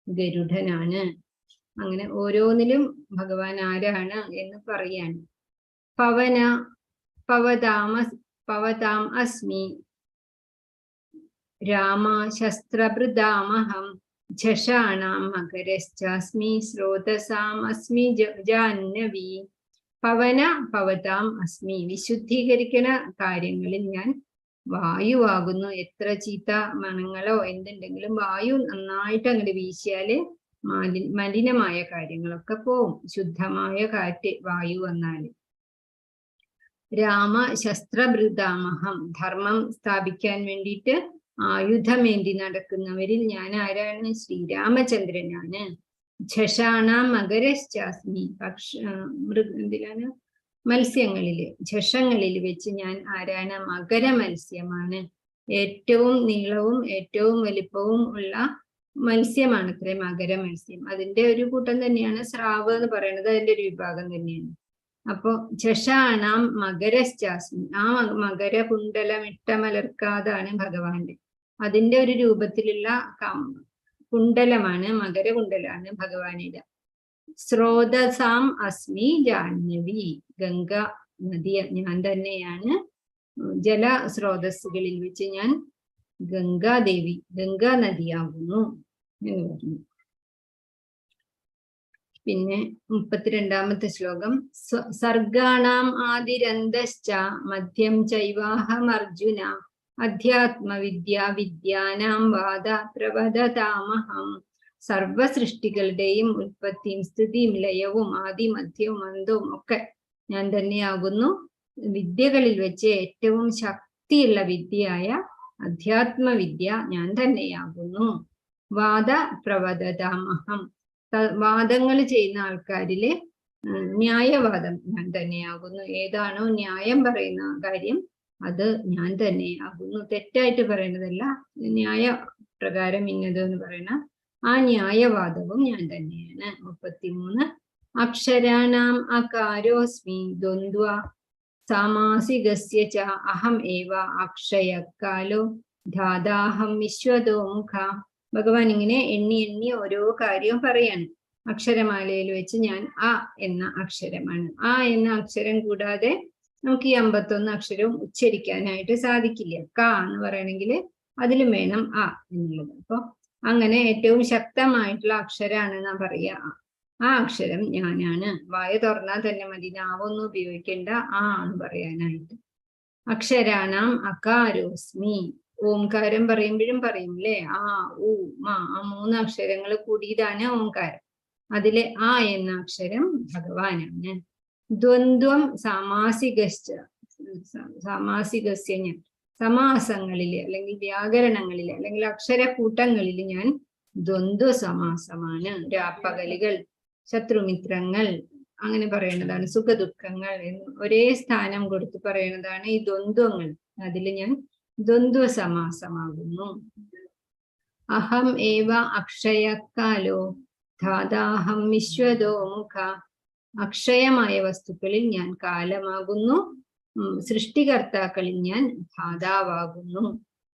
ഗരുഡനാണ്. അങ്ങനെ ഓരോന്നിലും ഭഗവാൻ ആരാണ് എന്ന് പറയാണ്. പവതാം അസ്മി രാമ ശസ്ത്രഭൃതാമഹം ഝഷാണാം മകരശ്ചാസ്മി സ്രോതസാം അസ്മി ജാഹ്നവി. പവതാം അസ്മി. വിശുദ്ധീകരിക്കണ കാര്യങ്ങളിൽ ഞാൻ വായുവാകുന്നു. എത്ര ചീത്ത മണങ്ങളോ എന്തുണ്ടെങ്കിലും വായു നന്നായിട്ട് അങ്ങോട്ട് വീശിയാല് മലിനമായ കാര്യങ്ങളൊക്കെ പോവും. ശുദ്ധമായ കാറ്റ്, വായു വന്നാല്. രാമ ശസ്ത്രഭൃതാമഹം. ധർമ്മം സ്ഥാപിക്കാൻ വേണ്ടിയിട്ട് ആയുധമേന്തി നടക്കുന്നവരിൽ ഞാൻ ആരാണ്? ശ്രീരാമചന്ദ്രനാണ്. ഝഷാണാം മകരശ്ചാസ്മി. എന്തിലാണ്? മത്സ്യങ്ങളില്, ഝഷങ്ങളിൽ വെച്ച് ഞാൻ ആരാണ്? മകര മത്സ്യമാണ്. ഏറ്റവും നീളവും ഏറ്റവും വലിപ്പവും ഉള്ള മത്സ്യമാണ് അത്രേ മകര മത്സ്യം. അതിന്റെ ഒരു കൂട്ടം തന്നെയാണ് സ്രാവ് എന്ന് പറയുന്നത്, അതിന്റെ ഒരു വിഭാഗം തന്നെയാണ്. അപ്പൊ ഝഷാണാം മകരശ്ചാസ്മി. ആ മകരകുണ്ടലമിട്ട മലർക്കാതാണ് ഭഗവാന്റെ. അതിന്റെ ഒരു രൂപത്തിലുള്ള കുണ്ടലമാണ്, മകരകുണ്ടലാണ് ഭഗവാനിയുടെ. സ്രോതസാം അസ്മി ജാഹ്നവി. ഗംഗ നദി ഞാൻ തന്നെയാണ്. ജലസ്രോതസ്സുകളിൽ വെച്ച് ഞാൻ ഗംഗാദേവി, ഗംഗാ നദിയാകുന്നു എന്ന് പറഞ്ഞു. പിന്നെ 32ാമത്തെ ശ്ലോകം. സർഗാണാം ആദിരന്തശ്ച മധ്യം ചൈവാഹമർജുന അധ്യാത്മവിദ്യാ വിദ്യാനാം വാദ പ്രവദതാമഹം. സർവസൃഷ്ടികളുടെയും ഉൽപ്പത്തിയും സ്ഥിതിയും ലയവും ആദിമധ്യവും അന്തവും ഒക്കെ ഞാൻ തന്നെയാകുന്നു. വിദ്യകളിൽ വെച്ച് ഏറ്റവും ശക്തിയുള്ള വിദ്യയായ അധ്യാത്മവിദ്യ ഞാൻ തന്നെയാകുന്നു. വാദ പ്രവദതാമഹം. വാദങ്ങൾ ചെയ്യുന്ന ആൾക്കാരില് ന്യായവാദം ഞാൻ തന്നെയാകുന്നു. ഏതാണോ ന്യായം പറയുന്ന കാര്യം അത് ഞാൻ തന്നെയാകുന്നു. തെറ്റായിട്ട് പറയുന്നതല്ല, ന്യായ പ്രകാരം ഇന്നത് എന്ന് പറയുന്ന ആ ന്യായവാദവും ഞാൻ തന്നെയാണ്. 33 അക്ഷരാണാം അകാരോസ്മി ദ്വന്ദ്വ സാമാസികസ്യ ച അഹം ഏവ അക്ഷയകാലോ ധാതാഹം വിശ്വതോ മുഖ. ഭഗവാൻ ഇങ്ങനെ എണ്ണി എണ്ണി ഓരോ കാര്യവും പറയാണ്. അക്ഷരമാലയിൽ വെച്ച് ഞാൻ അ എന്ന അക്ഷരമാണ്. ആ എന്ന അക്ഷരം കൂടാതെ നമുക്ക് ഈ 51 അക്ഷരവും ഉച്ചരിക്കാനായിട്ട് സാധിക്കില്ല. ക എന്ന് പറയണമെങ്കിൽ അതിലും വേണം അ എന്നുള്ളത്. അപ്പൊ അങ്ങനെ ഏറ്റവും ശക്തമായിട്ടുള്ള അക്ഷരാണെന്നാ പറയാ. ആ അക്ഷരം ഞാനാണ്. വായ തുറന്നാൽ തന്നെ മതി, നാവൊന്നും ഉപയോഗിക്കേണ്ട ആ എന്ന് പറയാനായിട്ട്. അക്ഷരാണാം അകാരോസ്മി. ഓംകാരം പറയുമ്പോഴും പറയും അല്ലേ, ആ ഉ മ, ആ 3 അക്ഷരങ്ങൾ കൂടിയതാണ് ഓംകാരം. അതിലെ ആ എന്ന അക്ഷരം ഭഗവാനാണ്. ദ്വന്ദ്വം സാമാസികസ്യ ഞാൻ സമാസങ്ങളില് അല്ലെങ്കിൽ വ്യാകരണങ്ങളില് അല്ലെങ്കിൽ അക്ഷരക്കൂട്ടങ്ങളില് ഞാൻ ദ്വന്ദ്വ സമാസമാണ്. രാപ്പകലുകൾ, ശത്രുമിത്രങ്ങൾ അങ്ങനെ പറയുന്നതാണ്. സുഖദുഃഖങ്ങൾ എന്ന് ഒരേ സ്ഥാനം കൊടുത്ത് പറയുന്നതാണ് ഈ ദ്വന്ദ്വങ്ങൾ. അതില് ഞാൻ ദ്വന്ദ്വ സമാസമാകുന്നു. അഹം ഏവ അക്ഷയകാലോ ധാതാഹം വിശ്വതോ മുഖ. അക്ഷയമായ വസ്തുക്കളിൽ ഞാൻ കാലമാകുന്നു, സൃഷ്ടികർത്താക്കളിൽ ഞാൻ ധാതാവാകുന്നു.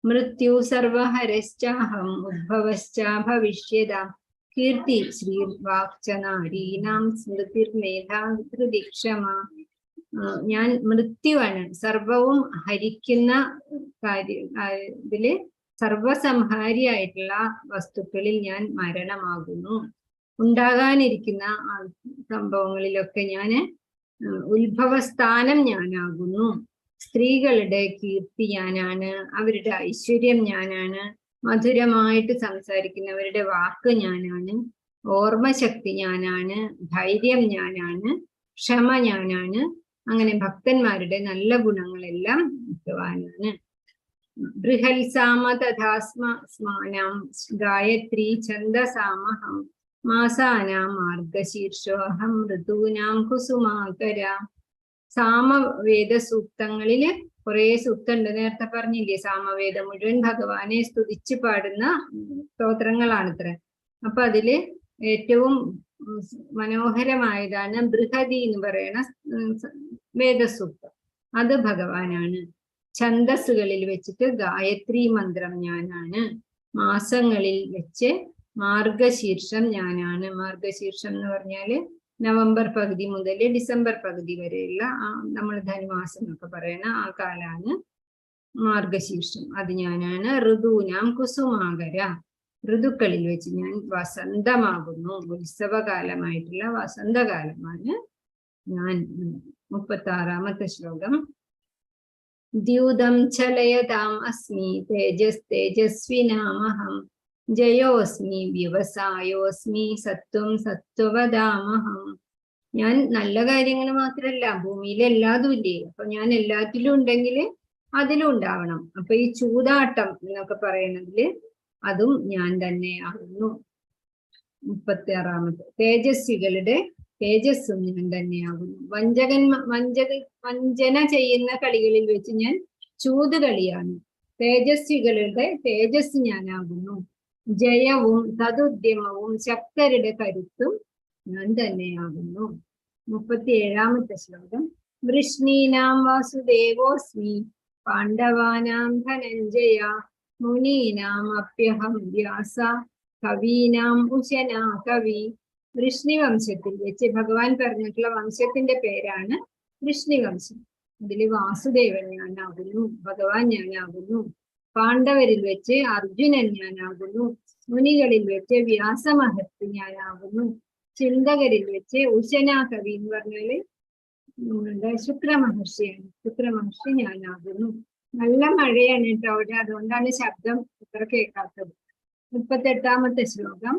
മൃത്യു സർവഹരശ്ചാഹം ഉദ്ഭവശ്ച ഭവിഷ്യതാം കീർത്തി ശ്രീർവാക്ച നാരീനാം സ്മൃതിർമേധാക്ഷമ. ഞാൻ മൃത്യുവാണ്, സർവവും ഹരിക്കുന്ന ഇതില് സർവസംഹാരിയായിട്ടുള്ള വസ്തുക്കളിൽ ഞാൻ മരണമാകുന്നു. ഉണ്ടാകാനിരിക്കുന്ന സംഭവങ്ങളിലൊക്കെ ഞാൻ ഉത്ഭവസ്ഥാനം ഞാനാകുന്നു. സ്ത്രീകളുടെ കീർത്തി ഞാനാണ്, അവരുടെ ഐശ്വര്യം ഞാനാണ്, മധുരമായിട്ട് സംസാരിക്കുന്നവരുടെ വാക്ക് ഞാനാണ്, ഓർമ്മശക്തി ഞാനാണ്, ധൈര്യം ഞാനാണ്, ക്ഷമ ഞാനാണ്. അങ്ങനെ ഭക്തന്മാരുടെ നല്ല ഗുണങ്ങളെല്ലാം ഭഗവാനാണ്. ബൃഹൽസാമ തഥാസ്മാനാം ഗായത്രി ഛന്ദസാമഹം മാസാനാം മാർഗശീർഷോഹം ഋതൂനാം കുസുമാകര. സാമവേദ സൂക്തങ്ങളില് കുറെ സൂക്തം ഉണ്ട്. നേരത്തെ പറഞ്ഞില്ലേ, സാമവേദം മുഴുവൻ ഭഗവാനെ സ്തുതിച്ച് പാടുന്ന സ്തോത്രങ്ങളാണത്ര. അപ്പൊ അതില് ഏറ്റവും മനോഹരമായതാണ് ബൃഹതി എന്ന് പറയുന്ന വേദസൂക്തം. അത് ഭഗവാനാണ്. ഛന്ദസ്സുകളിൽ വെച്ചിട്ട് ഗായത്രി മന്ത്രം ഞാനാണ്. മാസങ്ങളിൽ വെച്ച് മാർഗശീർഷം ഞാനാണ്. മാർഗശീർഷം എന്ന് പറഞ്ഞാല് നവംബർ പകുതി മുതൽ ഡിസംബർ പകുതി വരെയുള്ള നമ്മൾ ധനുമാസം എന്നൊക്കെ പറയുന്ന ആ കാലാണ് മാർഗശീർഷം. അത് ഞാനാണ്. ഋതൂനാം കുസുമാകര. ഋതുക്കളിൽ വെച്ച് ഞാൻ വസന്തമാകുന്നു. ഉത്സവകാലമായിട്ടുള്ള വസന്തകാലമാണ് ഞാൻ. 36ാമത്തെ ശ്ലോകം. ദ്യൂതം ചലയതാം അസ്മി തേജസ്വിനാമഹം ജയോസ്മി വ്യവസായോസ്മി സത്വം സത്വവദാമഹം. ഞാൻ നല്ല കാര്യങ്ങൾ മാത്രല്ല, ഭൂമിയിൽ എല്ലാതും ഇല്ലേ, അപ്പൊ ഞാൻ എല്ലാത്തിലും ഉണ്ടെങ്കിൽ അതിലും ഉണ്ടാവണം. അപ്പൊ ഈ ചൂതാട്ടം എന്നൊക്കെ പറയുന്നതില് അതും ഞാൻ തന്നെ ആകുന്നു. 36ാമത്തെ. തേജസ്വികളുടെ തേജസ്സും ഞാൻ തന്നെയാകുന്നു. വഞ്ചന ചെയ്യുന്ന കളികളിൽ വെച്ച് ഞാൻ ചൂതുകളിയാണ്. തേജസ്വികളുടെ തേജസ് ഞാനാകുന്നു. ജയവും തതുദ്യമവും ശക്തരുടെ കരുത്തും ഞാൻ തന്നെയാകുന്നു. 37ാമത്തെ ശ്ലോകം. വൃഷ്ണീനാം വാസുദേവോസ്മി പാണ്ഡവാനാം ധനഞ്ജയ മുനീനാം അപ്യഹം വ്യാസ കവീനാം ഉശനാ കവി. വൃഷ്ണിവംശത്തിൽ വെച്ച് ഭഗവാൻ പറഞ്ഞിട്ടുള്ള വംശത്തിന്റെ പേരാണ് വൃഷ്ണിവംശം. അതില് വാസുദേവൻ ഞാനാകുന്നു, ഭഗവാൻ ഞാനാകുന്നു. പാണ്ഡവരിൽ വെച്ച് അർജുനൻ ഞാനാകുന്നു. മുനികളിൽ വെച്ച് വ്യാസമഹർഷി ഞാനാകുന്നു. ചിന്തകരിൽ വെച്ച് ഉശനാ കവി എന്ന് പറഞ്ഞാല് നമ്മളുടെ ശുക്രമഹർഷിയാണ്. ശുക്രമഹർഷി ഞാനാകുന്നു. നല്ല മഴയാണ് കേട്ടോ അവിടെ, അതുകൊണ്ടാണ് ശബ്ദം ഇത്ര കേൾക്കാത്തത്. 38ാമത്തെ ശ്ലോകം.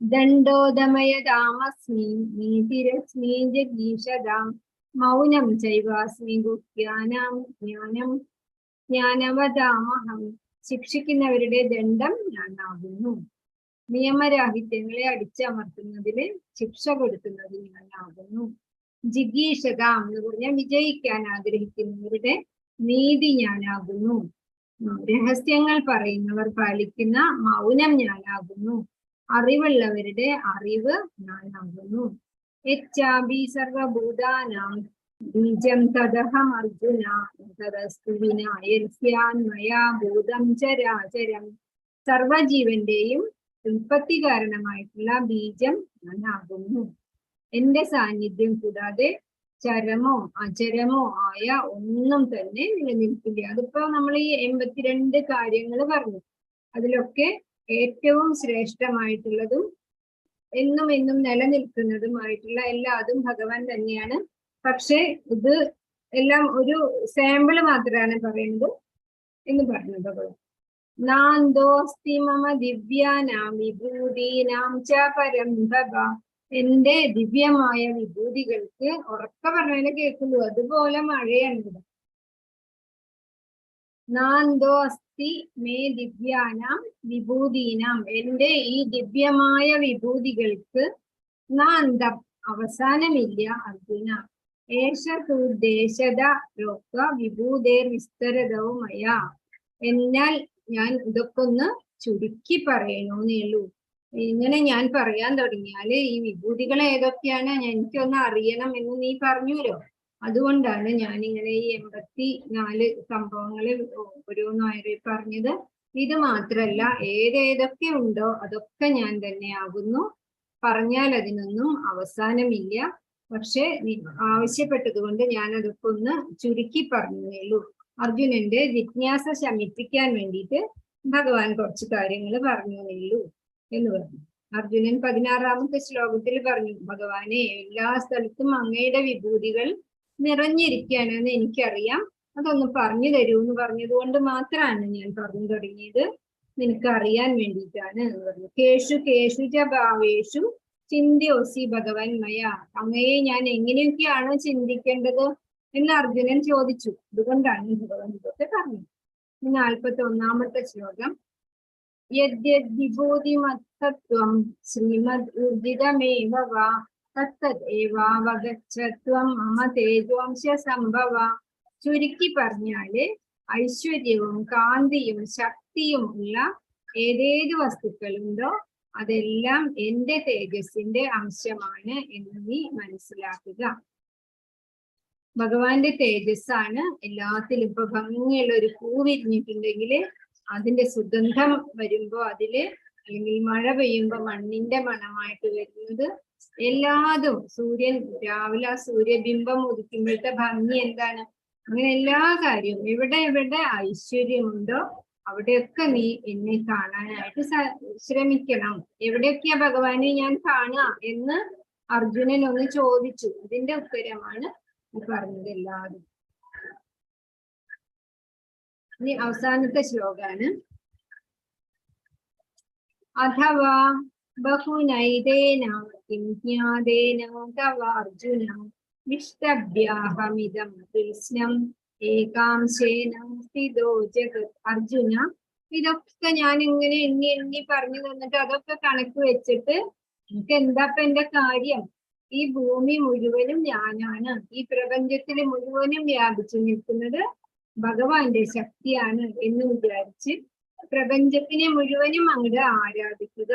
ദണ്ഡോദമയതാമസ്മി നീതിരസ്മി ജഗീഷദാം മൗനം ചൈവാസ്മി ഗുഹ്യാനാം ജ്ഞാനവദാമഹം ശിക്ഷിക്കുന്നവരുടെ ദണ്ഡം ഞാനാകുന്നു. നിയമരാഹിത്യങ്ങളെ അടിച്ചമർത്തുന്നതിന് ശിക്ഷ കൊടുക്കുന്നത് ഞാനാകുന്നു. ജിഗീഷത എന്ന് പറഞ്ഞാൽ വിജയിക്കാൻ ആഗ്രഹിക്കുന്നവരുടെ നീതി ഞാനാകുന്നു. രഹസ്യങ്ങൾ പറയുന്നവർ പാലിക്കുന്ന മൗനം ഞാനാകുന്നു. അറിവുള്ളവരുടെ അറിവ് ഞാനാകുന്നു. യച്ഛാപി സർവഭൂതാനാം ബീജം തദഹം അർജുന തദസ്തു വിനായസ്യാൻ മയാ ഭൂതം ചരാചരം. സർവജീവന്റെയും ഉൽപ്പത്തി കാരണമായിട്ടുള്ള ബീജം ഞാനാകുന്നു. എന്റെ സാന്നിധ്യം കൂടാതെ ചരമോ അചരമോ ആയ ഒന്നും തന്നെ നിലനിൽക്കില്ല. അതിപ്പോ നമ്മൾ ഈ 82 കാര്യങ്ങൾ പറഞ്ഞു. അതിലൊക്കെ ഏറ്റവും ശ്രേഷ്ഠമായിട്ടുള്ളതും എന്നും എന്നും നിലനിൽക്കുന്നതുമായിട്ടുള്ള എല്ലാതും ഭഗവാൻ തന്നെയാണ്. പക്ഷെ ഇത് എല്ലാം ഒരു സാമ്പിള് മാത്രമാണ് പറയുന്നത് എന്ന് പറഞ്ഞു ഭഗവാൻ. നാന്തോസ്തി മമ ദിവ്യാനാം വിഭൂതീനാം ച പരം ഭവ. എന്റെ ദിവ്യമായ വിഭൂതികൾക്ക് ഉറക്ക പറഞ്ഞാലേ കേൾക്കുള്ളൂ, അതുപോലെ മഴയാണ് ഇവിടെ. നാന്തോ അസ്തി മേ ദിവ്യാനാം വിഭൂതീനാം. എന്റെ ഈ ദിവ്യമായ വിഭൂതികൾക്ക് നാന്തം അവസാനമില്ല അർജുന. ഏഷ തുദ്ദേശത ലോക വിഭൂതേർ വിസ്തരതവുമയ. എന്നാൽ ഞാൻ ഇതൊക്കെ ഒന്ന് ചുരുക്കി പറയണോന്നേ ഉള്ളൂ. ഇങ്ങനെ ഞാൻ പറയാൻ തുടങ്ങിയാല് ഈ വിഭൂതികൾ ഏതൊക്കെയാണ് എനിക്കൊന്ന് അറിയണം എന്ന് നീ പറഞ്ഞുല്ലോ. അതുകൊണ്ടാണ് ഞാനിങ്ങനെ ഈ 84 സംഭവങ്ങൾ ഓരോന്നായി പറഞ്ഞത്. ഇത് മാത്രല്ല, ഏതേതൊക്കെ ഉണ്ടോ അതൊക്കെ ഞാൻ തന്നെ ആകുന്നു. പറഞ്ഞാൽ അതിനൊന്നും അവസാനമില്ല. പക്ഷെ ആവശ്യപ്പെട്ടത് കൊണ്ട് ഞാൻ അതൊക്കെ ഒന്ന് ചുരുക്കി പറഞ്ഞേ ഉള്ളൂ. അർജുനന്റെ ജിജ്ഞാസ ശമിപ്പിക്കാൻ വേണ്ടിയിട്ട് ഭഗവാൻ കുറച്ച് കാര്യങ്ങൾ പറഞ്ഞേ ഉള്ളൂ എന്ന് പറഞ്ഞു. അർജുനൻ 16ാമത്തെ ശ്ലോകത്തിൽ പറഞ്ഞു, ഭഗവാനെ എല്ലാ സ്ഥലത്തും അങ്ങയുടെ വിഭൂതികൾ നിറഞ്ഞിരിക്കുകയാണെന്ന് എനിക്കറിയാം, അതൊന്ന് പറഞ്ഞു തരൂ എന്ന് പറഞ്ഞത് കൊണ്ട് മാത്രമാണ് ഞാൻ പറഞ്ഞു തുടങ്ങിയത്. നിനക്ക് അറിയാൻ വേണ്ടിയിട്ടാണ് എന്ന് പറഞ്ഞു. കേഷു കേഷു ച ഭാവേഷു ചിന്യോസി ഭഗവൻ മയ. അങ്ങയെ ഞാൻ എങ്ങനെയൊക്കെയാണ് ചിന്തിക്കേണ്ടത് എന്ന് അർജുനൻ ചോദിച്ചു. അതുകൊണ്ടാണ് ഭഗവാൻ ഇതൊക്കെ പറഞ്ഞത്. 41ാമത്തെ ശ്ലോകം. യദ്യദ്വിഭൂതിമത്തത്വം ശ്രീമദ് ഊർജിതമേവ വാ തത്തദേവാവഗച്ഛത്വം മമ തേജോംശ സംഭവ. ചുരുക്കി പറഞ്ഞാല് ഐശ്വര്യവും കാന്തിയും ശക്തിയും ഉള്ള ഏതേത് വസ്തുക്കളുണ്ടോ അതെല്ലാം എന്റെ തേജസ്സിന്റെ അംശമാണ് എന്ന് നീ മനസ്സിലാക്കുക. ഭഗവാന്റെ തേജസ്സാണ് എല്ലാത്തിലും. ഇപ്പൊ ഭംഗിയുള്ള ഒരു പൂ വിരിഞ്ഞിട്ടുണ്ടെങ്കിൽ അതിന്റെ സുഗന്ധം വരുമ്പോ അതില്, അല്ലെങ്കിൽ മഴ പെയ്യുമ്പോ മണ്ണിന്റെ മണമായിട്ട് വരുന്നത് എല്ലാതും, സൂര്യൻ രാവിലെ ആ സൂര്യബിംബം ഉദിക്കുമ്പോഴത്തെ ഭംഗി എന്താണ്, അങ്ങനെ എല്ലാ കാര്യവും എവിടെ എവിടെ ഐശ്വര്യമുണ്ടോ അവിടെയൊക്കെ നീ എന്നെ കാണാനായിട്ട് ശ്രമിക്കണം. എവിടെയൊക്കെയാ ഭഗവാനെ ഞാൻ കാണുക എന്ന് അർജുനൻ ഒന്ന് ചോദിച്ചു. അതിന്റെ ഉത്തരമാണ് ഈ പറഞ്ഞത് എല്ലാവരും. ഇനി അവസാനത്തെ ശ്ലോകാണ്. അഥവാ ബഹുനൈതേന കിം ജ്ഞാതേന തവ അർജുന വിഷ്ടഭ്യാഹമിദം കൃഷ്ണം ഏകാംശേന സ്ഥിതോ ജഗത്. അർജുന, ഇതൊക്കെ ഞാൻ ഇങ്ങനെ എണ്ണി പറഞ്ഞു തന്നിട്ട് അതൊക്കെ കണക്ക് വെച്ചിട്ട് എനിക്ക് എന്താ എന്റെ കാര്യം? ഈ ഭൂമി മുഴുവനും ഞാനാണ്. ഈ പ്രപഞ്ചത്തിൽ മുഴുവനും വ്യാപിച്ചു നിൽക്കുന്നത് ഭഗവാന്റെ ശക്തിയാണ് എന്ന് വിചാരിച്ച് പ്രപഞ്ചത്തിനെ മുഴുവനും അങ്ങോട്ട് ആരാധിക്കുക.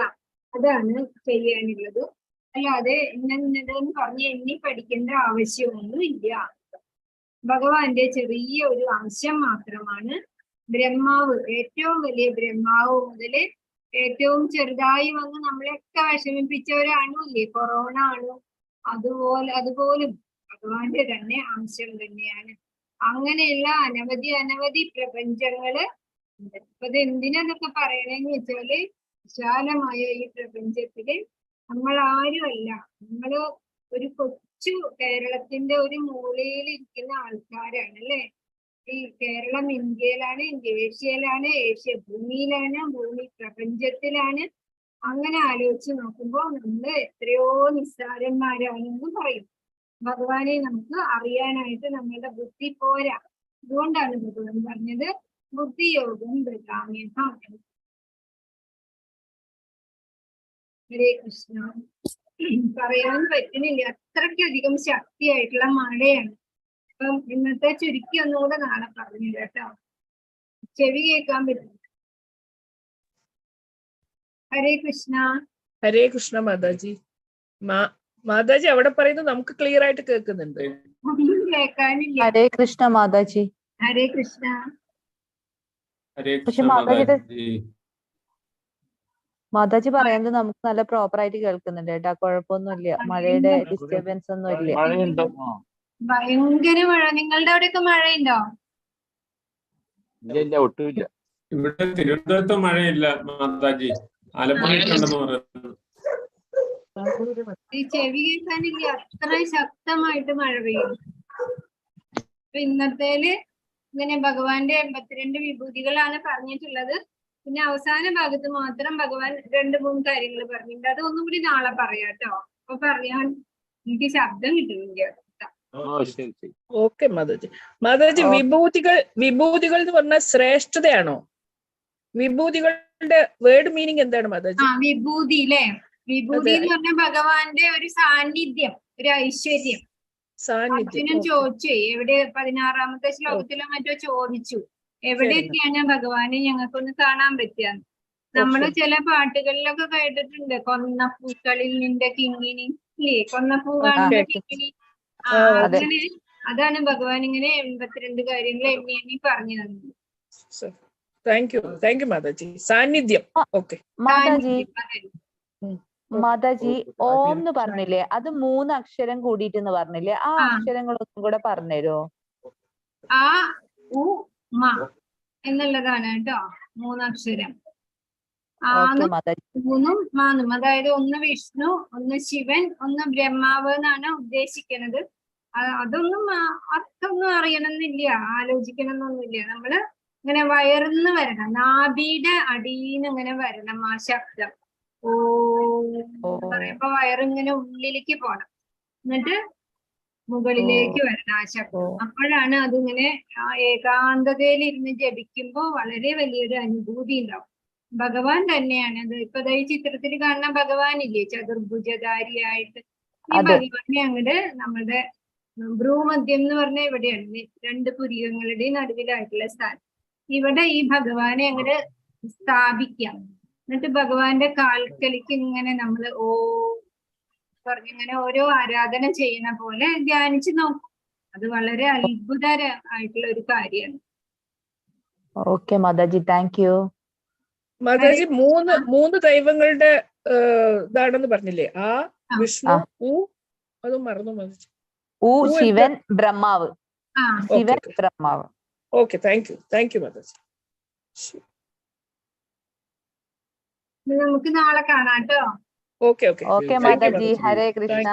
അതാണ് ചെയ്യാനുള്ളത്. അല്ലാതെ ഇന്നെന്ന് പറഞ്ഞ് എണ്ണി പഠിക്കേണ്ട ആവശ്യമൊന്നും ഇല്ല. ഭഗവാന്റെ ചെറിയ ഒരു അംശം മാത്രമാണ് ബ്രഹ്മാവ്. ഏറ്റവും വലിയ ബ്രഹ്മാവ് മുതല് ഏറ്റവും ചെറുതായി വന്ന് നമ്മളെയൊക്കെ വിഷമിപ്പിച്ച ഒരു അണുല്ലേ, കൊറോണ അണു, അതുപോലും ഭഗവാന്റെ തന്നെ അംശം തന്നെയാണ്. അങ്ങനെയുള്ള അനവധി പ്രപഞ്ചങ്ങള് ഇപ്പൊ ഇത് എന്തിനതൊക്കെ പറയണെന്ന് വെച്ചാല്, വിശാലമായ ഈ പ്രപഞ്ചത്തില് നമ്മൾ ആരുമല്ല, നമ്മള് ഒരു കൊച്ചു കേരളത്തിന്റെ ഒരു മൂലയിൽ ഇരിക്കുന്ന ആൾക്കാരാണ് അല്ലെ. ഈ കേരളം ഇന്ത്യയിലാണ്, ഇന്ത്യ ഏഷ്യയിലാണ്, ഏഷ്യ ഭൂമിയിലാണ്, ഭൂമി പ്രപഞ്ചത്തിലാണ്. അങ്ങനെ ആലോചിച്ച് നോക്കുമ്പോൾ നമ്മൾ എത്രയോ നിസ്സാരന്മാരാണെന്ന് പറയും. ഭഗവാനെ നമുക്ക് അറിയാനായിട്ട് നമ്മളുടെ ബുദ്ധി പോരാ. അതുകൊണ്ടാണ് ഭഗവാൻ പറഞ്ഞത് ബുദ്ധിയോഗം ദൃഢാമ്യഹം. ഹരേ കൃഷ്ണ. പറയാൻ പറ്റുന്നില്ല, അത്രയ്ക്കധികം ശക്തിയായിട്ടുള്ള മഴയാണ്. അപ്പം ഇന്നത്തെ ചുരുക്കി ഒന്നുകൂടെ നാളെ പറഞ്ഞു കേട്ടോ, ചെവി കേൾക്കാൻ പറ്റും. ഹരേ കൃഷ്ണ. ഹരേ കൃഷ്ണ മാതാജി. മാതാജി അവിടെ പറയുന്നത് നമുക്ക് ക്ലിയർ ആയിട്ട് കേൾക്കുന്നുണ്ട്. ഒന്നും കേൾക്കാനില്ല. ഹരേ കൃഷ്ണ മാതാജി. ഹരേ കൃഷ്ണ. പക്ഷെ മാതാജി പറയുന്നത് നമുക്ക് നല്ല പ്രോപ്പർ ആയിട്ട് കേൾക്കുന്നുണ്ട് കേട്ടോ, കുഴപ്പമൊന്നുമില്ല, മഴയുടെ ഡിസ്റ്റർബൻസ് ഒന്നും ഇല്ല. ഭയങ്കര മഴ. നിങ്ങളുടെ അവിടെയൊക്കെ മഴയുണ്ടോ? ഒട്ടുമില്ല. ഇവിടെ തിരുവനന്തപുരത്ത് മഴയില്ല മാതാജി, ആലപ്പുഴയിലുണ്ടെന്ന് പറയുന്നു. ഈ ചെവി കേൾക്കാനില്ല, അത്ര ശക്തമായിട്ട് മഴ പെയ്യും. ഇന്നത്തേല് ഇങ്ങനെ ഭഗവാന്റെ 82 വിഭൂതികളാണ് പറഞ്ഞിട്ടുള്ളത്. പിന്നെ അവസാന ഭാഗത്ത് മാത്രം ഭഗവാൻ 2-3 കാര്യങ്ങൾ പറഞ്ഞിട്ടുണ്ട്. അത് ഒന്നും കൂടി നാളെ പറയാം കേട്ടോ. അപ്പൊ പറയാൻ എനിക്ക് ശബ്ദം കിട്ടുന്നില്ല. ഓക്കെ മാതാജി. മാതാജി, വിഭൂതികൾ എന്ന് പറഞ്ഞാൽ ശ്രേഷ്ഠതയാണോ? വിഭൂതികളുടെ വേർഡ് മീനിങ് എന്താണ് മാതാജി? വിഭൂതി അല്ലേ? വിഭൂതി എന്ന് പറഞ്ഞ ഭഗവാന്റെ ഒരു സാന്നിധ്യം, ഒരു ഐശ്വര്യം. അർജുനൻ ചോദിച്ചു, എവിടെ 16ാമത്തെ ശ്ലോകത്തിലോ മറ്റോ ചോദിച്ചു, എവിടെയൊക്കെയാണ് ഭഗവാനെ ഞങ്ങൾക്കൊന്ന് കാണാൻ പറ്റുകയെന്ന്. നമ്മള് ചില പാട്ടുകളിലൊക്കെ കേട്ടിട്ടുണ്ട്, കൊന്നപ്പൂക്കളിൽ നിന്റെ കിങ്ങിണി ഇല്ലേ, കൊന്നപ്പൂ കാണുന്ന കിങ്ങിണി. അങ്ങനെ അതാണ് ഭഗവാൻ ഇങ്ങനെ 82 കാര്യങ്ങൾ എണ്ണി പറഞ്ഞു തന്നത്. Thank you Mataji. സാന്നിധ്യം. ഓക്കെ മാതാജി, ഓം എന്ന് പറഞ്ഞില്ലേ, അത് 3 അക്ഷരം കൂടിയിട്ടെന്ന് പറഞ്ഞില്ലേ, ആ അക്ഷരങ്ങളൊന്നും കൂടെ പറഞ്ഞുതരുമോ? ആ ഉ മ എന്നുള്ളതാണ് കേട്ടോ 3 അക്ഷരം. ആന്നും 3ഉം മാന്നും, അതായത് ഒന്ന് വിഷ്ണു, ഒന്ന് ശിവൻ, ഒന്ന് ബ്രഹ്മാവ് എന്നാണ് ഉദ്ദേശിക്കുന്നത്. അതൊന്നും അർത്ഥമൊന്നും അറിയണമെന്നില്ല, ആലോചിക്കണമെന്നൊന്നുമില്ല. നമ്മള് ഇങ്ങനെ വയർന്ന് വരണം, നാഭിയുടെ അടിയിന്ന് ഇങ്ങനെ വരണം ആ ശബ്ദം. ഓ പറയുമ്പോ വയറിങ്ങനെ ഉള്ളിലേക്ക് പോണം, എന്നിട്ട് മുകളിലേക്ക് വരണം ആ ശബ്ദം. അപ്പോഴാണ് അതിങ്ങനെ ആ ഏകാന്തതയിൽ ഇരുന്ന് ജപിക്കുമ്പോ വളരെ വലിയൊരു അനുഭൂതി ഉണ്ടാവും. ഭഗവാൻ തന്നെയാണ് അത്. ഇപ്പൊ ഈ ചിത്രത്തിൽ കാണുന്ന ഭഗവാനില്ലേ, ചതുർഭുജധാരിയായിട്ട്, ഈ ഭഗവാനെ അങ്ങോട്ട് നമ്മുടെ ഭ്രൂമധ്യം എന്ന് പറഞ്ഞ ഇവിടെയാണ്, 2 പുരികങ്ങളുടെയും നടുവിലായിട്ടുള്ള സ്ഥാനം. ഇവിടെ ഈ ഭഗവാനെ അങ്ങോട്ട് സ്ഥാപിക്കാം. എന്നിട്ട് ഭഗവാന്റെ കാൽക്കലിക്ക് ഇങ്ങനെ നമ്മള് ഓ പറഞ്ഞിങ്ങനെ ഓരോ ആരാധന ചെയ്യുന്ന പോലെ ധ്യാനിച്ചു നോക്കും. അത് വളരെ അത്ഭുതമായിട്ടുള്ള ഒരു കാര്യമാണ്. Okay Mataji, thank you. Mataji, 3 ദൈവങ്ങളുടെ ഇതാണെന്ന് പറഞ്ഞില്ലേ, ആ വിഷ്ണു, അതും മറന്നു മാതാജി. ശിവൻ, ബ്രഹ്മാവ്. ശിവൻ, ബ്രഹ്മാവ്. Okay, thank you Mataji. നമുക്ക് നാളെ കാണാം കേട്ടോ. ഓക്കെ മാതാജി. ഹരേ കൃഷ്ണ.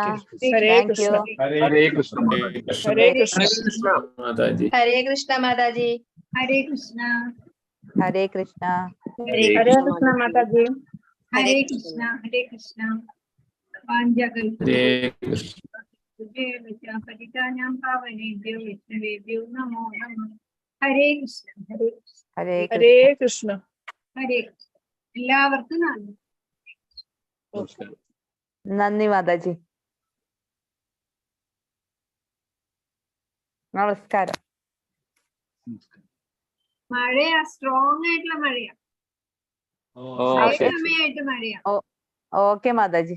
ഹരേ കൃഷ്ണ. ഹരേ കൃഷ്ണ. ഹരേ കൃഷ്ണ മാതാജി. ഹരേ കൃഷ്ണ മാതാജി. ഹരേ കൃഷ്ണ. ഹരേ കൃഷ്ണ. ഹരേ കൃഷ്ണ മാതാജി. ഹരേ കൃഷ്ണ. ഹരേ കൃഷ്ണ. പരിതാനാം പാവനേഭ്യോ വിഷ്ണുവേഭ്യോ നമോ നമഃ. ഹരേ കൃഷ്ണ. ഹരേ കൃഷ്ണ. ഹരേ കൃഷ്ണ. ഹരേ കൃഷ്ണ. എല്ലാവർക്കും നന്ദി. നന്ദി മാതാജി. നമസ്കാരം. മഴയാ, സ്ട്രോങ് ആയിട്ടുള്ള മഴയാ, സമയമായിട്ട് മഴയാ. ഓക്കെ മാതാജി.